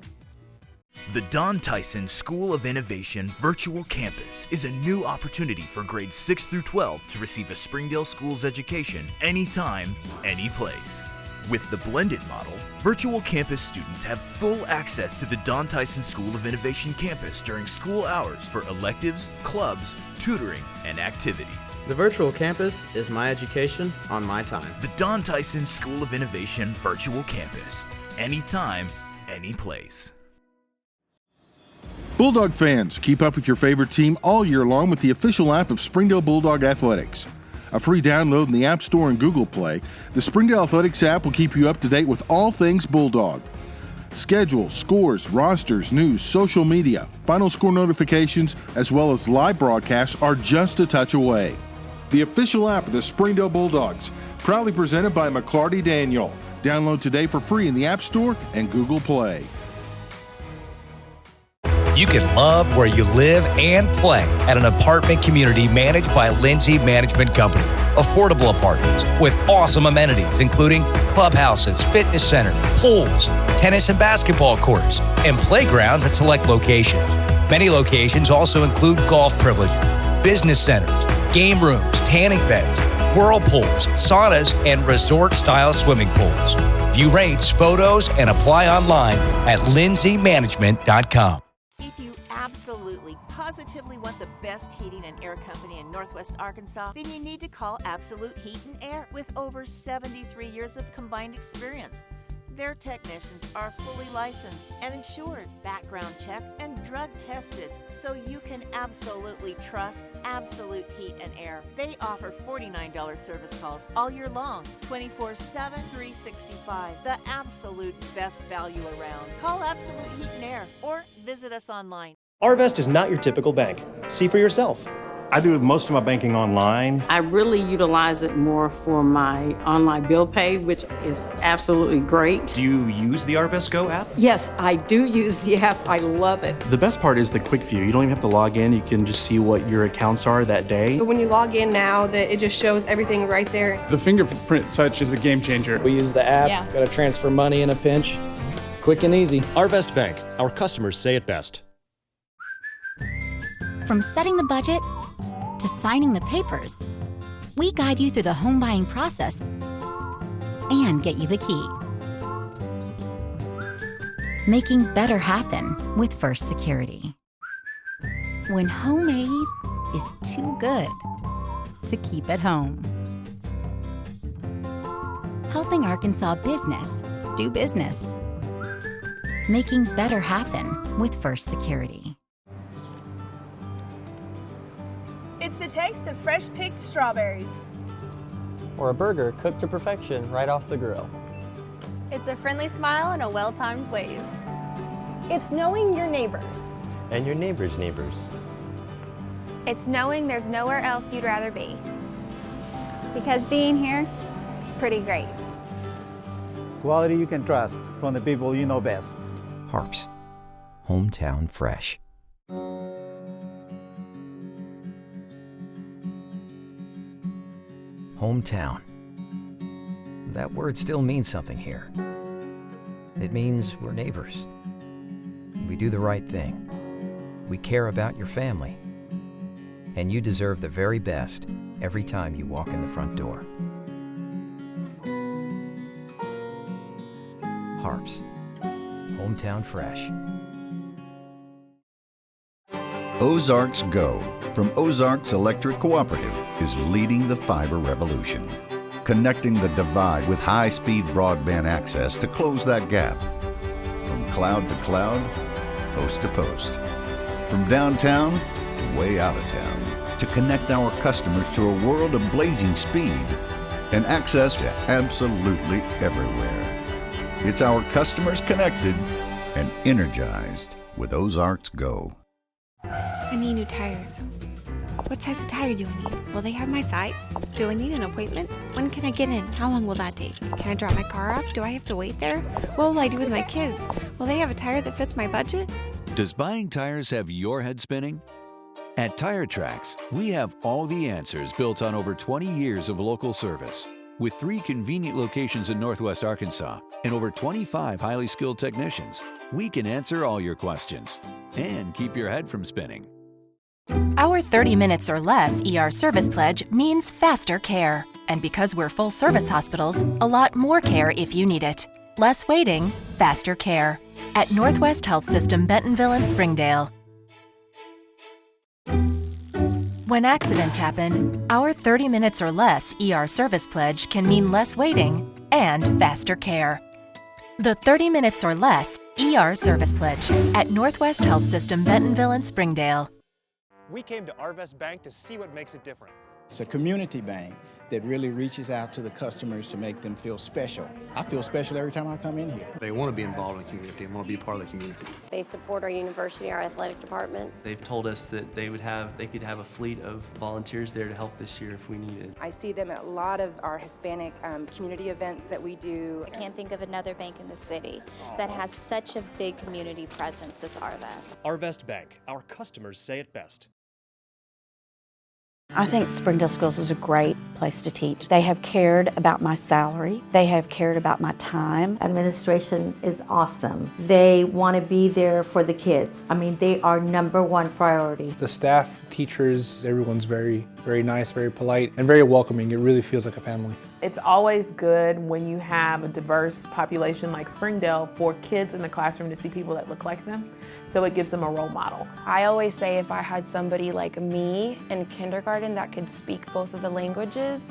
The Don Tyson School of Innovation Virtual Campus is a new opportunity for grades 6 through 12 to receive a Springdale Schools education anytime, any place. With the blended model, Virtual Campus students have full access to the Don Tyson School of Innovation campus during school hours for electives, clubs, tutoring, and activities. The Virtual Campus is my education on my time. The Don Tyson School of Innovation Virtual Campus. Anytime, any place. Bulldog fans, keep up with your favorite team all year long with the official app of Springdale Bulldog Athletics. A free download in the App Store and Google Play, the Springdale Athletics app will keep you up to date with all things Bulldog. Schedule, scores, rosters, news, social media, final score notifications, as well as live broadcasts are just a touch away. the official app of the Springdale Bulldogs, proudly presented by McClarty Daniel. Download today for free in the App Store and Google Play. You can love where you live and play at an apartment community managed by Lindsay Management Company. Affordable apartments with awesome amenities, including clubhouses, fitness centers, pools, tennis and basketball courts, and playgrounds at select locations. Many locations also include golf privileges, business centers, game rooms, tanning beds, whirlpools, saunas, and resort-style swimming pools. View rates, photos, and apply online at lindsaymanagement.com. If you absolutely, positively want the best heating and air company in Northwest Arkansas, then you need to call Absolute Heat and Air with over 73 years of combined experience. Their technicians are fully licensed and insured, background checked, and drug tested, so you can absolutely trust Absolute Heat and Air. They offer $49 service calls all year long, 24/7, 365. The absolute best value around. Call Absolute Heat and Air or visit us online. Arvest is not your typical bank. See for yourself. I do most of my banking online. I really utilize it more for my online bill pay, which is absolutely great. Do you use the Arvest Go app? Yes, I do use the app. I love it. The best part is the quick view. You don't even have to log in. You can just see what your accounts are that day. But when you log in now, it just shows everything right there. The fingerprint touch is a game changer. We use the app, got to transfer money in a pinch. Quick and easy. Arvest Bank. Our customers say it best. From setting the budget to signing the papers, we guide you through the home buying process and get you the key. Making better happen with First Security. When homemade is too good to keep at home. Helping Arkansas business do business. Making better happen with First Security. It's the taste of fresh-picked strawberries. Or a burger cooked to perfection right off the grill. It's a friendly smile and a well-timed wave. It's knowing your neighbors. And your neighbor's neighbors. It's knowing there's nowhere else you'd rather be. Because being here is pretty great. Quality you can trust from the people you know best. HAR-BER, hometown fresh. Hometown. That word still means something here. It means we're neighbors. We do the right thing. We care about your family. And you deserve the very best every time you walk in the front door. HAR-BER, hometown fresh. Ozarks Go from Ozarks Electric Cooperative is leading the fiber revolution, connecting the divide with high-speed broadband access to close that gap. From cloud to cloud, post to post, from downtown to way out of town, to connect our customers to a world of blazing speed and access to absolutely everywhere. It's our customers connected and energized with Ozarks Go. I need new tires. What size of tire do I need? Will they have my size? Do I need an appointment? When can I get in? How long will that take? Can I drop my car off? Do I have to wait there? What will I do with my kids? Will they have a tire that fits my budget? Does buying tires have your head spinning? At Tire Tracks, we have all the answers built on over 20 years of local service. With 3 convenient locations in Northwest Arkansas and over 25 highly skilled technicians, we can answer all your questions and keep your head from spinning. Our 30 minutes or less ER service pledge means faster care. And because we're full service hospitals, a lot more care if you need it. Less waiting, faster care. At Northwest Health System Bentonville and Springdale. When accidents happen, our 30 minutes or less ER service pledge can mean less waiting and faster care. The 30 minutes or less ER service pledge at Northwest Health System Bentonville and Springdale. We came to Arvest Bank to see what makes it different. It's a community bank that really reaches out to the customers to make them feel special. I feel special every time I come in here. They want to be involved in the community and want to be part of the community. They support our university, our athletic department. They've told us that they could have a fleet of volunteers there to help this year if we needed. I see them at a lot of our Hispanic community events that we do. I can't think of another bank in the city that has such a big community presence as Arvest. Arvest Bank, our customers say it best. I think Springdale Schools is a great place to teach. They have cared about my salary. They have cared about my time. Administration is awesome. They want to be there for the kids. I mean, they are #1 priority. The staff, teachers, everyone's very, very nice, very polite, and very welcoming. It really feels like a family. It's always good when you have a diverse population like Springdale for kids in the classroom to see people that look like them, so it gives them a role model. I always say if I had somebody like me in kindergarten that could speak both of the languages,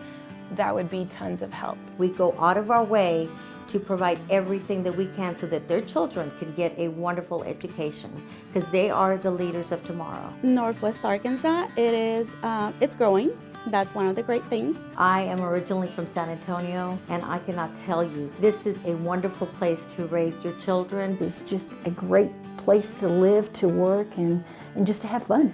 that would be tons of help. We go out of our way to provide everything that we can so that their children can get a wonderful education, because they are the leaders of tomorrow. Northwest Arkansas, it's growing. That's one of the great things. I am originally from San Antonio, and I cannot tell you, this is a wonderful place to raise your children. It's just a great place to live, to work, and just to have fun.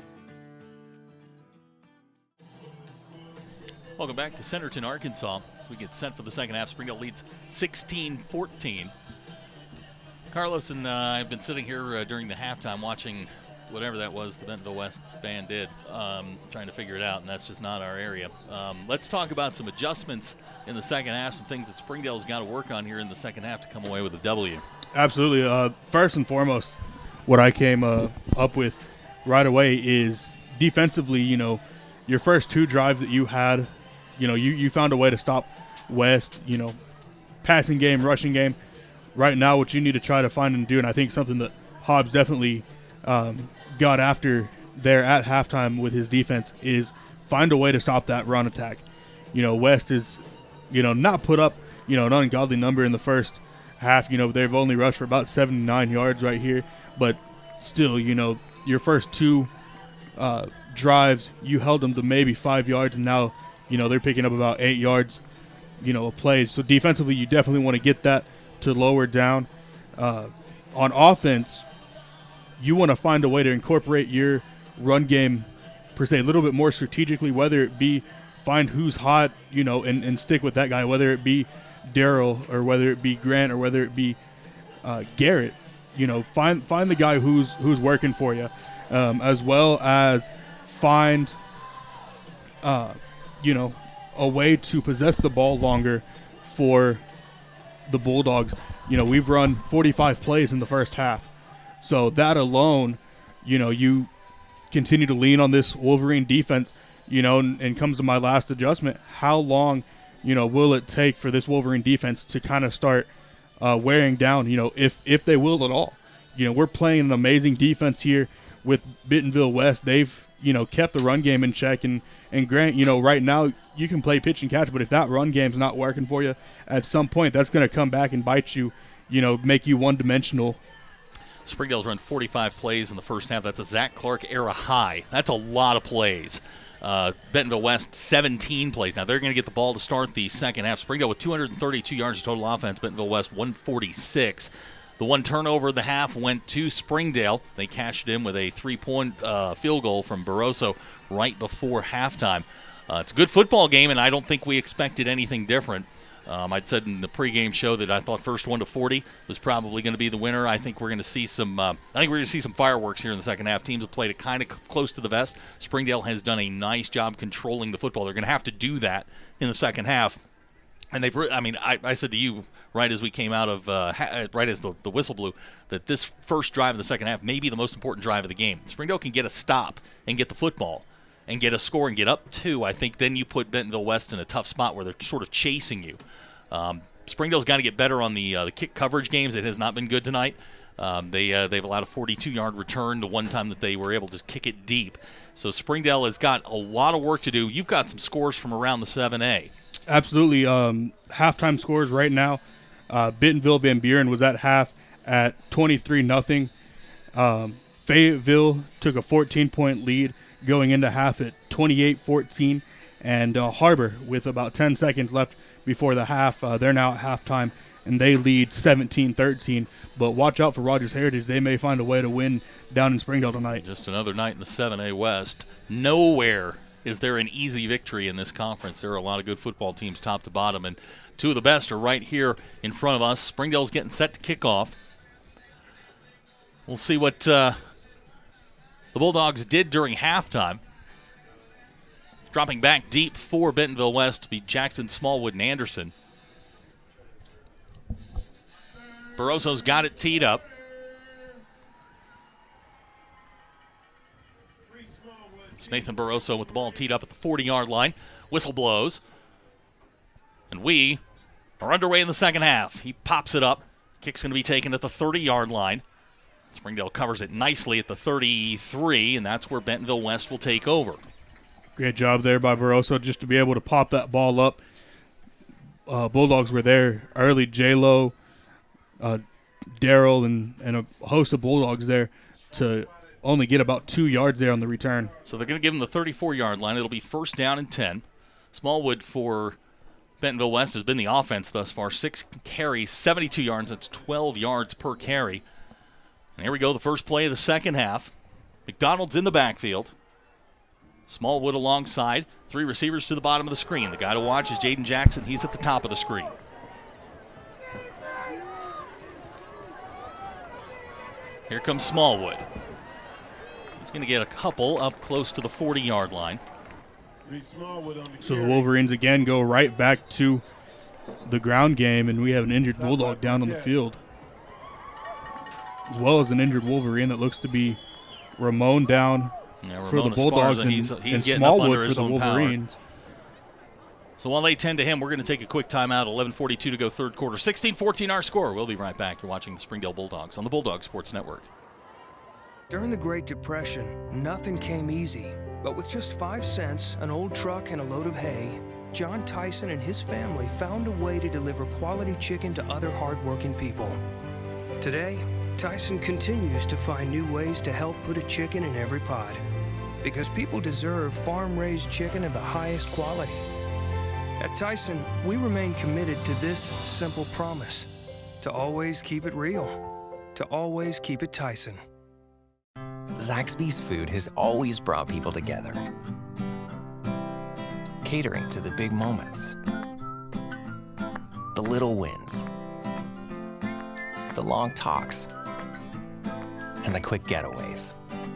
Welcome back to Centerton, Arkansas. We get set for the second half. Springdale leads 16-14. Carlos and I have been sitting here during the halftime watching whatever that was the Bentonville West band did, trying to figure it out, and that's just not our area. Let's talk about some adjustments in the second half, some things that Springdale's got to work on here in the second half to come away with a W. Absolutely. First and foremost, what I came up with right away is defensively, your first 2 drives that you had, you found a way to stop West, passing game, rushing game. Right now what you need to try to find and do, and I think something that Hobbs definitely got after there at halftime with his defense, is find a way to stop that run attack. West is, not put up, an ungodly number in the first half. They've only rushed for about 79 yards right here, but still, your first 2 drives, you held them to maybe 5 yards, and now, they're picking up about 8 yards, a play. So defensively, you definitely want to get that to lower down. On offense, you want to find a way to incorporate your run game, per se, a little bit more strategically, whether it be find who's hot, and stick with that guy, whether it be Darryl or whether it be Grant or whether it be Garrett. Find the guy who's working for you, as well as find, a way to possess the ball longer for the Bulldogs. We've run 45 plays in the first half. So that alone, you continue to lean on this Wolverine defense, and comes to my last adjustment. How long, will it take for this Wolverine defense to kind of start wearing down, if they will at all? We're playing an amazing defense here with Bentonville West. They've, kept the run game in check. And Grant, right now you can play pitch and catch, but if that run game's not working for you, at some point that's going to come back and bite you, make you one-dimensional. Springdale's run 45 plays in the first half. That's a Zach Clark era high. That's a lot of plays. Bentonville West, 17 plays. Now, they're going to get the ball to start the second half. Springdale with 232 yards of total offense. Bentonville West, 146. The one turnover of the half went to Springdale. They cashed in with a 3-point field goal from Burrow right before halftime. It's a good football game, and I don't think we expected anything different. I'd said in the pregame show that I thought first 1 to 40 was probably going to be the winner. I think we're going to see some. Some fireworks here in the second half. Teams have played it kind of close to the vest. Springdale has done a nice job controlling the football. They're going to have to do that in the second half. And I said to you right as we came out of right as the whistle blew that this first drive of the second half may be the most important drive of the game. Springdale can get a stop and get the football and get a score and get up 2, I think then you put Bentonville West in a tough spot where they're sort of chasing you. Springdale's got to get better on the kick coverage games. It has not been good tonight. They've allowed a 42-yard return the one time that they were able to kick it deep. So Springdale has got a lot of work to do. You've got some scores from around the 7A. Absolutely. Halftime scores right now. Bentonville Van Buren was at half at 23-0. Fayetteville took a 14-point lead going into half at 28-14. and HAR-BER with about 10 seconds left before the half. They're now at halftime, and they lead 17-13. But watch out for Rogers Heritage. They may find a way to win down in Springdale tonight. Just another night in the 7A West. Nowhere is there an easy victory in this conference. There are a lot of good football teams top to bottom, and two of the best are right here in front of us. Springdale's getting set to kick off. We'll see what the Bulldogs did during halftime. Dropping back deep for Bentonville West to be Jackson, Smallwood, and Anderson. Barroso's got it teed up. It's Nathan Barroso with the ball teed up at the 40-yard line. Whistle blows. And we are underway in the second half. He pops it up. Kick's going to be taken at the 30-yard line. Springdale covers it nicely at the 33, and that's where Bentonville West will take over. Great job there by Barroso just to be able to pop that ball up. Bulldogs were there early. J-Lo, Daryl, and a host of Bulldogs there to only get about 2 yards there on the return. So they're going to give him the 34-yard line. It'll be first down and 10. Smallwood for Bentonville West has been the offense thus far. 6 carries, 72 yards. That's 12 yards per carry. And here we go, the first play of the second half. McDonald's in the backfield. Smallwood alongside. 3 receivers to the bottom of the screen. The guy to watch is Jaden Jackson. He's at the top of the screen. Here comes Smallwood. He's going to get a couple up close to the 40-yard line. So the Wolverines again go right back to the ground game, and we have an injured Bulldog down on the field, as well as an injured Wolverine that looks to be Ramon down for the Bulldogs and he's getting Smallwood up under his for the own Wolverines. Power. So while they tend to him, we're going to take a quick timeout. 11:42 to go third quarter. 16-14 our score. We'll be right back. You're watching the Springdale Bulldogs on the Bulldog Sports Network. During the Great Depression, nothing came easy. But with just 5 cents, an old truck, and a load of hay, John Tyson and his family found a way to deliver quality chicken to other hardworking people. Today, Tyson continues to find new ways to help put a chicken in every pot. Because people deserve farm-raised chicken of the highest quality. At Tyson, we remain committed to this simple promise: to always keep it real, to always keep it Tyson. Zaxby's food has always brought people together, catering to the big moments, the little wins, the long talks, and the quick getaways.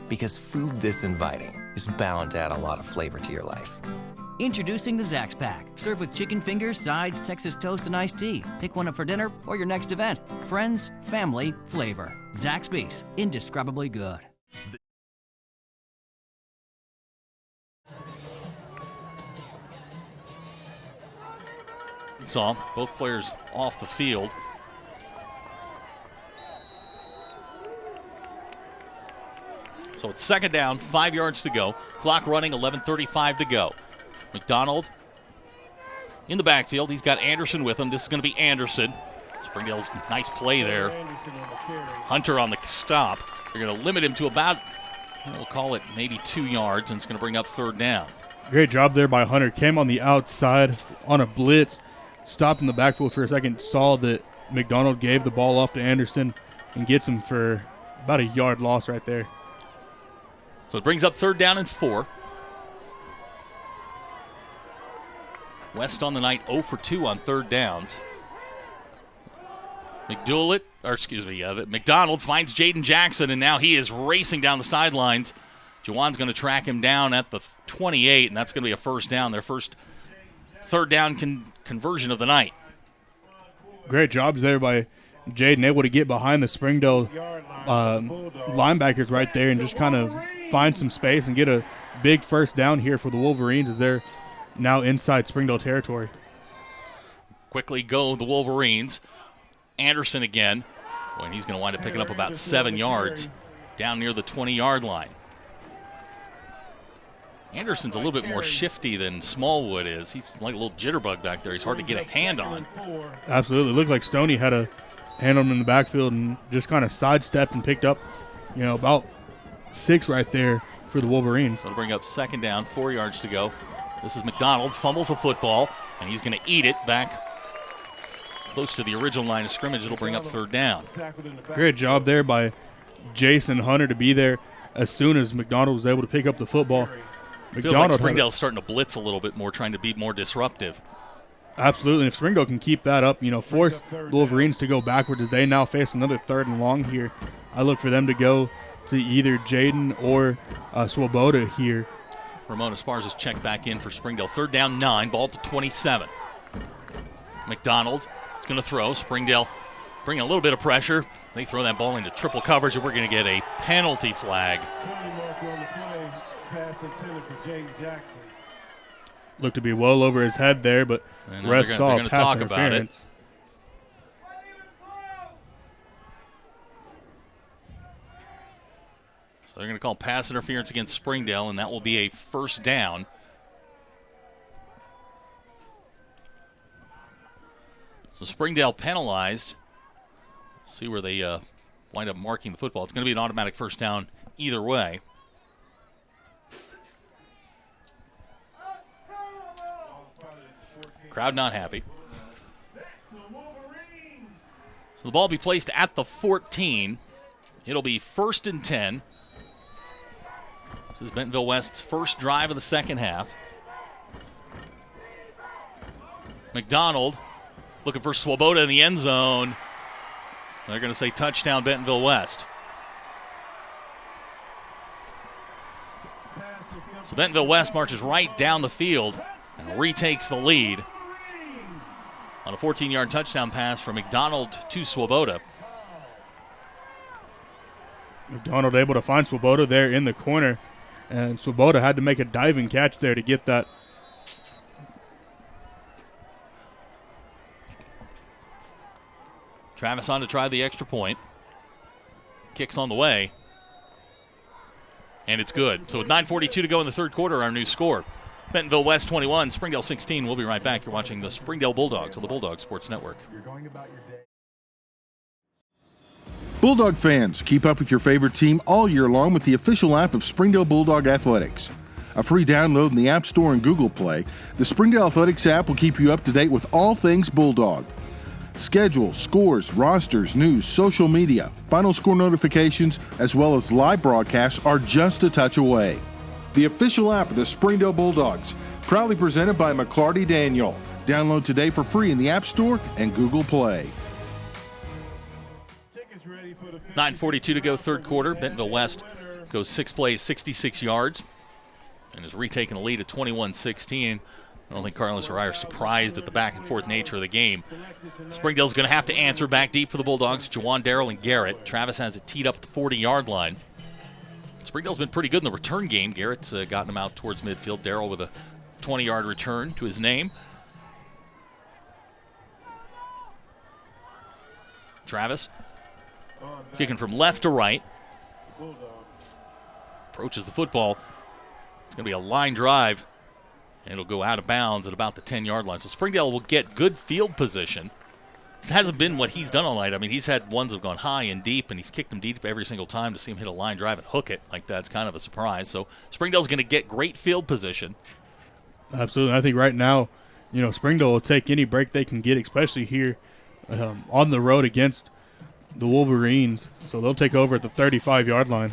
Because food this inviting is bound to add a lot of flavor to your life. Introducing the Zax Pack. Served with chicken fingers, sides, Texas toast, and iced tea. Pick one up for dinner or your next event. Friends, family, flavor. Zaxby's. Indescribably good. Saw both players off the field. So it's second down, 5 yards to go. Clock running, 11:35 to go. McDonald in the backfield. He's got Anderson with him. This is going to be Anderson. Springdale's nice play there. Hunter on the stop. They're going to limit him to about, we'll call it maybe 2 yards, and it's going to bring up third down. Great job there by Hunter. Came on the outside on a blitz. Stopped in the backfield for a second. Saw that McDonald gave the ball off to Anderson and gets him for about a yard loss right there. So it brings up third down and 4. West on the night 0 for 2 on third downs. McDonald finds Jaden Jackson, and now he is racing down the sidelines. Jawan's going to track him down at the 28, and that's going to be a first down, their first third down conversion of the night. Great jobs there by Jaden, able to get behind the Springdale linebackers right there and just kind of find some space and get a big first down here for the Wolverines as they're now inside Springdale territory. Quickly go the Wolverines. Anderson again, and he's going to wind up picking up about 7 yards down near the 20-yard line. Anderson's a little bit more shifty than Smallwood is. He's like a little jitterbug back there. He's hard to get a hand on. Absolutely. It looked like Stoney had a hand on him in the backfield and just kind of sidestepped and picked up, about 6 right there for the Wolverines. So it'll bring up second down, 4 yards to go. This is McDonald, fumbles the football, and he's going to eat it back close to the original line of scrimmage. It'll bring up third down. Great job there by Jason Hunter to be there as soon as McDonald was able to pick up the football. Feels like Springdale's starting to blitz a little bit more, trying to be more disruptive. Absolutely, and if Springdale can keep that up, force the Wolverines to go backward as they now face another 3rd and long here. I look for them to go to either Jaden or Swoboda here. Ramon Esparza's checked back in for Springdale. 3rd down, 9, ball to 27. McDonald is going to throw. Springdale bringing a little bit of pressure. They throw that ball into triple coverage, and we're going to get a penalty flag. Looked to be well over his head there, but refs saw pass interference. So they're going to call pass interference against Springdale, and that will be a 1st down. So Springdale penalized. See where they wind up marking the football. It's going to be an automatic 1st down either way. Crowd not happy. So the ball will be placed at the 14. It'll be 1st and 10. This is Bentonville West's first drive of the second half. McDonald looking for Swoboda in the end zone. They're going to say touchdown Bentonville West. So Bentonville West marches right down the field and retakes the lead on a 14-yard touchdown pass from McDonald to Swoboda. McDonald able to find Swoboda there in the corner, and Swoboda had to make a diving catch there to get that. Travis on to try the extra point. Kicks on the way. And it's good. So with 9:42 to go in the 3rd quarter, our new score. Bentonville West 21, Springdale 16. We'll be right back. You're watching the Springdale Bulldogs on the Bulldog Sports Network. Bulldog fans, keep up with your favorite team all year long with the official app of Springdale Bulldog Athletics. A free download in the App Store and Google Play, the Springdale Athletics app will keep you up to date with all things Bulldog. Schedule, scores, rosters, news, social media, final score notifications, as well as live broadcasts are just a touch away. The official app of the Springdale Bulldogs, proudly presented by McClarty Daniel. Download today for free in the App Store and Google Play. 9:42 to go, 3rd quarter. Bentonville West goes 6 plays, 66 yards, and is retaking the lead at 21-16. I don't think Carlos or I are surprised at the back-and-forth nature of the game. Springdale's going to have to answer back deep for the Bulldogs. Jawan, Darrell, and Garrett. Travis has it teed up at the 40-yard line. Springdale's been pretty good in the return game. Garrett's gotten him out towards midfield. Darrell with a 20-yard return to his name. Travis kicking from left to right. Approaches the football. It's going to be a line drive. And it'll go out of bounds at about the 10-yard line. So Springdale will get good field position. This hasn't been what he's done all night. I mean, he's had ones that have gone high and deep, and he's kicked them deep every single time. To see him hit a line drive and hook it like that's kind of a surprise. So Springdale's going to get great field position. Absolutely. I think right now, Springdale will take any break they can get, especially here on the road against the Wolverines. So they'll take over at the 35-yard line.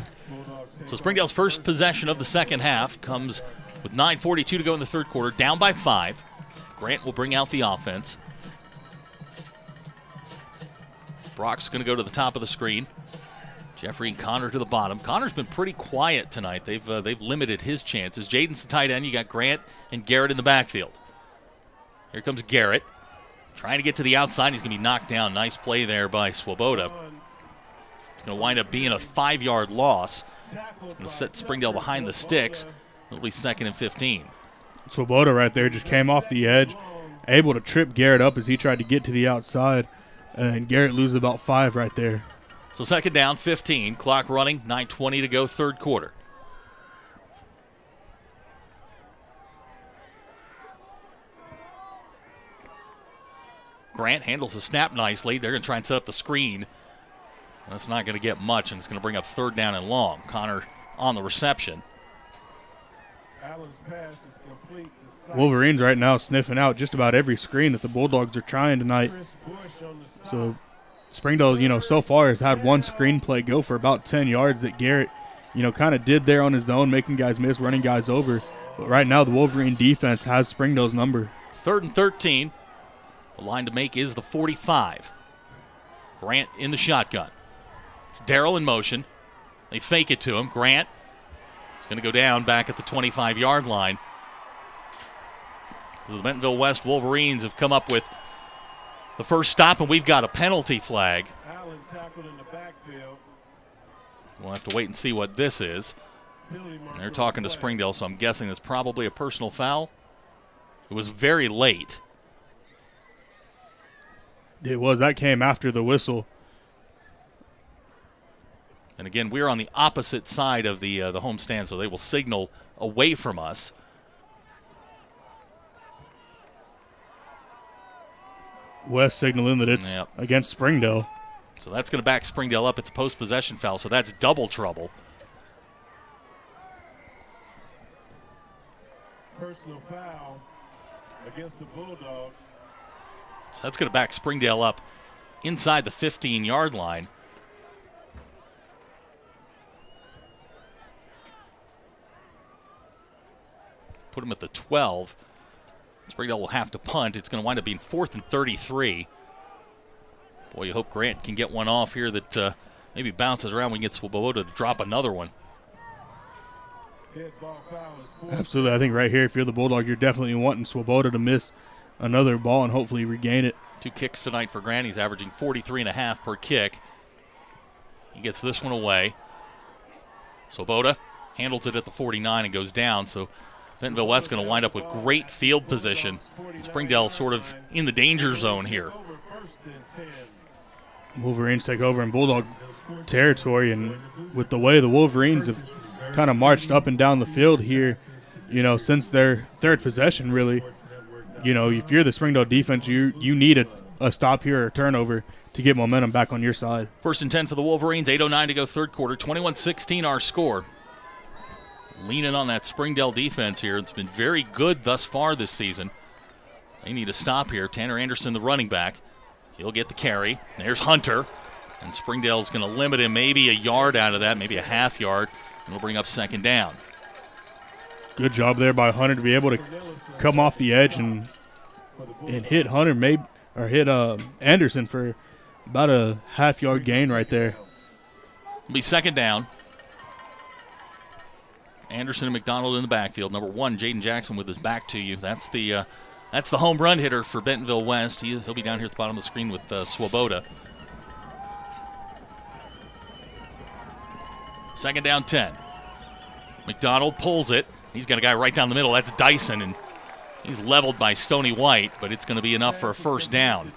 So Springdale's first possession of the second half comes with 9:42 to go in the 3rd quarter, down by 5. Grant will bring out the offense. Brock's going to go to the top of the screen. Jeffrey and Connor to the bottom. Connor's been pretty quiet tonight. They've limited his chances. Jaden's the tight end. You got Grant and Garrett in the backfield. Here comes Garrett. Trying to get to the outside. He's going to be knocked down. Nice play there by Swoboda. It's going to wind up being a 5-yard loss. It's going to set Springdale behind the sticks. It'll be 2nd and 15. Swoboda right there just came off the edge, able to trip Garrett up as he tried to get to the outside, and Garrett loses about 5 right there. So 2nd down, 15. Clock running, 9:20 to go, 3rd quarter. Grant handles the snap nicely. They're going to try and set up the screen. That's not going to get much, and it's going to bring up 3rd down and long. Connor on the reception. Allen's pass is complete to Wolverines right now sniffing out just about every screen that the Bulldogs are trying tonight. So Springdale, so far has had one screen play go for about 10 yards that Garrett, kind of did there on his own, making guys miss, running guys over. But right now the Wolverine defense has Springdale's number. 3rd and 13. The line to make is the 45. Grant in the shotgun. It's Darrell in motion. They fake it to him. Grant is going to go down back at the 25-yard line. The Bentonville West Wolverines have come up with the first stop, and we've got a penalty flag. We'll have to wait and see what this is. They're talking to Springdale, so I'm guessing it's probably a personal foul. It was very late. It was. That came after the whistle. And again, we're on the opposite side of the home stand, so they will signal away from us. West signaling that it's against Springdale. So that's going to back Springdale up. It's a post-possession foul, so that's double trouble. Personal foul against the Bulldogs. So that's going to back Springdale up inside the 15-yard line. Put him at the 12. Springdale will have to punt. It's going to wind up being 4th and 33. Boy, you hope Grant can get one off here that maybe bounces around. We can get Swoboda to drop another one. Absolutely. I think right here, if you're the Bulldog, you're definitely wanting Swoboda to miss another ball and hopefully regain it. 2 kicks tonight for Grant. He's averaging 43.5 per kick. He gets this one away. Swoboda handles it at the 49 and goes down. So Bentonville West going to wind up with great field position. And Springdale sort of in the danger zone here. Wolverines take over in Bulldog territory, and with the way the Wolverines have kind of marched up and down the field here, since their 3rd possession, really, if you're the Springdale defense, you need a stop here or a turnover to get momentum back on your side. 1st and 10 for the Wolverines, 8:09 to go 3rd quarter, 21-16 our score. Leaning on that Springdale defense here. It's been very good thus far this season. They need a stop here. Tanner Anderson, the running back. He'll get the carry. There's Hunter. And Springdale's going to limit him maybe a yard out of that, maybe a half yard. And we'll bring up 2nd down. Good job there by Hunter to be able to come off the edge and hit Hunter, hit Anderson for about a half-yard gain right there. It'll be 2nd down. Anderson and McDonald in the backfield. Number 1, Jaden Jackson with his back to you. That's the home run hitter for Bentonville West. He'll be down here at the bottom of the screen with Swoboda. 2nd down, 10. McDonald pulls it. He's got a guy right down the middle. That's Dyson, and he's leveled by Stoney White, but it's going to be enough for a 1st down.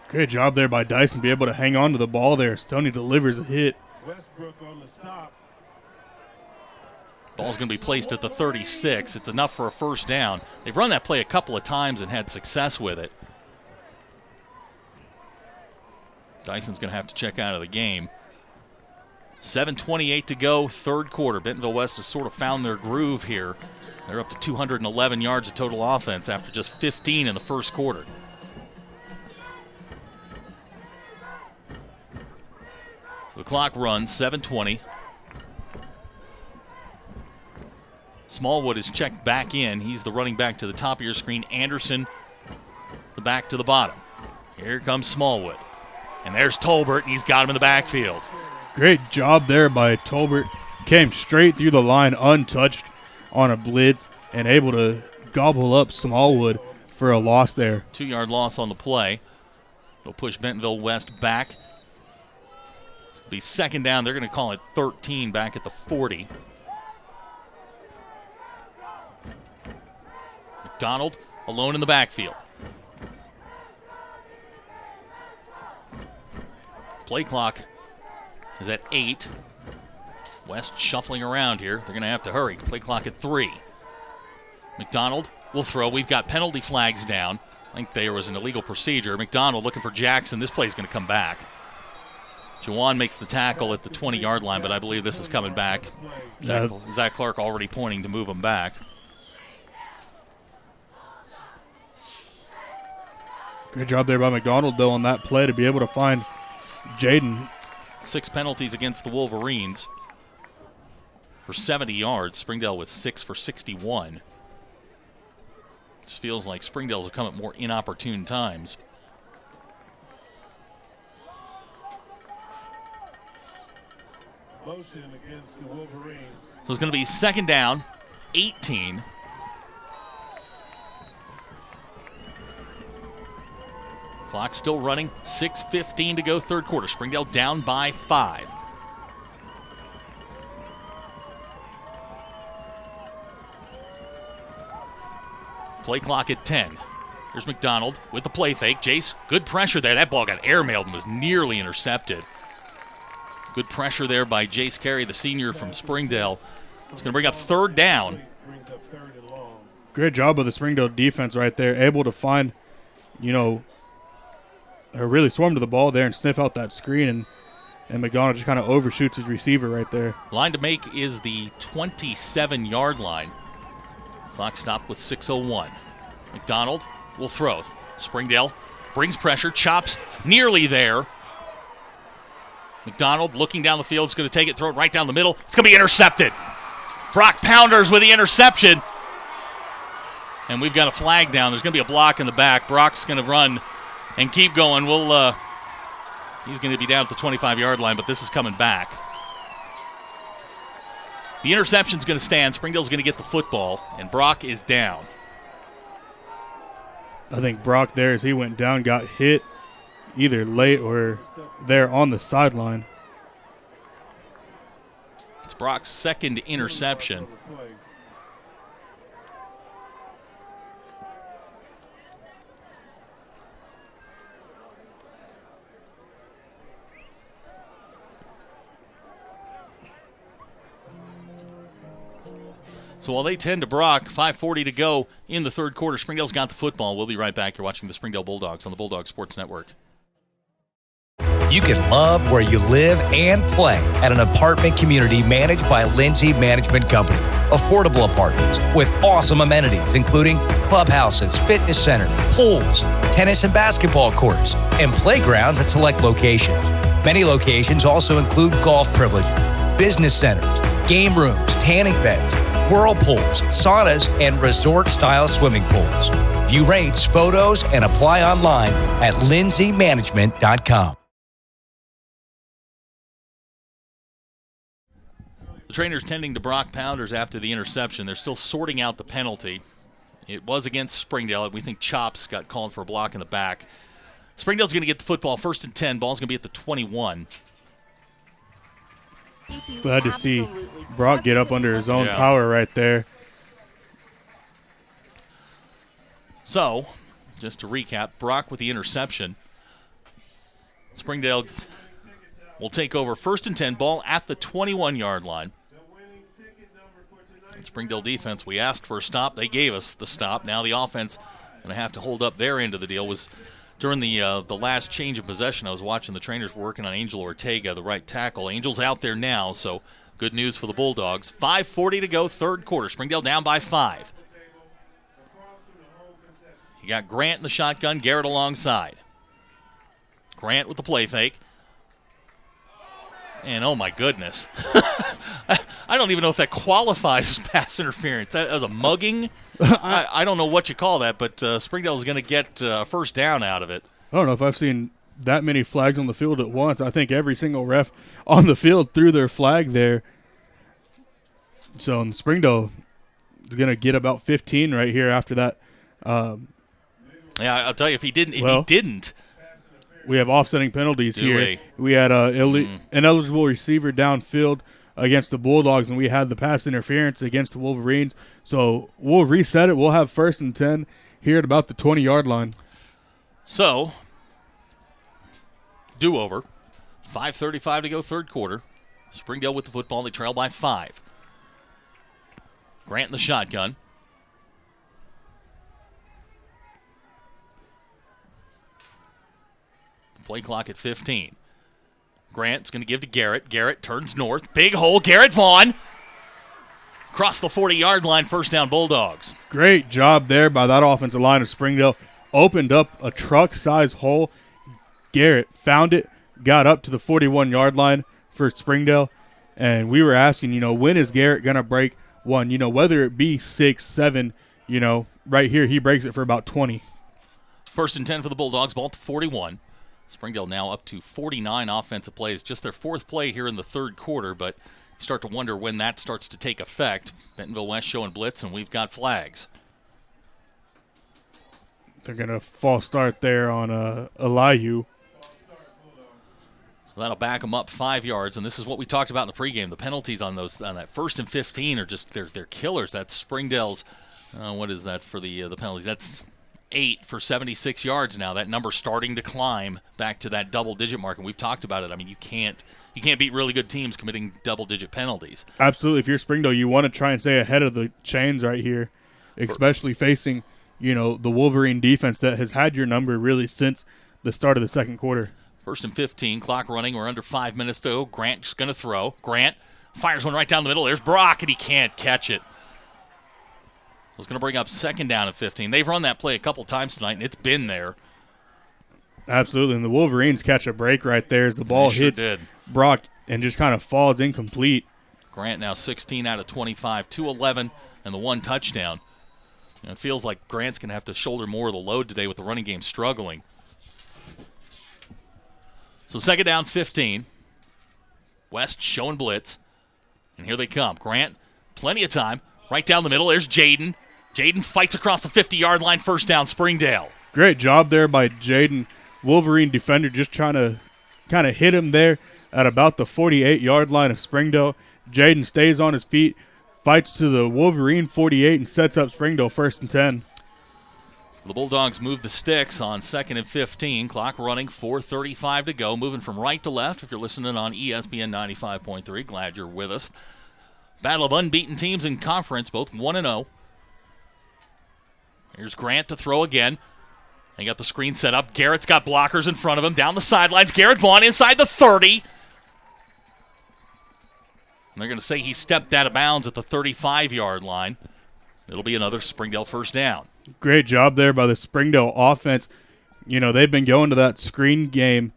Good job there by Dyson, be able to hang on to the ball there. Stoney delivers a hit. Westbrook on the stop. Ball's going to be placed at the 36. It's enough for a 1st down. They've run that play a couple of times and had success with it. Dyson's going to have to check out of the game. 7:28 to go, 3rd quarter. Bentonville West has sort of found their groove here. They're up to 211 yards of total offense after just 15 in the 1st quarter. So the clock runs, 7:20. Smallwood is checked back in. He's the running back to the top of your screen. Anderson, the back to the bottom. Here comes Smallwood. And there's Tolbert, and he's got him in the backfield. Great job there by Tolbert. Came straight through the line untouched on a blitz and able to gobble up Smallwood for a loss there. 2-yard loss on the play. It'll push Bentonville West back. It'll be 2nd down. They're going to call it 13 back at the 40. McDonald alone in the backfield. Play clock is at 8. West shuffling around here. They're going to have to hurry. Play clock at 3. McDonald will throw. We've got penalty flags down. I think there was an illegal procedure. McDonald looking for Jackson. This play's going to come back. Jawan makes the tackle at the 20-yard line, but I believe this is coming back. Zach Clark already pointing to move him back. Good job there by McDonald, though, on that play to be able to find Jaden. 6 penalties against the Wolverines for 70 yards. Springdale with 6 for 61. This feels like Springdale's have come at more inopportune times. Motion against the Wolverines. So it's going to be 2nd down, 18. Clock still running, 6:15 to go, third quarter. Springdale down by 5. Play clock at 10. Here's McDonald with the play fake. Jace, good pressure there. That ball got airmailed and was nearly intercepted. Good pressure there by Jace Carey, the senior from Springdale. It's going to bring up 3rd down. Great job of the Springdale defense right there. Able to find, really swarm to the ball there and sniff out that screen. And McDonald just kind of overshoots his receiver right there. Line to make is the 27-yard line. Clock stopped with 6:01. McDonald will throw. Springdale brings pressure, chops nearly there. McDonald looking down the field, is going to take it, throw it right down the middle. It's going to be intercepted. Brock Pounders with the interception. And we've got a flag down. There's going to be a block in the back. Brock's going to run and keep going. He's going to be down at the 25-yard line, but this is coming back. The interception's going to stand. Springdale's going to get the football, and Brock is down. I think Brock there, as he went down, got hit either late or there on the sideline. It's Brock's 2nd interception. So while they tend to Brock, 5:40 to go in the third quarter. Springdale's got the football. We'll be right back. You're watching the Springdale Bulldogs on the Bulldog Sports Network. You can love where you live and play at an apartment community managed by Lindsay Management Company. Affordable apartments with awesome amenities, including clubhouses, fitness centers, pools, tennis and basketball courts, and playgrounds at select locations. Many locations also include golf privileges, business centers, game rooms, tanning beds, whirlpools, saunas, and resort-style swimming pools. View rates, photos, and apply online at lindsaymanagement.com. The trainers tending to Brock Pounders after the interception. They're still sorting out the penalty. It was against Springdale. We think Chops got called for a block in the back. Springdale's going to get the football, 1st and 10. Ball's going to be at the 21. Glad to see Brock get up under his own power right there. So, just to recap, Brock with the interception. Springdale will take over 1st and 10, ball at the 21-yard line. And Springdale defense, we asked for a stop. They gave us the stop. Now the offense going to have to hold up their end of the deal. Was during the last change of possession, I was watching the trainers working on Angel Ortega, the right tackle. Angel's out there now, so good news for the Bulldogs. 5:40 to go, third quarter. Springdale down by 5. You got Grant in the shotgun, Garrett alongside. Grant with the play fake. And oh my goodness. I don't even know if that qualifies as pass interference. That was a mugging. I don't know what you call that, but Springdale is going to get a first down out of it. I don't know if I've seen that many flags on the field at once. I think every single ref on the field threw their flag there. So Springdale is going to get about 15 right here after that. Yeah, I'll tell you, if he didn't. We have offsetting penalties here. We had an ineligible receiver downfield against the Bulldogs, and we had the pass interference against the Wolverines. So we'll reset it. We'll have 1st and 10 here at about the 20-yard line. So, do-over. 5:35 to go, third quarter. Springdale with the football. They trail by 5. Grant in the shotgun. Play clock at 15. Grant's going to give to Garrett. Garrett turns north. Big hole. Garrett Vaughn. Across the 40-yard line. First down, Bulldogs. Great job there by that offensive line of Springdale. opened up a truck-sized hole. Garrett found it, got up to the 41-yard line for Springdale, and we were asking, when is Garrett going to break one? Whether it be 6, 7, right here he breaks it for about 20. 1st and 10 for the Bulldogs, ball to 41. Springdale now up to 49 offensive plays, just their 4th play here in the 3rd quarter, but you start to wonder when that starts to take effect. Bentonville West showing blitz, and we've got flags. They're going to false start there on Elihu. So that'll back them up 5 yards, and this is what we talked about in the pregame. The penalties on that 1st and 15 are just they're killers. That's Springdale's. What is that for the penalties? That's 8 for 76 yards now. That number starting to climb back to that double-digit mark, and we've talked about it. I mean, you can't beat really good teams committing double-digit penalties. Absolutely. If you're Springdale, you want to try and stay ahead of the chains right here, especially facing, the Wolverine defense that has had your number really since the start of the 2nd quarter. 1st and 15, clock running. We're under 5 minutes to go. Grant's going to throw. Grant fires one right down the middle. There's Brock, and he can't catch it. So it's going to bring up 2nd down and 15. They've run that play a couple times tonight, and it's been there. Absolutely, and the Wolverines catch a break right there as the ball hits Brock and just kind of falls incomplete. Grant now 16 out of 25, 211, and the 1 touchdown. It feels like Grant's going to have to shoulder more of the load today with the running game struggling. So 2nd down, 15. West showing blitz, and here they come. Grant, plenty of time, right down the middle. There's Jaden. Jaden fights across the 50-yard line, 1st down, Springdale. Great job there by Jaden. Wolverine defender just trying to kind of hit him there at about the 48-yard line of Springdale. Jaden stays on his feet, fights to the Wolverine 48, and sets up Springdale 1st and 10. The Bulldogs move the sticks on 2nd and 15. Clock running, 4:35 to go. Moving from right to left if you're listening on ESPN 95.3. Glad you're with us. Battle of unbeaten teams in conference, both 1-0. Here's Grant to throw again. They got the screen set up. Garrett's got blockers in front of him. Down the sidelines, Garrett Vaughn inside the 30. And they're going to say he stepped out of bounds at the 35-yard line. It'll be another Springdale 1st down. Great job there by the Springdale offense. They've been going to that screen game,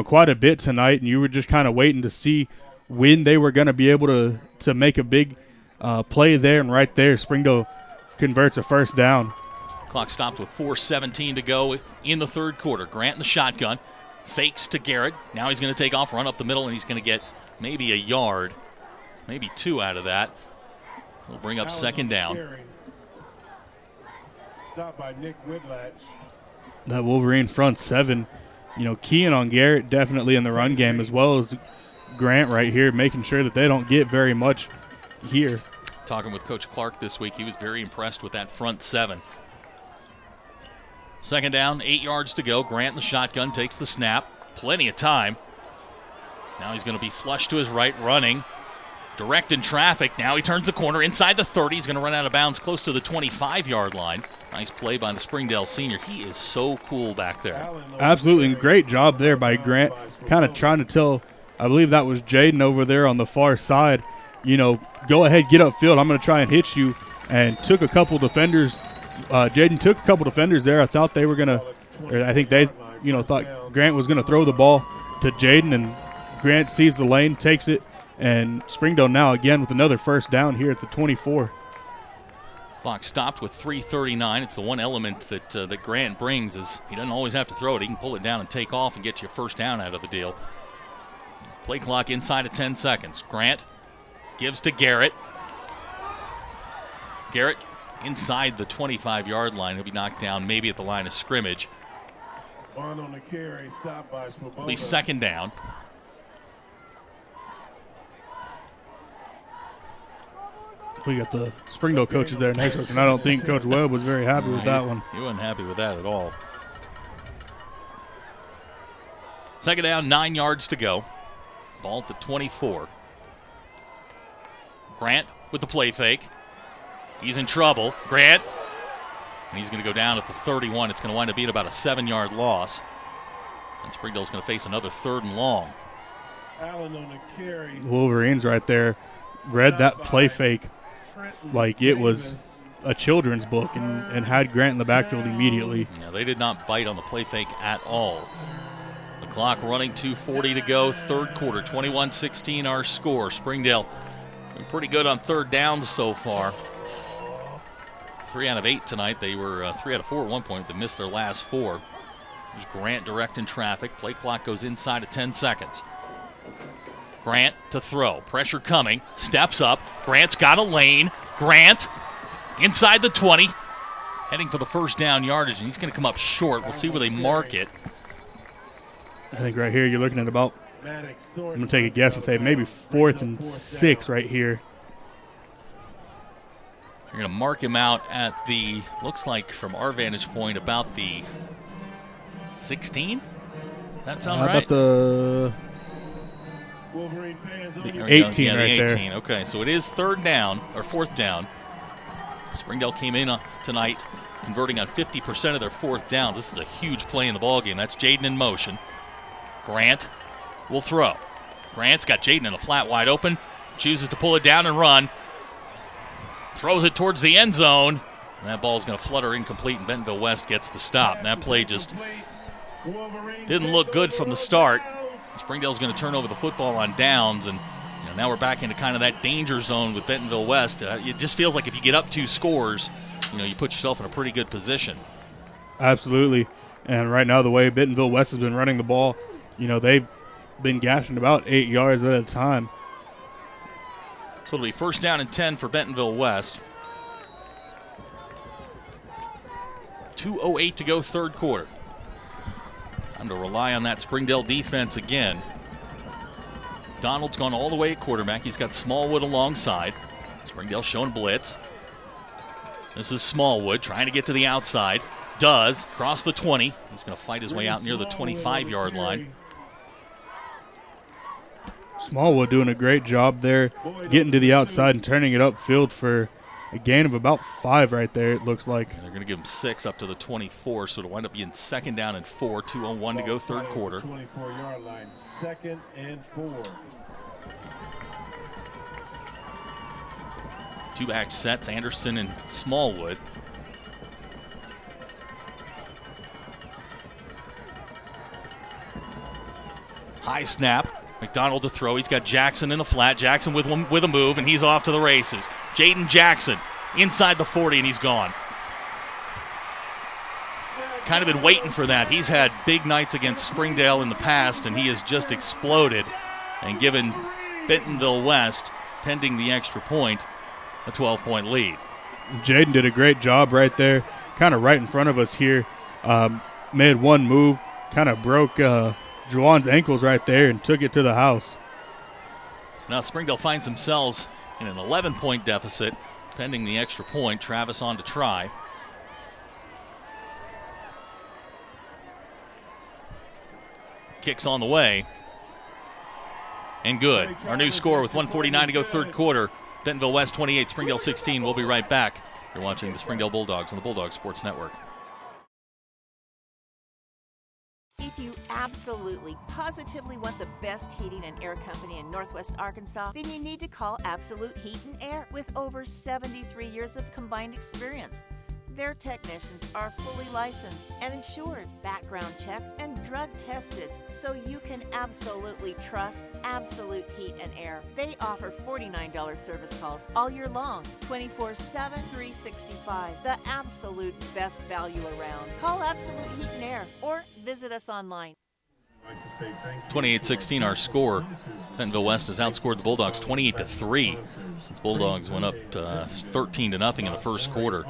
quite a bit tonight, and you were just kind of waiting to see when they were going to be able to make a big play there, and right there, Springdale converts a 1st down. Clock stopped with 4:17 to go in the 3rd quarter. Grant in the shotgun, fakes to Garrett. Now he's going to take off, run up the middle, and he's going to get maybe a yard, maybe 2 out of that. He'll bring up 2nd down. Stopped by Nick Whitlatch. That Wolverine front 7, keying on Garrett definitely in the run game, as well as Grant right here, making sure that they don't get very much here. Talking with Coach Clark this week, he was very impressed with that front 7. 2nd down, 8 yards to go. Grant in the shotgun takes the snap. Plenty of time. Now he's going to be flushed to his right, running. Direct in traffic. Now he turns the corner inside the 30. He's going to run out of bounds close to the 25-yard line. Nice play by the Springdale senior. He is so cool back there. Absolutely, and great job there by Grant. Kind of trying to tell, I believe that was Jaden over there on the far side, go ahead, get upfield. I'm going to try and hit you. And took a couple defenders. Jaden took a couple defenders there. I thought they were going to, I think they, thought Grant was going to throw the ball to Jaden, and Grant sees the lane, takes it, and Springdale now again with another 1st down here at the 24. Clock stopped with 3:39. It's the one element that Grant brings is he doesn't always have to throw it. He can pull it down and take off and get you a 1st down out of the deal. Play clock inside of 10 seconds. Grant gives to Garrett. Garrett inside the 25-yard line. He'll be knocked down maybe at the line of scrimmage. Vaughn on the carry, stop by Swoboda. It'll be 2nd down. We got the Springdale coaches there next week, and I don't think Coach Webb was very happy with that one. He wasn't happy with that at all. 2nd down, 9 yards to go. Ball at the 24. Grant with the play fake. He's in trouble. Grant. And he's going to go down at the 31. It's going to wind up being about a 7-yard loss. And Springdale's going to face another 3rd and long. Allen on the carry. Wolverines right there read that play fake like it was a children's book and had Grant in the backfield immediately. Yeah, they did not bite on the play fake at all. The clock running, 2:40 to go, third quarter, 21-16 our score. Springdale been pretty good on third downs so far. 3 out of 8 tonight. They were 3 out of 4 at one point. They missed their last 4. There's Grant directing traffic. Play clock goes inside of 10 seconds. Grant to throw. Pressure coming. Steps up. Grant's got a lane. Grant inside the 20. Heading for the first down yardage, and he's going to come up short. We'll see where they mark it. I think right here you're looking at about, I'm going to take a guess and say maybe 4th and 6 right here. They're going to mark him out at the, looks like from our vantage point, about the 16? Does that sound right? About the 18 yeah, right the 18. there. Okay, so it is third down, or fourth down. Springdale came in tonight converting on 50% of their fourth downs. This is a huge play in the ballgame. That's Jaden in motion. Grant will throw. Grant's got Jaden in a flat wide open. Chooses to pull it down and run. Throws it towards the end zone. And that ball's going to flutter incomplete, and Bentonville West gets the stop. And that play just didn't look good from the start. Springdale's going to turn over the football on downs, and now we're back into kind of that danger zone with Bentonville West. It just feels like if you get up 2 scores, you put yourself in a pretty good position. Absolutely. And right now, the way Bentonville West has been running the ball, they've been gashing about 8 yards at a time. So it'll be first down and 10 for Bentonville West. 2:08 to go, third quarter. Time to rely on that Springdale defense again. Donald's gone all the way at quarterback. He's got Smallwood alongside. Springdale showing blitz. This is Smallwood trying to get to the outside. Does. Cross the 20. He's going to fight his way out near the 25-yard line. Smallwood doing a great job there, getting to the outside and turning it upfield for a gain of about 5 right there, it looks like. And they're going to give him 6 up to the 24, so it'll wind up being second down and 4, 2:01 to go, third quarter. 24-yard line, second and 4. Two-back sets, Anderson and Smallwood. High snap. McDonald to throw. He's got Jackson in the flat. Jackson with a move, and he's off to the races. Jaden Jackson inside the 40, and he's gone. Kind of been waiting for that. He's had big nights against Springdale in the past, and he has just exploded and given Bentonville West, pending the extra point, a 12-point lead. Jaden did a great job right there, kind of right in front of us here. Made one move, kind of broke Juwan's ankles right there and took it to the house. So now Springdale finds themselves in an 11-point deficit, pending the extra point. Travis on to try. Kicks on the way. And good. Our new score with 1:49 to go, third quarter. Bentonville West 28, Springdale 16. We'll be right back. You're watching the Springdale Bulldogs on the Bulldog Sports Network. If you absolutely, positively want the best heating and air company in Northwest Arkansas, then you need to call Absolute Heat and Air with over 73 years of combined experience. Their technicians are fully licensed and insured, background checked, and drug tested, so you can absolutely trust Absolute Heat and Air. They offer $49 service calls all year long, 24/7, 365. The absolute best value around. Call Absolute Heat and Air or visit us online. 28-16 our score. Bentonville West has outscored the Bulldogs 28-3 since Bulldogs went up 13-0 in the first quarter.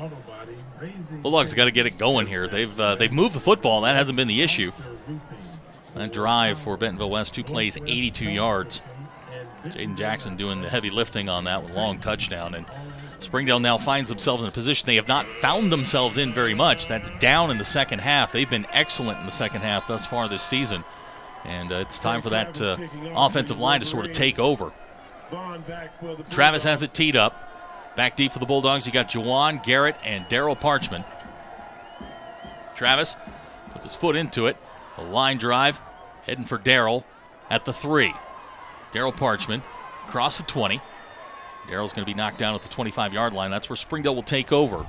Bulldogs got to get it going here. They've moved the football. That hasn't been the issue. That drive for Bentonville West, 2 plays, 82 yards. Jaden Jackson doing the heavy lifting on that with a long touchdown. And Springdale now finds themselves in a position they have not found themselves in very much. That's down in the second half. They've been excellent in the second half thus far this season. And it's time for that offensive line to sort of take over. Travis has it teed up. Back deep for the Bulldogs, you got Juwan, Garrett, and Darryl Parchman. Travis puts his foot into it. A line drive, heading for Darryl at the 3. Darryl Parchman across the 20. Darrell's going to be knocked down at the 25-yard line. That's where Springdale will take over.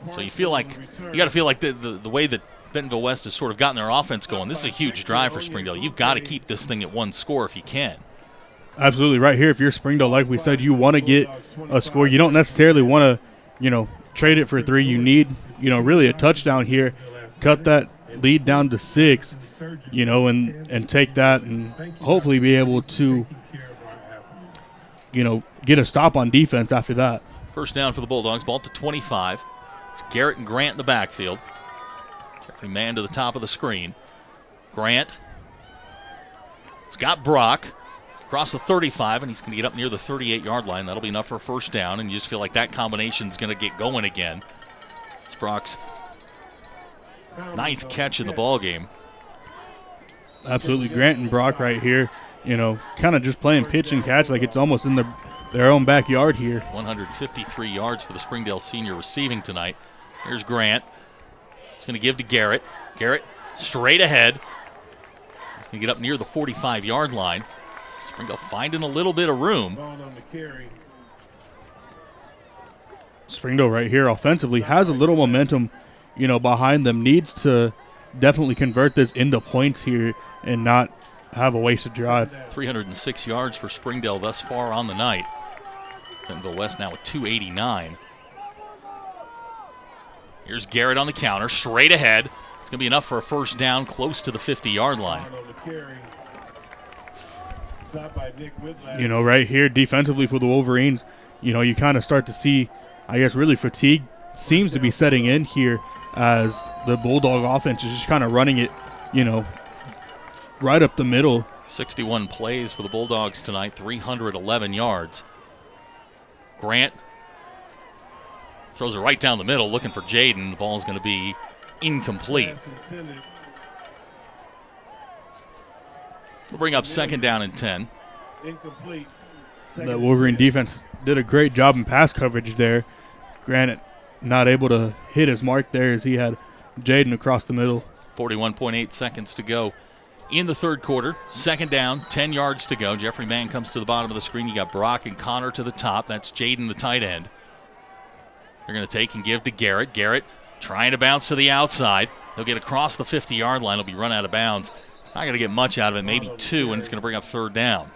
So you got to feel like the way that Bentonville West has sort of gotten their offense going, this is a huge drive for Springdale. You've got to keep this thing at one score if you can. Absolutely right here. If you're Springdale, like we said, you want to get a score. You don't necessarily want to, trade it for 3. You need, really a touchdown here. Cut that lead down to 6, and take that and hopefully be able to, get a stop on defense after that. First down for the Bulldogs, ball to 25. It's Garrett and Grant in the backfield. Jeffrey Mann to the top of the screen. Grant. He's got Brock across the 35, and he's going to get up near the 38-yard line. That'll be enough for a first down, and you just feel like that combination's going to get going again. It's Brock's 9th catch in the ballgame. Absolutely. Grant and Brock right here, kind of just playing pitch and catch like it's almost in their own backyard here. 153 yards for the Springdale senior receiving tonight. Here's Grant. He's going to give to Garrett. Garrett straight ahead. He's going to get up near the 45-yard line. Springdale finding a little bit of room. Springdale right here offensively has a little momentum, behind them. Needs to definitely convert this into points here and not have a wasted drive. 306 yards for Springdale thus far on the night. Bentonville West now with 289. Here's Garrett on the counter, straight ahead. It's going to be enough for a first down close to the 50-yard line. Right here defensively for the Wolverines, you kind of start to see, I guess, really fatigue seems to be setting in here as the Bulldog offense is just kind of running it, right up the middle. 61 plays for the Bulldogs tonight, 311 yards. Grant throws it right down the middle, looking for Jaden. The ball is going to be incomplete. We'll bring up second down and 10. Incomplete. The Wolverine defense did a great job in pass coverage there. Grant not able to hit his mark there as he had Jaden across the middle. 41.8 seconds to go in the third quarter. Second down, 10 yards to go. Jeffrey Mann comes to the bottom of the screen. You got Brock and Connor to the top. That's Jaden, the tight end. They're going to take and give to Garrett. Garrett trying to bounce to the outside. He'll get across the 50-yard line. He'll be run out of bounds. Not going to get much out of it, maybe 2, and it's going to bring up third down.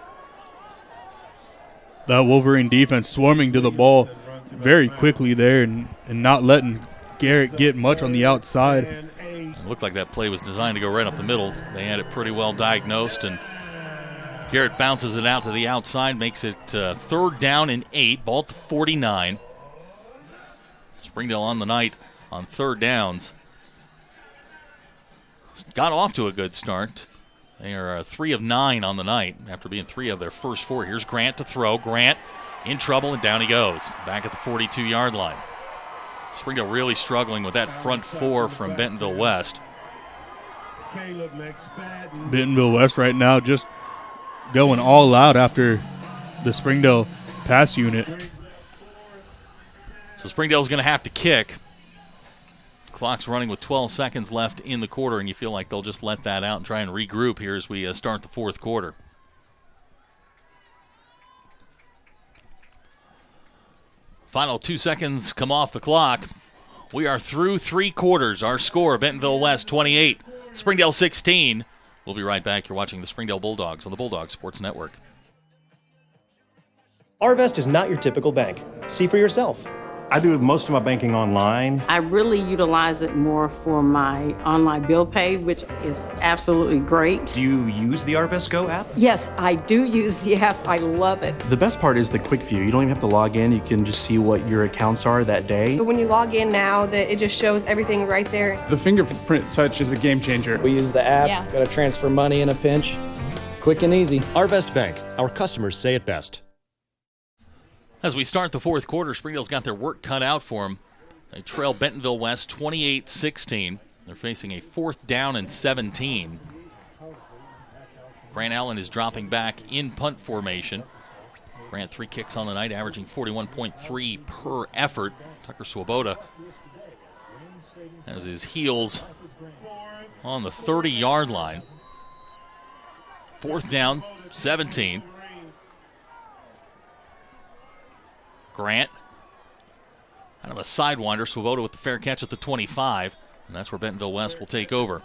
That Wolverine defense swarming to the ball very quickly there and not letting Garrett get much on the outside. It looked like that play was designed to go right up the middle. They had it pretty well diagnosed, and Garrett bounces it out to the outside, makes it third down and 8, ball to 49. Springdale on the night on third downs. Got off to a good start. They are 3 of 9 on the night after being 3 of their first 4. Here's Grant to throw. Grant in trouble, and down he goes. Back at the 42-yard line. Springdale really struggling with that front 4 from Bentonville West. Bentonville West right now just going all out after the Springdale pass unit. So Springdale's going to have to kick. Clock's running with 12 seconds left in the quarter, and you feel like they'll just let that out and try and regroup here as we start the fourth quarter. Final 2 seconds come off the clock. We are through 3 quarters. Our score, Bentonville West 28, Springdale 16. We'll be right back. You're watching the Springdale Bulldogs on the Bulldog Sports Network. Arvest is not your typical bank. See for yourself. I do most of my banking online. I really utilize it more for my online bill pay, which is absolutely great. Do you use the Arvest Go app? Yes, I do use the app. I love it. The best part is the quick view. You don't even have to log in. You can just see what your accounts are that day. When you log in now, it just shows everything right there. The fingerprint touch is a game changer. We use the app, got to transfer money in a pinch. Quick and easy. Arvest Bank. Our customers say it best. As we start the fourth quarter, Springdale's got their work cut out for them. They trail Bentonville West 28-16. They're facing a 4th down and 17. Grant Allen is dropping back in punt formation. Grant 3 kicks on the night, averaging 41.3 per effort. Tucker Swoboda has his heels on the 30-yard line. 4th down, 17. Grant. Kind of a sidewinder. Swoboda with the fair catch at the 25. And that's where Bentonville West will take over.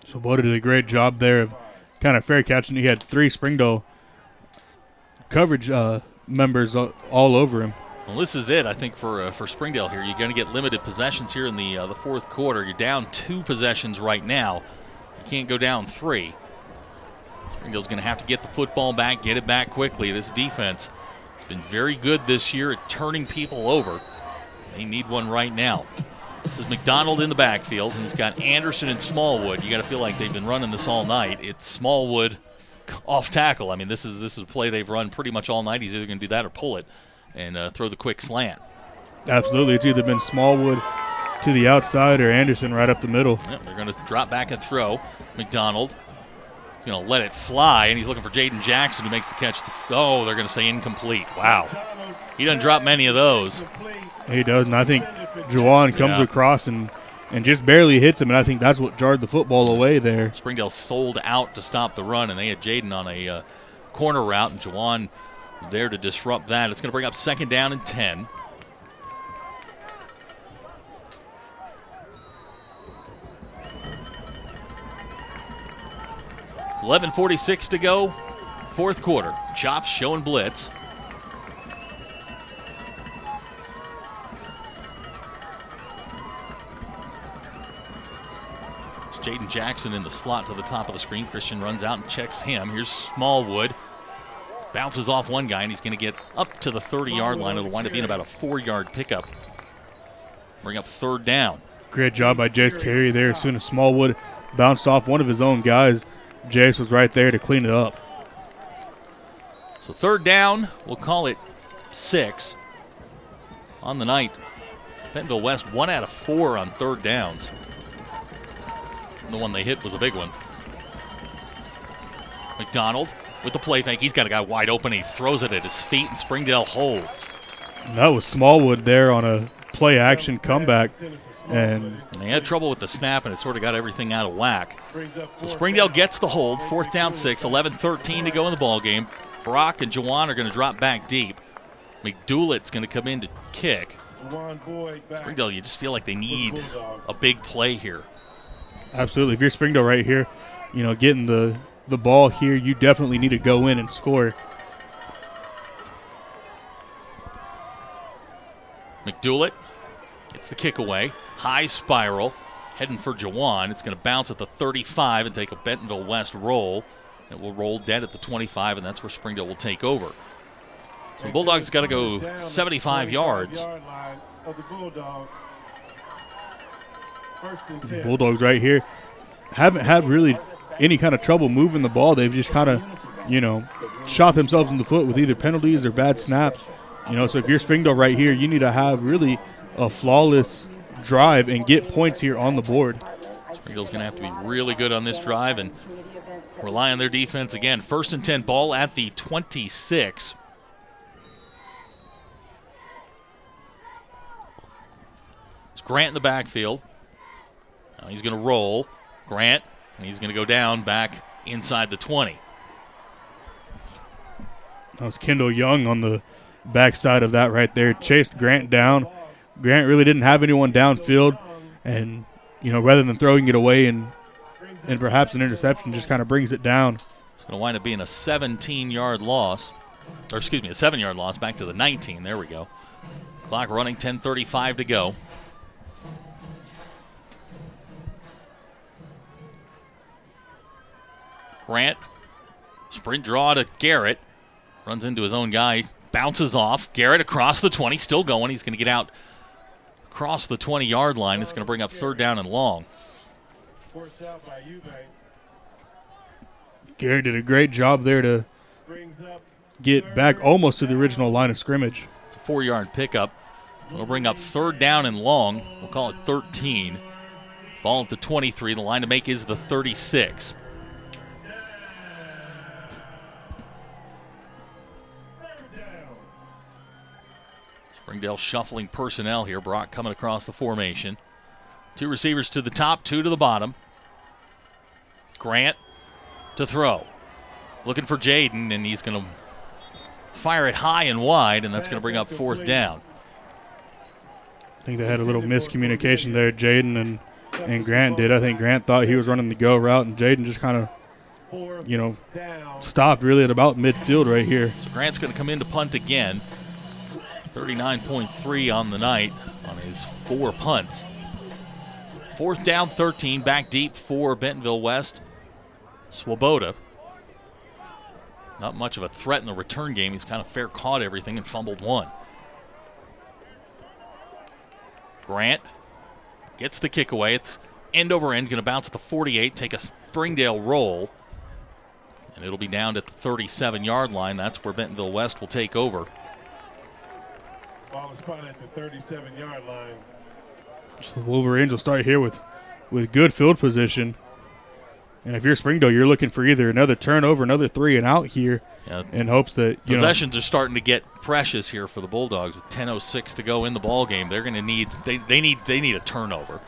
Swoboda did a great job there of kind of fair catching. He had 3 Springdale coverage members all over him. Well, this is it, I think, for Springdale here. You're going to get limited possessions here in the fourth quarter. You're down 2 possessions right now. You can't go down 3. Springdale's going to have to get the football back, get it back quickly. This defense has been very good this year at turning people over. They need one right now. This is McDonald in the backfield. He's got Anderson and Smallwood. You got to feel like they've been running this all night. It's Smallwood off tackle. I mean, this is a play they've run pretty much all night. He's either going to do that or pull it and throw the quick slant. Absolutely. It's either been Smallwood to the outside or Anderson right up the middle. Yep, they're going to drop back and throw. McDonald is going to let it fly, and he's looking for Jaden Jackson, who makes the catch. Oh, they're going to say incomplete. Wow. He doesn't drop many of those. He does, and I think Juwan comes across and just barely hits him, and I think that's what jarred the football away there. Springdale sold out to stop the run, and they had Jaden on a corner route, and Juwan there to disrupt that. It's going to bring up 2nd down and 10. .11:46 to go, fourth quarter. Chops showing blitz. It's Jaden Jackson in the slot to the top of the screen. Christian runs out and checks him. Here's Smallwood. Bounces off one guy, and he's going to get up to the 30-yard line. It'll wind up being about a 4-yard pickup. Bring up 3rd down. Great job by Jace Carey there. As soon as Smallwood bounced off one of his own guys, Jace was right there to clean it up. So 3rd down, we'll call it 6 on the night. Bentonville West 1 out of 4 on 3rd downs. The one they hit was a big one. McDonald with the play fake. He's got a guy wide open. He throws it at his feet, and Springdale holds. That was Smallwood there on a play-action comeback. And they had trouble with the snap, and it sort of got everything out of whack. So Springdale gets the hold. 4th down 6, 11:13 to go in the ball game. Brock and Juwan are going to drop back deep. McDoulett's going to come in to kick. Springdale, you just feel like they need a big play here. Absolutely. If you're Springdale right here, getting the ball here, you definitely need to go in and score. McDoulett gets the kick away. High spiral. Heading for Juwan. It's going to bounce at the 35 and take a Bentonville West roll. It will roll dead at the 25, and that's where Springdale will take over. So the Bulldogs got to go 75 yards. The Bulldogs right here haven't had really any kind of trouble moving the ball. They've just kind of, shot themselves in the foot with either penalties or bad snaps. So if you're Springdale right here, you need to have really a flawless drive and get points here on the board. Springdale's going to have to be really good on this drive and rely on their defense again. 1st and 10, ball at the 26. It's Grant in the backfield. Now he's going to roll. Grant, and he's going to go down back inside the 20. That was Kendall Young on the backside of that right there. Chased Grant down. Grant really didn't have anyone downfield, and rather than throwing it away and perhaps an interception, just kind of brings it down. It's going to wind up being a 17-yard loss, or excuse me, a 7-yard loss back to the 19. There we go. Clock running, 10:35 to go. Grant, sprint draw to Garrett, runs into his own guy, bounces off. Garrett across the 20, still going. He's going to get out across the 20-yard line. It's going to bring up 3rd down and long. Garrett did a great job there to get back almost to the original line of scrimmage. It's a 4-yard pickup. It'll bring up 3rd down and long. We'll call it 13. Ball at the 23. The line to make is the 36. Springdale shuffling personnel here. Brock coming across the formation. 2 receivers to the top, 2 to the bottom. Grant to throw. Looking for Jaden, and he's going to fire it high and wide, and that's going to bring up 4th down. I think they had a little miscommunication there, Jaden and Grant did. I think Grant thought he was running the go route, and Jaden just kind of, stopped really at about midfield right here. So Grant's going to come in to punt again. 39.3 on the night on his 4 punts. 4th down, 13, back deep for Bentonville West. Swoboda. Not much of a threat in the return game. He's kind of fair caught everything and fumbled 1. Grant gets the kick away. It's end over end, going to bounce at the 48, take a Springdale roll, and it'll be down at the 37-yard line. That's where Bentonville West will take over. Ball is spotted at the 37-yard line. So the Wolverines will start here with good field position. And if you're Springdale, you're looking for either another turnover, another 3 and out here, in hopes that possessions are starting to get precious here for the Bulldogs with 10:06 to go in the ball game. They're going to need they need a turnover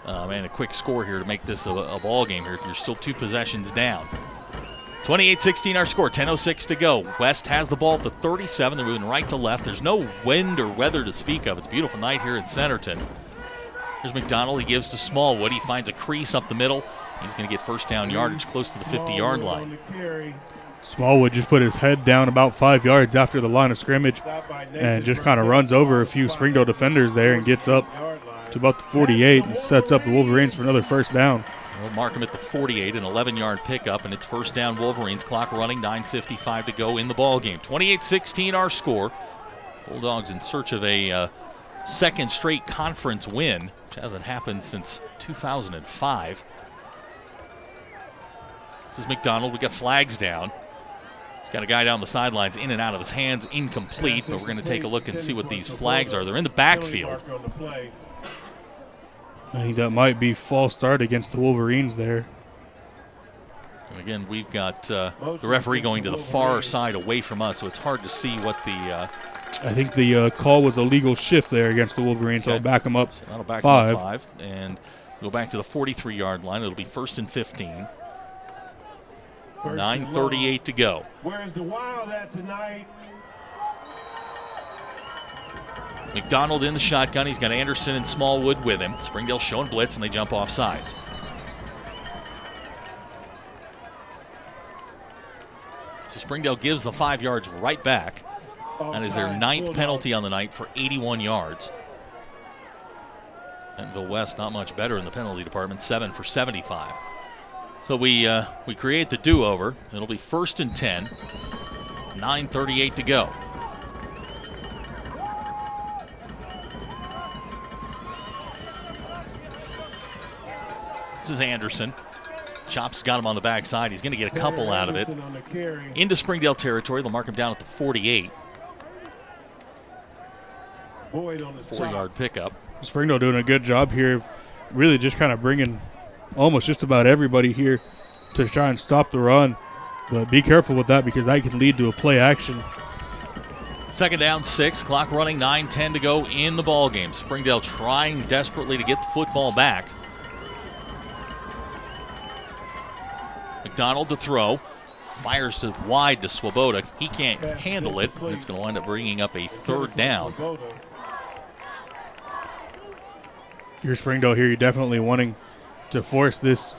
and a quick score here to make this a ball game here. You're still 2 possessions down. 28-16 our score, 10:06 to go. West has the ball at the 37. They're moving right to left. There's no wind or weather to speak of. It's a beautiful night here in Centerton. Here's McDonald. He gives to Smallwood. He finds a crease up the middle. He's going to get 1st down yardage close to the 50-yard line. Smallwood just put his head down about 5 yards after the line of scrimmage and just kind of runs over a few Springdale defenders there and gets up to about the 48 and sets up the Wolverines for another 1st down. We'll mark him at the 48, an 11-yard pickup, and it's 1st down Wolverines. Clock running, 9:55 to go in the ball game. 28-16 our score. Bulldogs in search of a 2nd straight conference win, which hasn't happened since 2005. This is McDonald. We got flags down. He's got a guy down the sidelines, in and out of his hands, incomplete, but we're going to take a look and see what these flags are. They're in the backfield. I think that might be false start against the Wolverines there. And again, we've got the referee going to the far side away from us, so it's hard to see what the... I think the call was a legal shift there against the Wolverines, so I'll back them up so that'll back 5. Them up 5. And go back to the 43-yard line. It'll be 1st and 15. 9:38 to go. Where's the Wild at tonight? McDonald in the shotgun. He's got Anderson and Smallwood with him. Springdale showing blitz, and they jump off sides. So Springdale gives the 5 yards right back. That is their 9th penalty on the night for 81 yards. Bentonville West not much better in the penalty department, 7 for 75. So we create the do-over. It'll be 1st and 10, 9:38 to go. This is Anderson. Chop's got him on the backside. He's going to get a couple out of it. Into Springdale territory. They'll mark him down at the 48. 4-yard pickup. Springdale doing a good job here of really just kind of bringing almost just about everybody here to try and stop the run. But be careful with that because that can lead to a play action. 2nd down, 6. Clock running, 9:10 to go in the ball game. Springdale trying desperately to get the football back. McDonald to throw. Fires to wide to Swoboda. He can't handle it, and it's going to wind up bringing up a 3rd down. You're Springdale here. You're definitely wanting to force this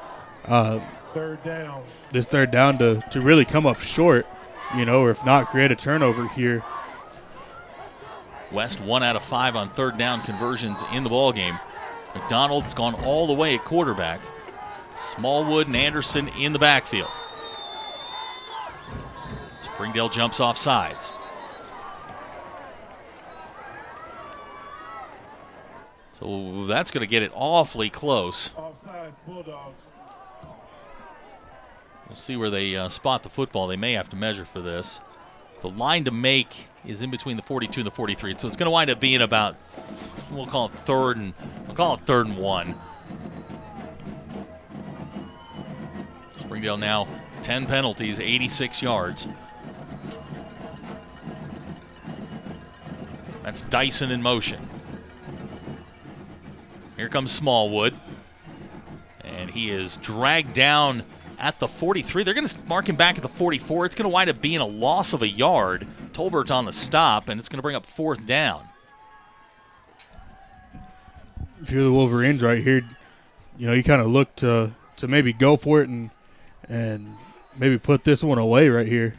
3rd down. This 3rd down to really come up short, or if not, create a turnover here. West 1 out of 5 on 3rd down conversions in the ball game. McDonald's gone all the way at quarterback. Smallwood and Anderson in the backfield. Springdale jumps off sides. So that's going to get it awfully close. Offsides, Bulldogs. We'll see where they spot the football. They may have to measure for this. The line to make is in between the 42 and the 43. So it's going to wind up being about, we'll call it 3rd and 1. Springdale now 10 penalties, 86 yards. That's Dyson in motion. Here comes Smallwood. And he is dragged down at the 43. They're going to mark him back at the 44. It's going to wind up being a loss of a yard Tolbert's on the stop, and it's going to bring up 4th down. If you're the Wolverines right here, you kind of look to maybe go for it and maybe put this one away right here.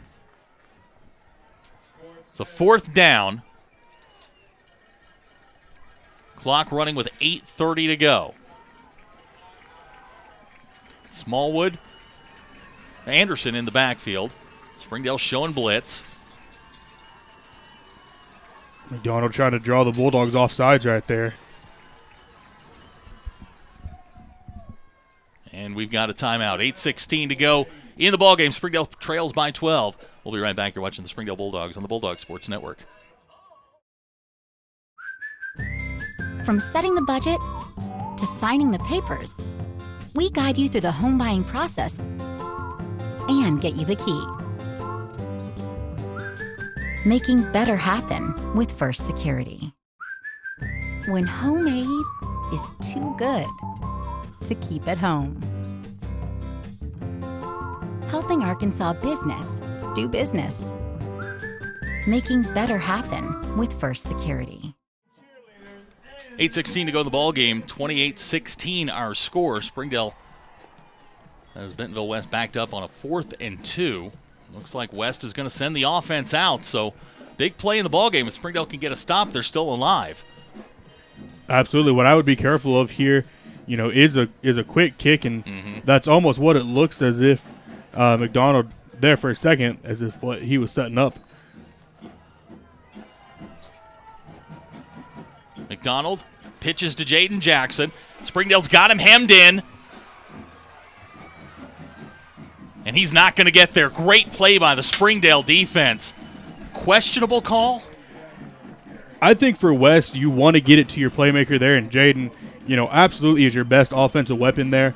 So 4th down. Clock running with 8:30 to go. Smallwood, Anderson in the backfield. Springdale showing blitz. McDonald trying to draw the Bulldogs off sides right there. And we've got a timeout. 8:16 to go in the ballgame. Springdale trails by 12. We'll be right back. You're watching the Springdale Bulldogs on the Bulldog Sports Network. From setting the budget to signing the papers, we guide you through the home buying process and get you the key. Making better happen with First Security. When homemade is too good to keep at home. Helping Arkansas business do business. Making better happen with First Security. 8:16 to go in the ball game. 28-16 our score. Springdale has Bentonville West backed up on a 4th and 2. Looks like West is going to send the offense out. So big play in the ball game. If Springdale can get a stop, they're still alive. Absolutely. What I would be careful of here, is a quick kick, and that's almost what it looks as if McDonald there for a second, as if what he was setting up. McDonald pitches to Jaden Jackson. Springdale's got him hemmed in. And he's not going to get there. Great play by the Springdale defense. Questionable call? I think for West, you want to get it to your playmaker there, and Jaden, absolutely is your best offensive weapon there.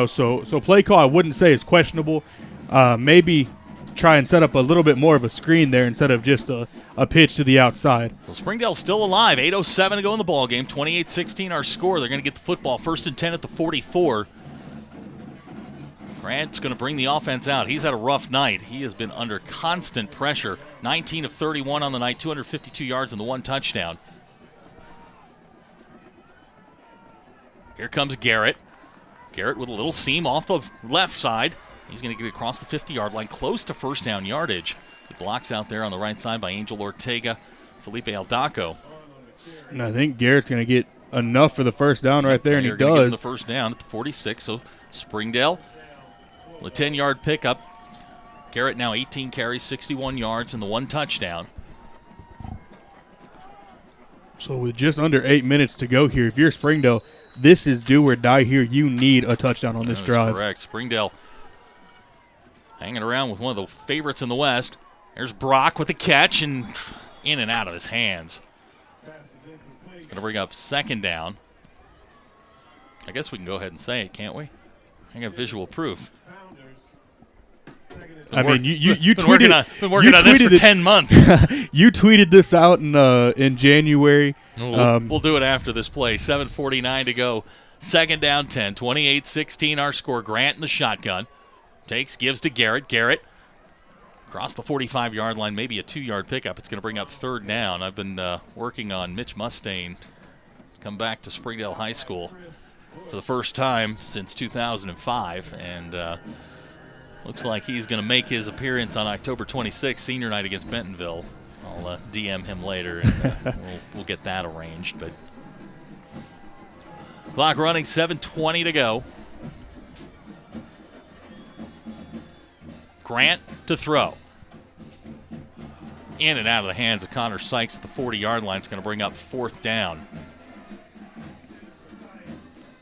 So play call I wouldn't say is questionable. Maybe try and set up a little bit more of a screen there instead of just a pitch to the outside. Well, Springdale's still alive. 8:07 to go in the ball game. 28-16 our score. They're going to get the football. 1st and 10 at the 44. Grant's going to bring the offense out. He's had a rough night. He has been under constant pressure. 19 of 31 on the night, 252 yards and the 1 touchdown. Here comes Garrett. Garrett with a little seam off the left side. He's going to get across the 50-yard line, close to 1st down yardage. He blocks out there on the right side by Angel Ortega, Felipe Aldaco. And I think Garrett's going to get enough for the 1st down right there, and he does. Give him the 1st down at the 46. So Springdale, with a 10-yard pickup. Garrett now 18 carries, 61 yards, and the 1 touchdown. So with just under 8 minutes to go here, if you're Springdale, this is do or die here. You need a touchdown on this drive. Correct. Springdale hanging around with one of the favorites in the West. There's Brock with the catch and in and out of his hands. It's going to bring up 2nd down. I guess we can go ahead and say it, can't we? I got visual proof. You been working on this for 10 months. You tweeted this out in January. We'll do it after this play. 7:49 to go. 2nd down 10. 28-16 our score. Grant in the shotgun. Gives to Garrett. Garrett across the 45-yard line, maybe a 2-yard pickup. It's going to bring up 3rd down. I've been working on Mitch Mustaine come back to Springdale High School for the first time since 2005, and looks like he's going to make his appearance on October 26th, senior night against Bentonville. I'll DM him later, and we'll get that arranged. But clock running, 7:20 to go. Grant to throw. In and out of the hands of Connor Sykes at the 40-yard line. It's going to bring up 4th down.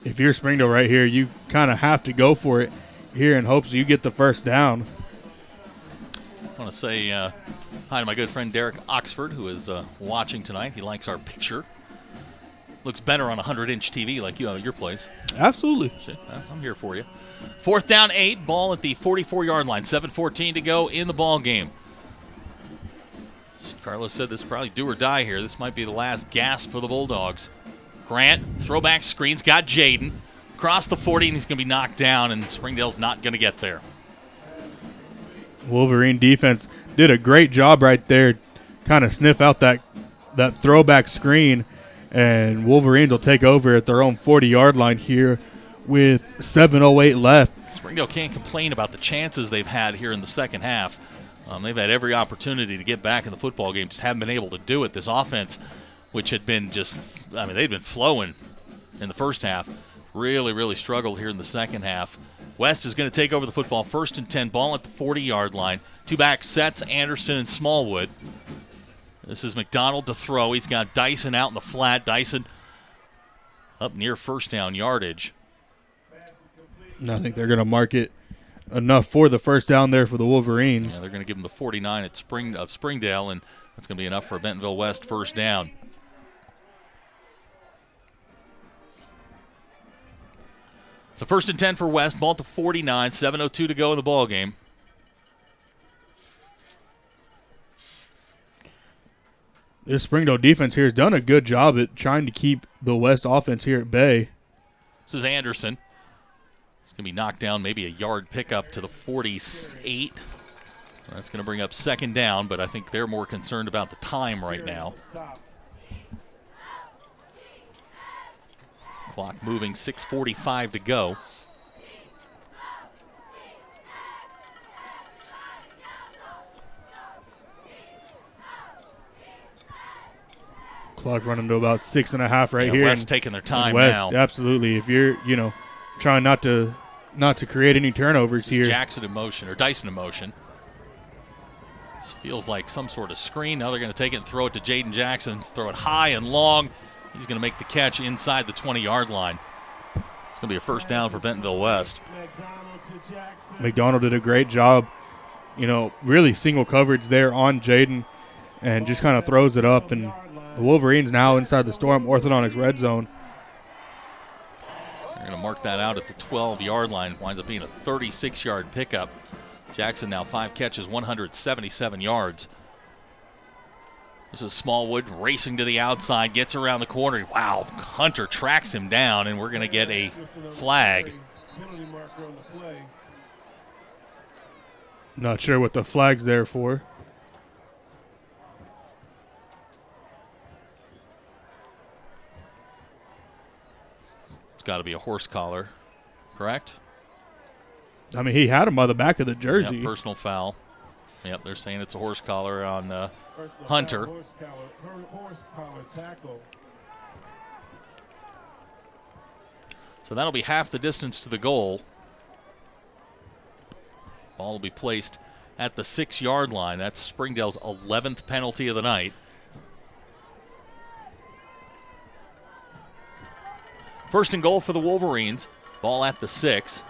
If you're Springdale right here, you kind of have to go for it here in hopes you get the 1st down. I want to say hi to my good friend Derek Oxford, who is watching tonight. He likes our picture. Looks better on a 100-inch TV like you have at your place. Absolutely. I'm here for you. 4th down 8, ball at the 44-yard line. 7:14 to go in the ball game. Carlos said this is probably do or die here. This might be the last gasp for the Bulldogs. Grant, throwback screens, got Jaden. Across the 40, and he's going to be knocked down, and Springdale's not going to get there. Wolverine defense did a great job right there kind of sniff out that throwback screen, and Wolverines will take over at their own 40-yard line here with 7:08 left. Springdale can't complain about the chances they've had here in the second half. They've had every opportunity to get back in the football game, just haven't been able to do it. This offense, which had been they'd been flowing in the first half, really, really struggled here in the second half. West is going to take over the football, 1st and 10, ball at the 40-yard line. Two back sets, Anderson and Smallwood. This is McDonald to throw. He's got Dyson out in the flat. Dyson up near first down yardage. And I think they're going to mark it enough for the first down there for the Wolverines. Yeah, they're going to give them the 49 at Springdale, and that's going to be enough for a Bentonville West first down. So 1st and 10 for West, ball at the 49, 7:02 to go in the ball game. This Springdale defense here has done a good job at trying to keep the West offense here at bay. This is Anderson. It's going to be knocked down, maybe a yard pickup to the 48. That's going to bring up second down, but I think they're more concerned about the time right now. Clock moving, 6:45 to go. Clock running to about 6.5 right here. West taking their time West, now. Absolutely. If you're, trying not to create any turnovers here. Jackson in motion, or Dyson in motion. This feels like some sort of screen. Now they're going to take it and throw it to Jaden Jackson. Throw it high and long. He's going to make the catch inside the 20-yard line. It's going to be a first down for Bentonville West. McDonald did a great job, really single coverage there on Jaden, and just kind of throws it up. And the Wolverines now inside the Storm Orthodontics red zone. They're going to mark that out at the 12-yard line. Winds up being a 36-yard pickup. Jackson now 5 catches, 177 yards. This is Smallwood racing to the outside, gets around the corner. Wow, Hunter tracks him down, and we're going to get a flag. Not sure what the flag's there for. It's got to be a horse collar, correct? I mean, he had him by the back of the jersey. Yep, personal foul. Yep, they're saying it's a horse collar on Hunter. So that'll be half the distance to the goal. Ball will be placed at the 6-yard line. That's Springdale's 11th penalty of the night. First and goal for the Wolverines. Ball at the 6.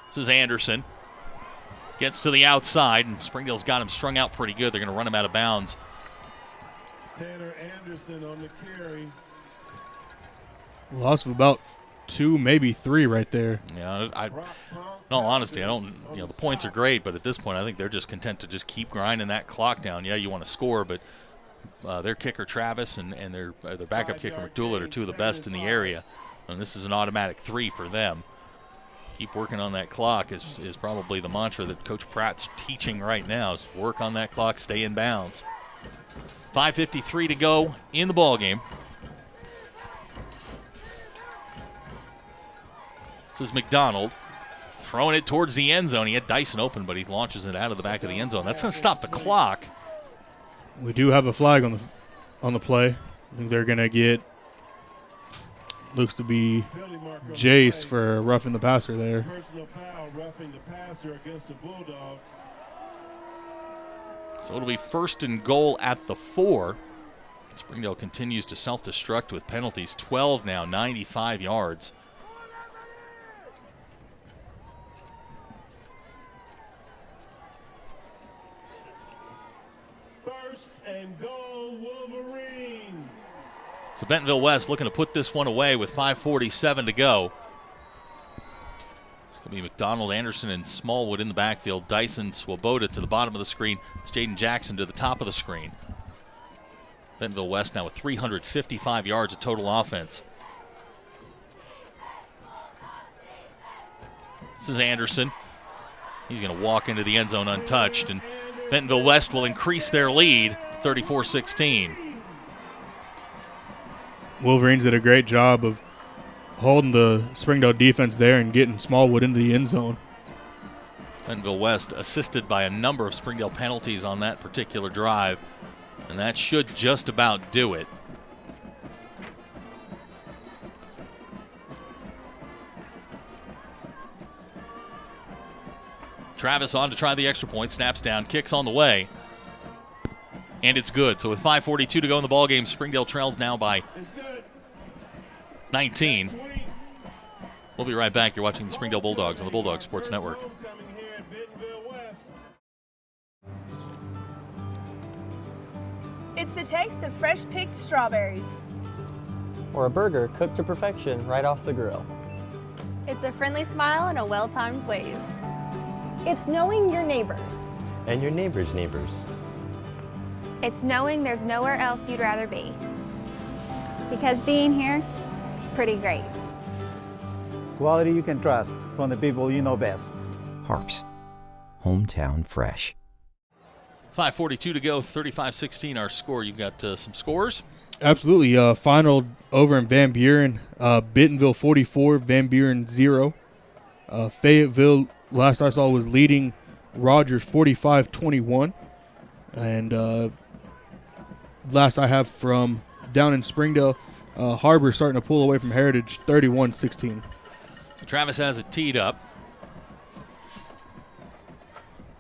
This is Anderson. Gets to the outside, and Springdale's got him strung out pretty good. They're going to run him out of bounds. Tanner Anderson on the carry. Loss of about 2, maybe 3 right there. Yeah, in all honesty, I don't. The points are great, but at this point, I think they're just content to just keep grinding that clock down. Yeah, you want to score, but their kicker Travis and their backup kicker McDougal are two of the best in the area, and this is an automatic 3 for them. Keep working on that clock is probably the mantra that Coach Pratt's teaching right now, is work on that clock, stay in bounds. 5:53 to go in the ball game. This is McDonald throwing it towards the end zone. He had Dyson open, but he launches it out of the back of the end zone. That's going to stop the clock. We do have a flag on the play. I think they're going to get, looks to be Jace for roughing the passer there. Personal foul, roughing the passer against the Bulldogs. So it'll be first and goal at the 4. Springdale continues to self-destruct with penalties. 12 now, 95 yards. First and goal, Wolverines. So Bentonville West looking to put this one away with 5:47 to go. It's going to be McDonald, Anderson, and Smallwood in the backfield. Dyson, Swoboda to the bottom of the screen. It's Jaden Jackson to the top of the screen. Bentonville West now with 355 yards of total offense. This is Anderson. He's going to walk into the end zone untouched, and Bentonville West will increase their lead, 34-16. Wolverines did a great job of holding the Springdale defense there and getting Smallwood into the end zone. Bentonville West assisted by a number of Springdale penalties on that particular drive, and that should just about do it. Travis on to try the extra point, snaps down, kicks on the way, and it's good. So with 5:42 to go in the ballgame, Springdale trails now by 19. We'll be right back. You're watching the Springdale Bulldogs on the Bulldog Sports Network. It's the taste of fresh-picked strawberries. Or a burger cooked to perfection right off the grill. It's a friendly smile and a well-timed wave. It's knowing your neighbors. And your neighbor's neighbors. It's knowing there's nowhere else you'd rather be. Because being here is pretty great. Quality you can trust from the people you know best. HAR-BER, hometown fresh. 5:42 to go, 35-16 our score. You've got some scores? Absolutely. Final over in Van Buren, Bentonville 44, Van Buren 0. Fayetteville, last I saw, was leading Rogers 45-21. And last I have from down in Springdale, HAR-BER starting to pull away from Heritage 31-16. So Travis has it teed up.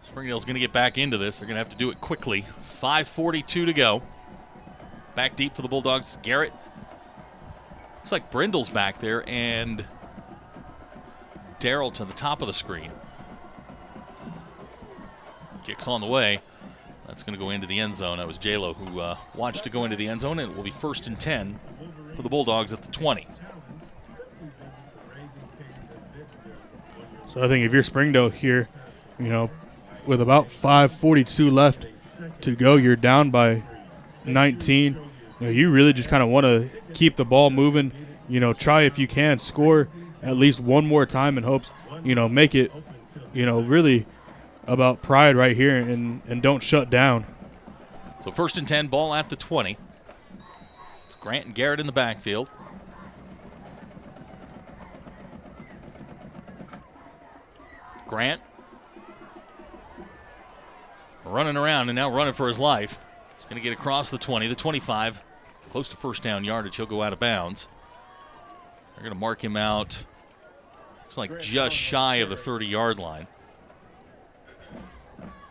Springdale's going to get back into this. They're going to have to do it quickly. 5:42 to go. Back deep for the Bulldogs. Garrett. Looks like Brindle's back there, and Darrell to the top of the screen. Kicks on the way. That's going to go into the end zone. That was J-Lo who watched it go into the end zone, and it will be 1st and 10 for the Bulldogs at the 20. So I think if you're Springdale here, with about 5:42 left to go, you're down by 19. You really just kind of want to keep the ball moving. Try if you can score at least one more time in hopes, make it, really about pride right here and don't shut down. So 1st and 10, ball at the 20. It's Grant and Garrett in the backfield. Grant running around and now running for his life. He's going to get across the 20, the 25, close to first down yardage. He'll go out of bounds. They're going to mark him out, looks like just shy of the 30-yard line.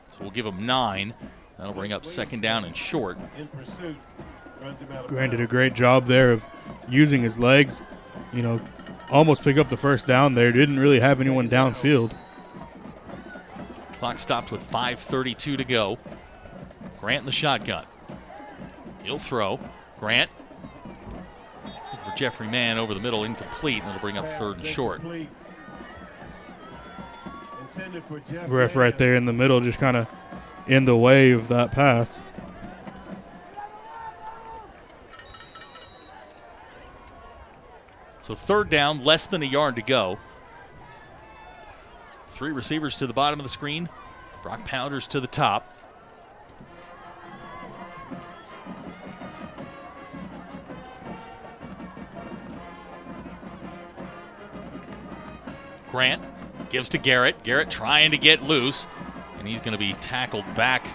So we'll give him 9. That'll bring up 2nd down and short. Grant did a great job there of using his legs, almost pick up the first down there. Didn't really have anyone downfield. Clock stopped with 5:32 to go. Grant in the shotgun. He'll throw. Grant. Looking for Jeffrey Mann over the middle, incomplete, and it'll bring up 3rd and short. Ref right there in the middle, just kind of in the way of that pass. So 3rd down, less than a yard to go. 3 receivers to the bottom of the screen. Brock Pounders to the top. Grant gives to Garrett. Garrett trying to get loose, and he's going to be tackled back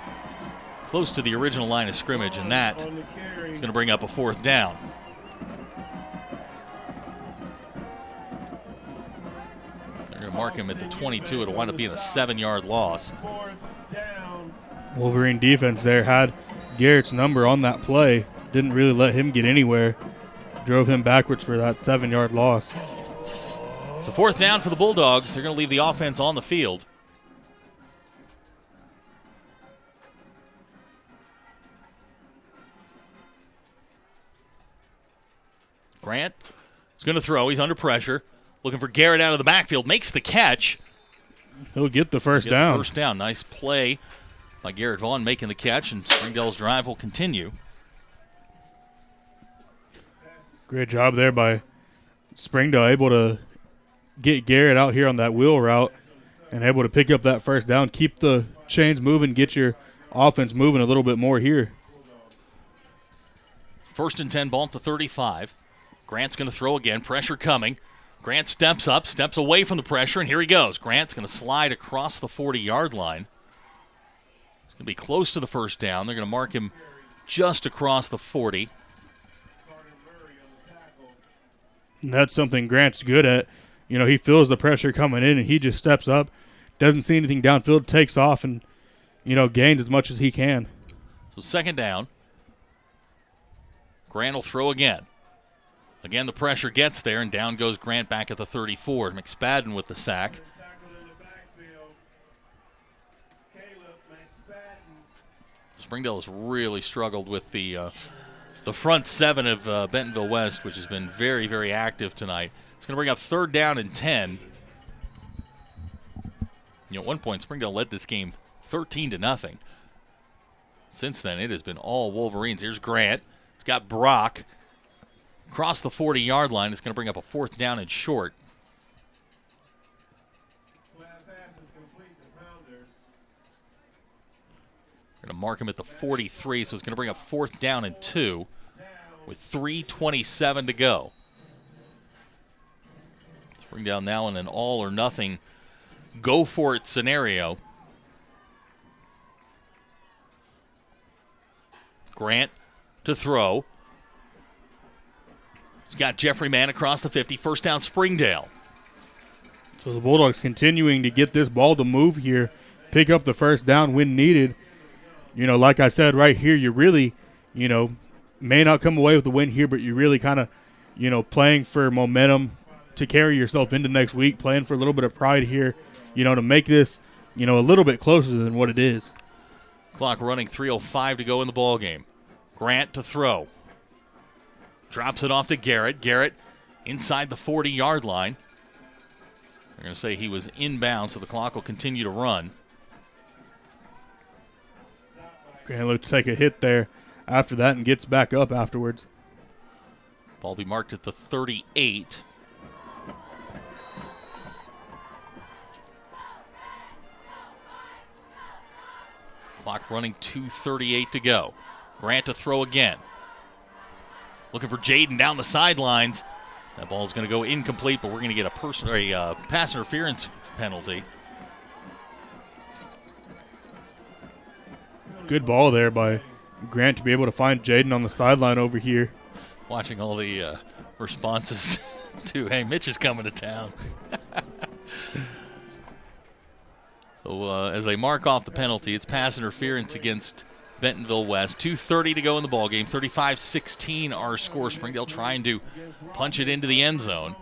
close to the original line of scrimmage, and that is going to bring up a 4th down. They're going to mark him at the 22. It'll wind up being a 7-yard loss. Wolverine defense there had Garrett's number on that play. Didn't really let him get anywhere. Drove him backwards for that 7-yard loss. So 4th down for the Bulldogs. They're going to leave the offense on the field. Grant is going to throw. He's under pressure. Looking for Garrett out of the backfield. Makes the catch. He'll get the first down. First down. Nice play by Garrett Vaughn making the catch, and Springdale's drive will continue. Great job there by Springdale, able to get Garrett out here on that wheel route and able to pick up that first down, keep the chains moving, get your offense moving a little bit more here. 1st and 10, ball at the 35. Grant's going to throw again. Pressure coming. Grant steps up, steps away from the pressure, and here he goes. Grant's going to slide across the 40-yard line. It's going to be close to the first down. They're going to mark him just across the 40. And that's something Grant's good at. You know, he feels the pressure coming in, and he just steps up, doesn't see anything downfield, takes off, and, you know, gains as much as he can. So 2nd down. Grant will throw again. Again, the pressure gets there, and down goes Grant back at the 34. McSpadden with the sack. Springdale has really struggled with the front 7 of Bentonville West, which has been very, very active tonight. It's going to bring up 3rd down and 10. You know, at one point, Springdale led this game 13-0. Since then, it has been all Wolverines. Here's Grant. He's got Brock. Across the 40-yard line, it's going to bring up a 4th down and short. We're going to mark him at the 43, so it's going to bring up 4th down and 2 with 3:27 to go. Springdale now in an all-or-nothing go-for-it scenario. Grant to throw. He's got Jeffrey Mann across the 50. 1st down, Springdale. So the Bulldogs continuing to get this ball to move here, pick up the 1st down when needed. You know, like I said right here, you really, you know, may not come away with the win here, but you really kind of, you know, playing for momentum to carry yourself into next week, playing for a little bit of pride here, you know, to make this, you know, a little bit closer than what it is. Clock running, 3:05 to go in the ball game. Grant to throw. Drops it off to Garrett. Garrett inside the 40-yard line. They're going to say he was inbound, so the clock will continue to run. Grant looked to take a hit there after that and gets back up afterwards. Ball be marked at the 38. Clock running, 2:38 to go. Grant to throw again. Looking for Jaden down the sidelines. That ball's going to go incomplete, but we're going to get a pass interference penalty. Good ball there by Grant to be able to find Jaden on the sideline over here. Watching all the responses to, hey, Mitch is coming to town. So as they mark off the penalty, it's pass interference against Bentonville West. 2:30 to go in the ballgame. 35-16 our score. Springdale trying to punch it into the end zone.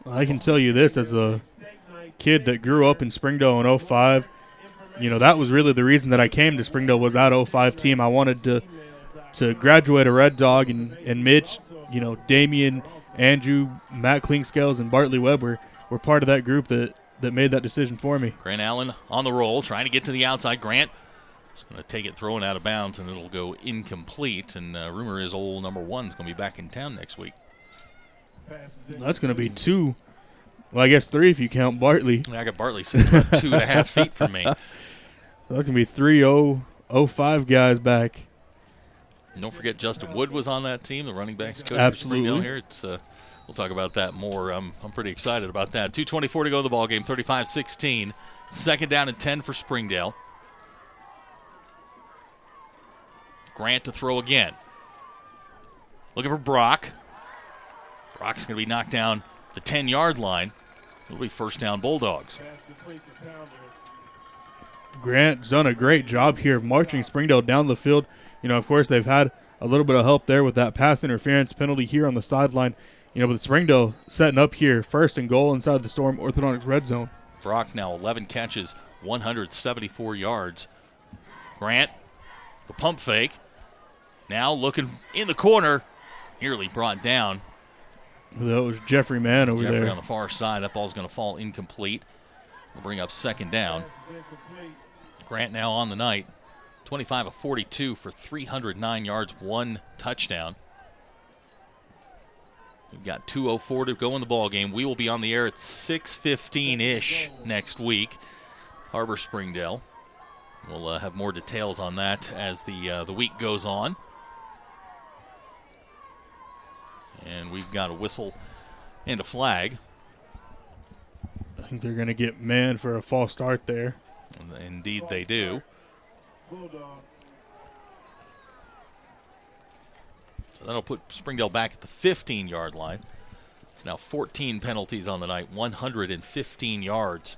I can tell you this as a kid that grew up in Springdale in 05. You know, that was really the reason that I came to Springdale was that 05 team. I wanted to graduate a Red Dog, and Mitch, you know, Damian, Andrew, Matt Klingscales, and Bartley Webb were part of that group that made that decision for me. Grant Allen on the roll, trying to get to the outside. Grant is going to take it, throw it out of bounds, and it'll go incomplete. And rumor is old number 1 is going to be back in town next week. That's going to be 2. Well, I guess 3 if you count Bartley. I got Bartley sitting about 2.5 feet from me. That can be 3-0-05 guys back. And don't forget Justin Wood was on that team, the running backs coach. Absolutely. For Springdale here. It's we'll talk about that more. I'm pretty excited about that. 2:24 to go in the ball game. 35-16. 2nd down and 10 for Springdale. Grant to throw again. Looking for Brock. Brock's going to be knocked down the 10-yard line. It'll be 1st down Bulldogs. Grant's done a great job here of marching Springdale down the field. You know, of course, they've had a little bit of help there with that pass interference penalty here on the sideline. You know, but Springdale setting up here, 1st and goal inside the Storm Orthodontics red zone. Brock now 11 catches, 174 yards. Grant, the pump fake. Now looking in the corner, nearly brought down. That was Jeffrey Mann over there. Jeffrey on the far side. That ball's going to fall incomplete. We'll bring up 2nd down. Grant now on the night. 25 of 42 for 309 yards, 1 touchdown. We've got 2:04 to go in the ball game. We will be on the air at 6:15-ish next week. HAR-BER Springdale. We'll have more details on that as the week goes on. And we've got a whistle and a flag. I think they're going to get man for a false start there. Indeed they do. So that'll put Springdale back at the 15-yard line. It's now 14 penalties on the night, 115 yards.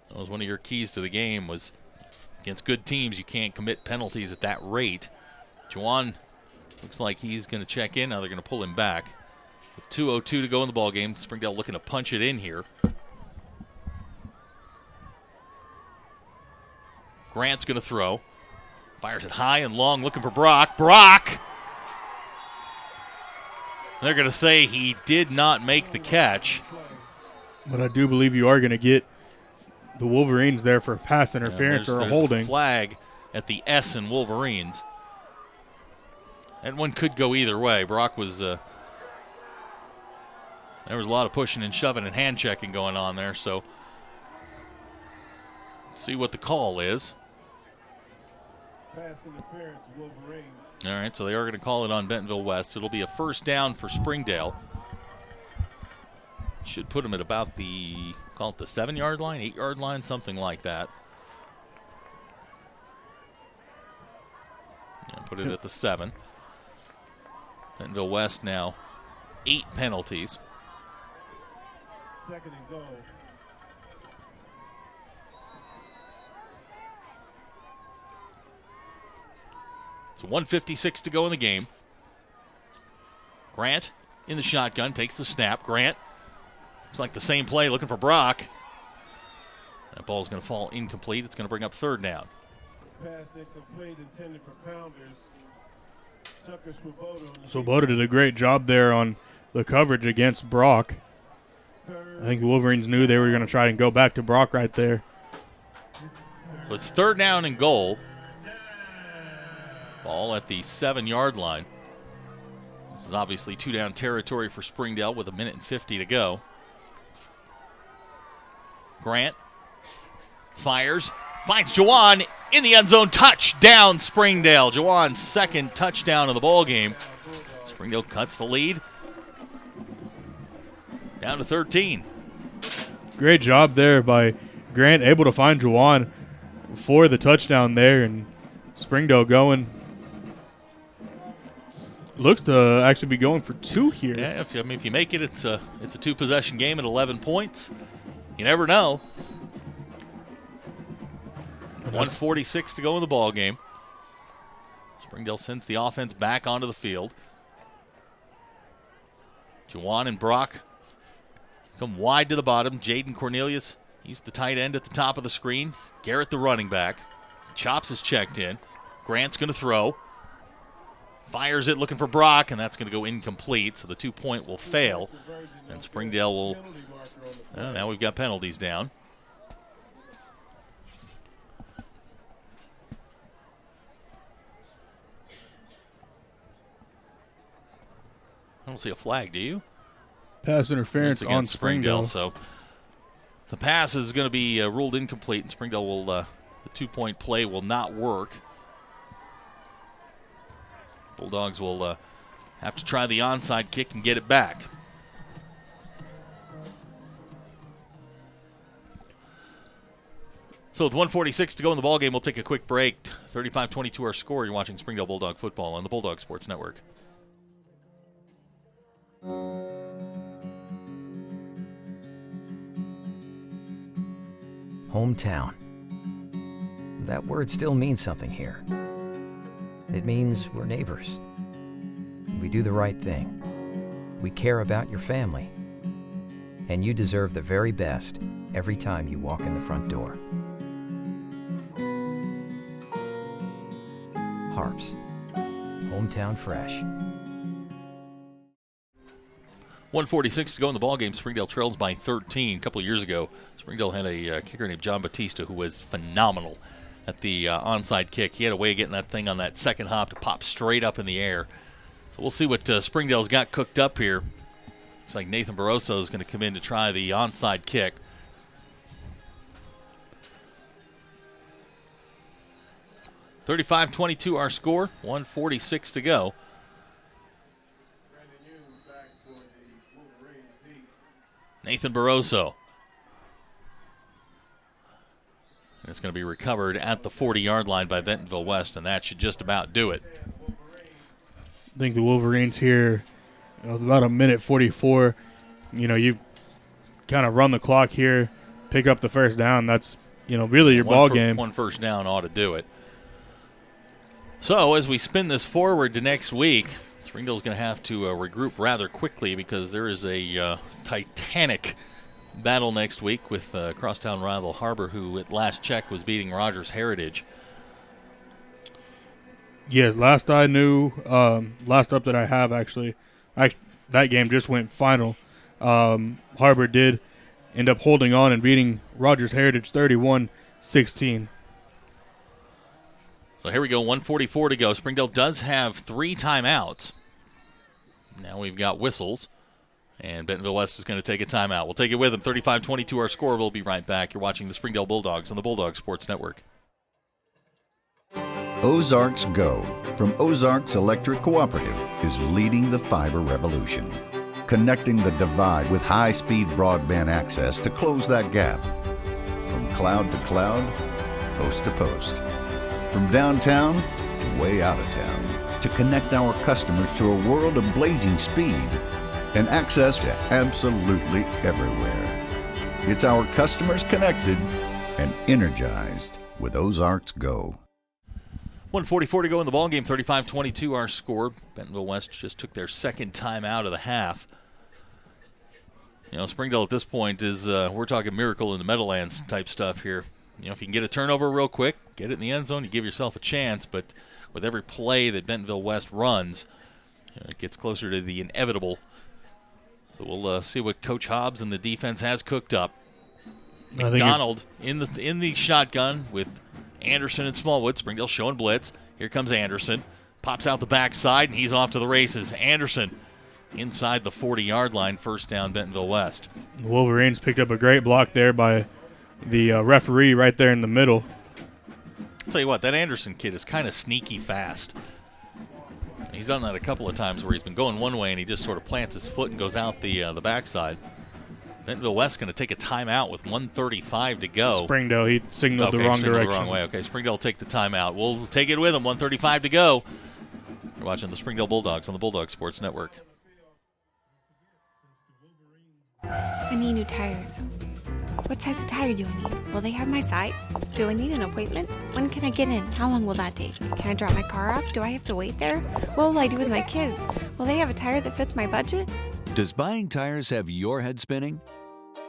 That was one of your keys to the game, was against good teams, you can't commit penalties at that rate. Juwan looks like he's going to check in. Now they're going to pull him back. With 2:02 to go in the ball game, Springdale looking to punch it in here. Grant's going to throw. Fires it high and long, looking for Brock. Brock! They're going to say he did not make the catch. But I do believe you are going to get the Wolverines there for a pass interference or a holding. A flag at the S in Wolverines. That one could go either way. Brock was there was a lot of pushing and shoving and hand checking going on there, so let's see what the call is. Pass interference, Wolverines. All right, so they are going to call it on Bentonville West. It'll be a first down for Springdale. Should put them at about the, call it the 7-yard line, 8-yard line, something like that. Yeah, put it at the 7. Bentonville West now 8 penalties. Second and goal. So 1:56 to go in the game. Grant in the shotgun, takes the snap. Grant, looks like the same play, looking for Brock. That ball's going to fall incomplete. It's going to bring up third down. Pass incomplete, intended for Pounders. Tucker Swoboda. Swoboda did a great job there on the coverage against Brock. I think the Wolverines knew they were going to try and go back to Brock right there. So it's third down and goal. Ball at the 7-yard line. This is obviously 2-down territory for Springdale with 1:50 to go. Grant fires, finds Jawan in the end zone. Touchdown, Springdale. Jawan's second touchdown of the ball game. Springdale cuts the lead down to 13. Great job there by Grant, able to find Jawan for the touchdown there, and Springdale going. Looks to actually be going for 2 here. Yeah, if you make it, it's a 2-possession game at 11 points. You never know. 1:46 to go in the ball game. Springdale sends the offense back onto the field. Juwan and Brock come wide to the bottom. Jaden Cornelius, he's the tight end at the top of the screen. Garrett, the running back. Chops is checked in. Grant's going to throw. Fires it, looking for Brock, and that's going to go incomplete, so the 2-point will fail. And Springdale will, now we've got penalties down. I don't see a flag, do you? Pass interference on Springdale. So the pass is going to be ruled incomplete, and Springdale will, the 2-point play will not work. Bulldogs will have to try the onside kick and get it back. So with 1:46 to go in the ballgame, we'll take a quick break. 35-22 our score. You're watching Springdale Bulldog football on the Bulldog Sports Network. Hometown. That word still means something here. It means we're neighbors. We do the right thing. We care about your family. And you deserve the very best every time you walk in the front door. HAR-BER. Hometown fresh. 1:46 to go in the ballgame. Springdale trails by 13. A couple of years ago, Springdale had a kicker named John Batista who was phenomenal at the onside kick. He had a way of getting that thing on that second hop to pop straight up in the air. So we'll see what Springdale's got cooked up here. Looks like Nathan Barroso is going to come in to try the onside kick. 35-22 our score, 1:46 to go. Nathan Barroso. And it's going to be recovered at the 40-yard line by Bentonville West, and that should just about do it. I think the Wolverines here, with about a minute 44, you kind of run the clock here, pick up the first down. That's, really your ball game. One first down ought to do it. So as we spin this forward to next week, Springdale's going to have to regroup rather quickly because there is a titanic battle next week with crosstown rival Har-BER, who at last check was beating Rogers Heritage. Yes, last I knew, last up that I have actually, that game just went final. Har-BER did end up holding on and beating Rogers Heritage 31-16. So here we go, 1:44 to go. Springdale does have 3 timeouts. Now we've got whistles, and Bentonville West is going to take a timeout. We'll take it with them. 35-22 our score. We'll be right back. You're watching the Springdale Bulldogs on the Bulldog Sports Network. Ozarks Go from Ozarks Electric Cooperative is leading the fiber revolution, connecting the divide with high-speed broadband access to close that gap. From cloud to cloud, post to post. From downtown to way out of town, to connect our customers to a world of blazing speed and access to absolutely everywhere. It's our customers connected and energized with Ozarks Go. 1:44 to go in the ballgame, 35-22 our score. Bentonville West just took their second time out of the half. Springdale at this point is, we're talking miracle in the Meadowlands type stuff here. If you can get a turnover real quick, get it in the end zone, you give yourself a chance. But with every play that Bentonville West runs, it gets closer to the inevitable. So we'll see what Coach Hobbs and the defense has cooked up. McDonald in the shotgun with Anderson and Smallwood. Springdale showing blitz. Here comes Anderson. Pops out the backside, and he's off to the races. Anderson inside the 40-yard line, first down Bentonville West. The Wolverines picked up a great block there by the referee right there in the middle. I'll tell you what, that Anderson kid is kind of sneaky fast. He's done that a couple of times where he's been going one way and he just sort of plants his foot and goes out the backside. Bentonville West going to take a timeout with 1:35 to go. Springdale, he signaled the wrong direction. The wrong way. Okay, Springdale will take the timeout. We'll take it with him. 1:35 to go. You're watching the Springdale Bulldogs on the Bulldog Sports Network. I need new tires. What size of tire do I need? Will they have my size? Do I need an appointment? When can I get in? How long will that take? Can I drop my car off? Do I have to wait there? What will I do with my kids? Will they have a tire that fits my budget? Does buying tires have your head spinning?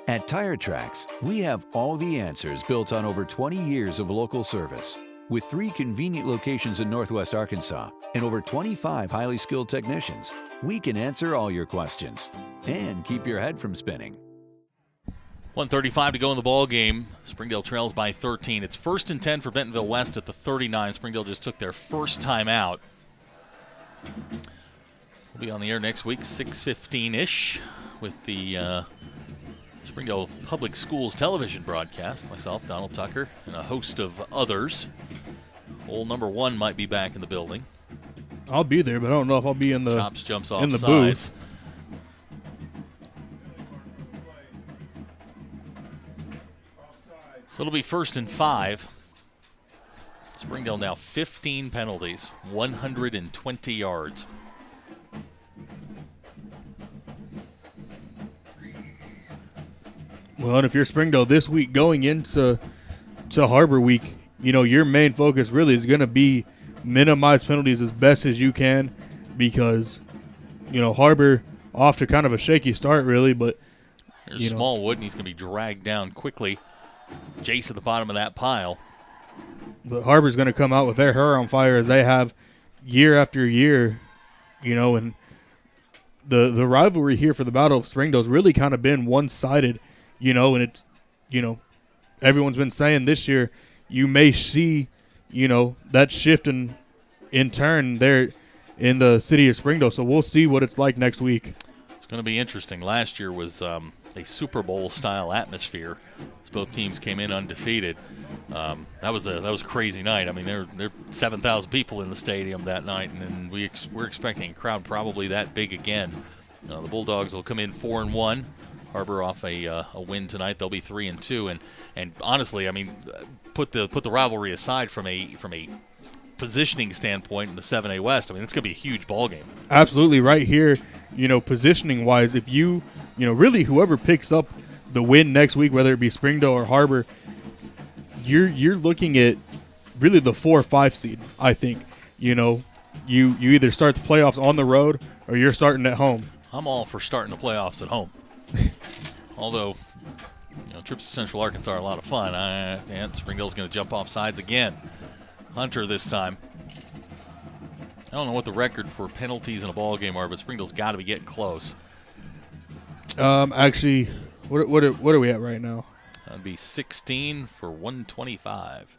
At Tire Tracks, we have all the answers built on over 20 years of local service. With 3 convenient locations in Northwest Arkansas and over 25 highly skilled technicians, we can answer all your questions and keep your head from spinning. 1:35 to go in the ball game. Springdale trails by 13. It's 1st and 10 for Bentonville West at the 39. Springdale just took their first time out. We'll be on the air next week, 6:15-ish, with the Springdale Public Schools television broadcast. Myself, Donald Tucker, and a host of others. Old number 1 might be back in the building. I'll be there, but I don't know if I'll be in the Chops jumps off in the sides. booth. So it'll be 1st and 5. Springdale now 15 penalties, 120 yards. Well, and if you're Springdale this week going into Har-BER week, your main focus really is going to be minimize penalties as best as you can because, Har-BER off to kind of a shaky start really, but there's Smallwood, and he's going to be dragged down quickly. Jace at the bottom of that pile. But Har-BER's going to come out with their hair on fire as they have year after year, and the rivalry here for the Battle of Springdale's really kind of been one-sided, and it's, everyone's been saying this year you may see, that shift in turn there in the city of Springdale. So we'll see what it's like next week. It's going to be interesting. Last year was a Super Bowl-style atmosphere as both teams came in undefeated. That was a crazy night. I mean, there were 7,000 people in the stadium that night, and we're expecting a crowd probably that big again. The Bulldogs will come in 4-1. Har-BER off a win tonight. They'll be 3-2, and honestly, I mean, put the rivalry aside from a positioning standpoint in the 7A West. I mean, it's going to be a huge ball game. Absolutely, right here. Positioning wise, if really whoever picks up the win next week, whether it be Springdale or Har-BER, you're looking at really the 4 or 5 seed. I think you either start the playoffs on the road or you're starting at home. I'm all for starting the playoffs at home. Although, trips to Central Arkansas are a lot of fun. And Springdale's going to jump off sides again. Hunter this time. I don't know what the record for penalties in a ball game are, but Springdale's got to be getting close. Actually, what are we at right now? That'd be 16 for 125.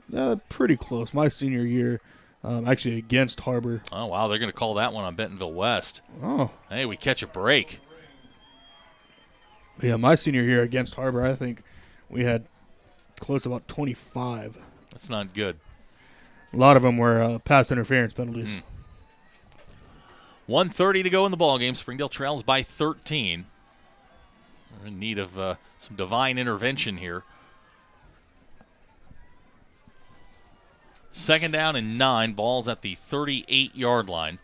Pretty close. My senior year, actually against Har-BER. Oh, wow, they're going to call that one on Bentonville West. Oh. Hey, we catch a break. Yeah, my senior year against Har-BER, I think we had close to about 25. That's not good. A lot of them were pass interference penalties. 1:30 to go in the ballgame. Springdale trails by 13. We're in need of some divine intervention here. 2nd down and 9. Ball's at the 38-yard line.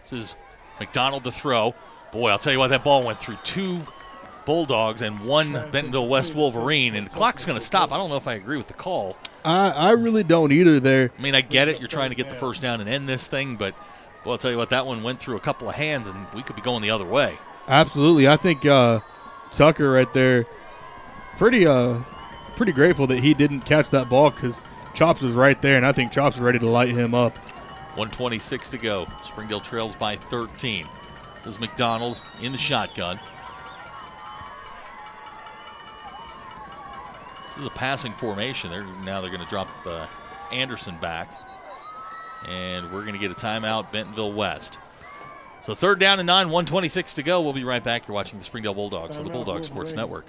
This is McDonald to throw. Boy, I'll tell you what, that ball went through 2 Bulldogs and 1 Bentonville West Wolverine, and the clock's going to stop. I don't know if I agree with the call. I really don't either there. I mean, I get it. You're trying to get the first down and end this thing, but boy, I'll tell you what, that one went through a couple of hands, and we could be going the other way. Absolutely. I think Tucker right there, pretty grateful that he didn't catch that ball because Chops was right there, and I think Chops was ready to light him up. 1:26 to go. Springdale trails by 13. This is McDonald in the shotgun. This is a passing formation. Now they're going to drop Anderson back. And we're going to get a timeout, Bentonville West. So 3rd down and 9, 1:26 to go. We'll be right back. You're watching the Springdale Bulldogs on the Bulldog Sports Network.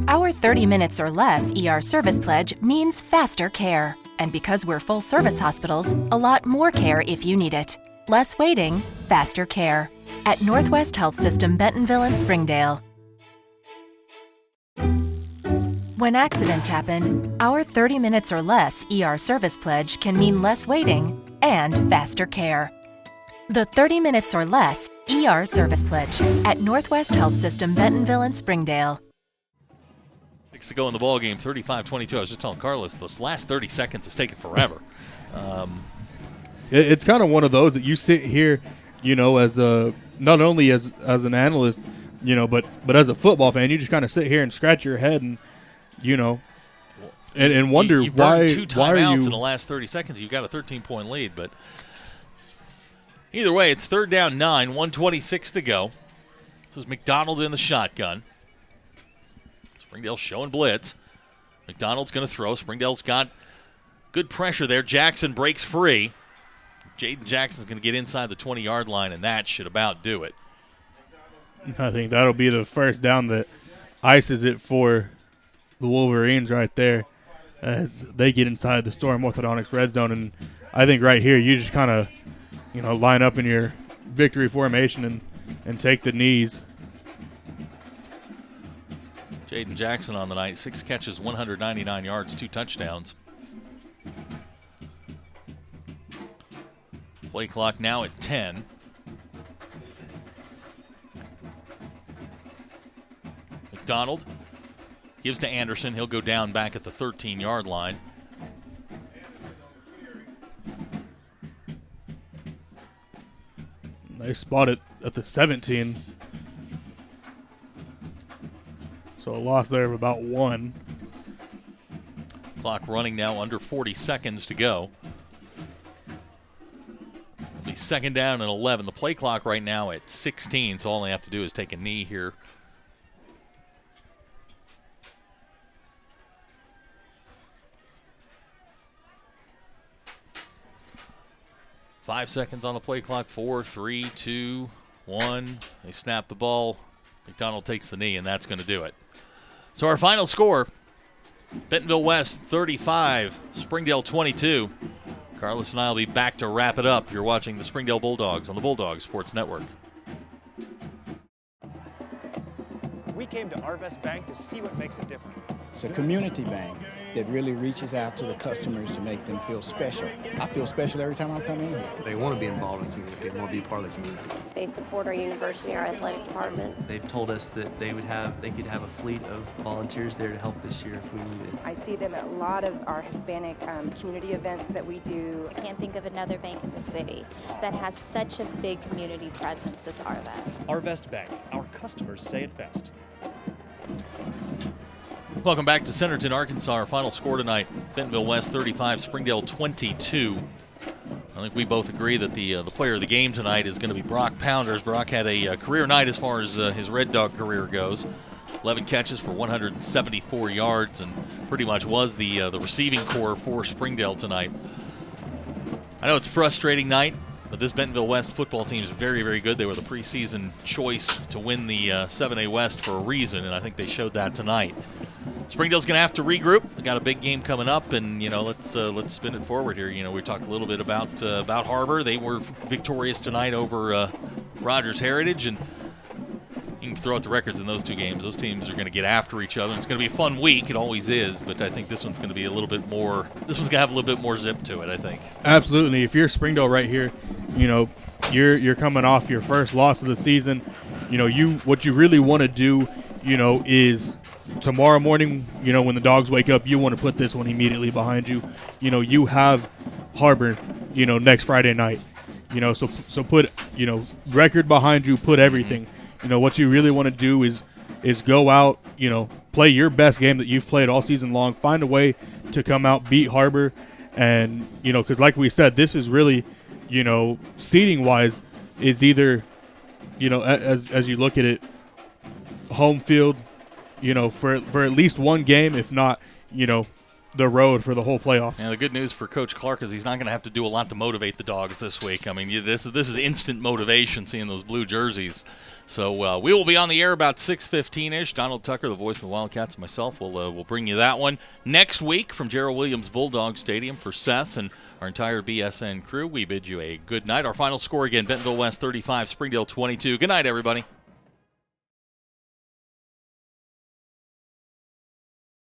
Our 30 minutes or less ER service pledge means faster care. And because we're full-service hospitals, a lot more care if you need it. Less waiting, faster care. At Northwest Health System Bentonville and Springdale. When accidents happen, our 30 minutes or less ER service pledge can mean less waiting and faster care. The 30 minutes or less ER service pledge at Northwest Health System Bentonville and Springdale. 6 to go in the ball game, 35-22. I was just telling Carlos, those last 30 seconds is taking forever. It's kind of one of those that you sit here, as not only as an analyst, but as a football fan, you just kind of sit here and scratch your head and, and wonder you why. Two timeouts in the last 30 seconds. You've got a 13-point lead, but either way, it's 3rd down 9, 1:26 to go. This is McDonald in the shotgun. Springdale showing blitz. McDonald's going to throw. Springdale's got good pressure there. Jackson breaks free. Jaden Jackson's going to get inside the 20-yard line, and that should about do it. I think that'll be the first down that ices it for the Wolverines right there as they get inside the Storm Orthodontics red zone. And I think right here you just kind of, line up in your victory formation and take the knees. Jaden Jackson on the night, 6 catches, 199 yards, 2 touchdowns. Play clock now at 10. McDonald gives to Anderson. He'll go down back at the 13-yard line. Nice spot at the 17. So a loss there of about 1. Clock running now, under 40 seconds to go. It'll be 2nd down and 11. The play clock right now at 16, so all they have to do is take a knee here. 5 seconds on the play clock. 4, 3, 2, 1. They snap the ball. McDonald takes the knee, and that's going to do it. So our final score, Bentonville West 35, Springdale 22. Carlos and I will be back to wrap it up. You're watching the Springdale Bulldogs on the Bulldog Sports Network. We came to Arvest Bank to see what makes it different. It's a community bank that really reaches out to the customers to make them feel special. I feel special every time I come in here. They want to be involved in the community. They want to be part of the community. They support our university, our athletic department. They've told us that they could have a fleet of volunteers there to help this year if we needed. I see them at a lot of our Hispanic community events that we do. I can't think of another bank in the city that has such a big community presence as Arvest. Arvest Bank, our customers say it best. Welcome back to Centerton, Arkansas. Our final score tonight, Bentonville West 35, Springdale 22. I think we both agree that the player of the game tonight is going to be Brock Pounders. Brock had a career night as far as his Red Dog career goes. 11 catches for 174 yards and pretty much was the receiving core for Springdale tonight. I know it's a frustrating night, but this Bentonville West football team is very, very good. They were the preseason choice to win the 7A West for a reason, and I think they showed that tonight. Springdale's going to have to regroup. They got a big game coming up, and let's spin it forward here. We talked a little bit about HAR-BER. They were victorious tonight over Rogers Heritage, and you can throw out the records in those two games. Those teams are going to get after each other. It's going to be a fun week. It always is, but I think this one's going to be a little bit more. This one's going to have a little bit more zip to it, I think. Absolutely. If you're Springdale right here, you're coming off your first loss of the season. What you really want to do, is tomorrow morning, when the Dogs wake up, you want to put this one immediately behind you. You have HAR-BER, next Friday night. So put, record behind you, put everything. What you really want to do is go out, play your best game that you've played all season long. Find a way to come out, beat HAR-BER, and, because like we said, this is really, seeding-wise, is either, as you look at it, home field, for at least one game, if not, the road for the whole playoffs. And the good news for Coach Clark is he's not going to have to do a lot to motivate the Dogs this week. I mean, this is instant motivation seeing those blue jerseys. So we will be on the air about 6:15-ish. Donald Tucker, the voice of the Wildcats, and myself will bring you that one next week from Gerald Williams Bulldog Stadium. For Seth and our entire BSN crew, we bid you a good night. Our final score again, Bentonville West 35, Springdale 22. Good night, everybody.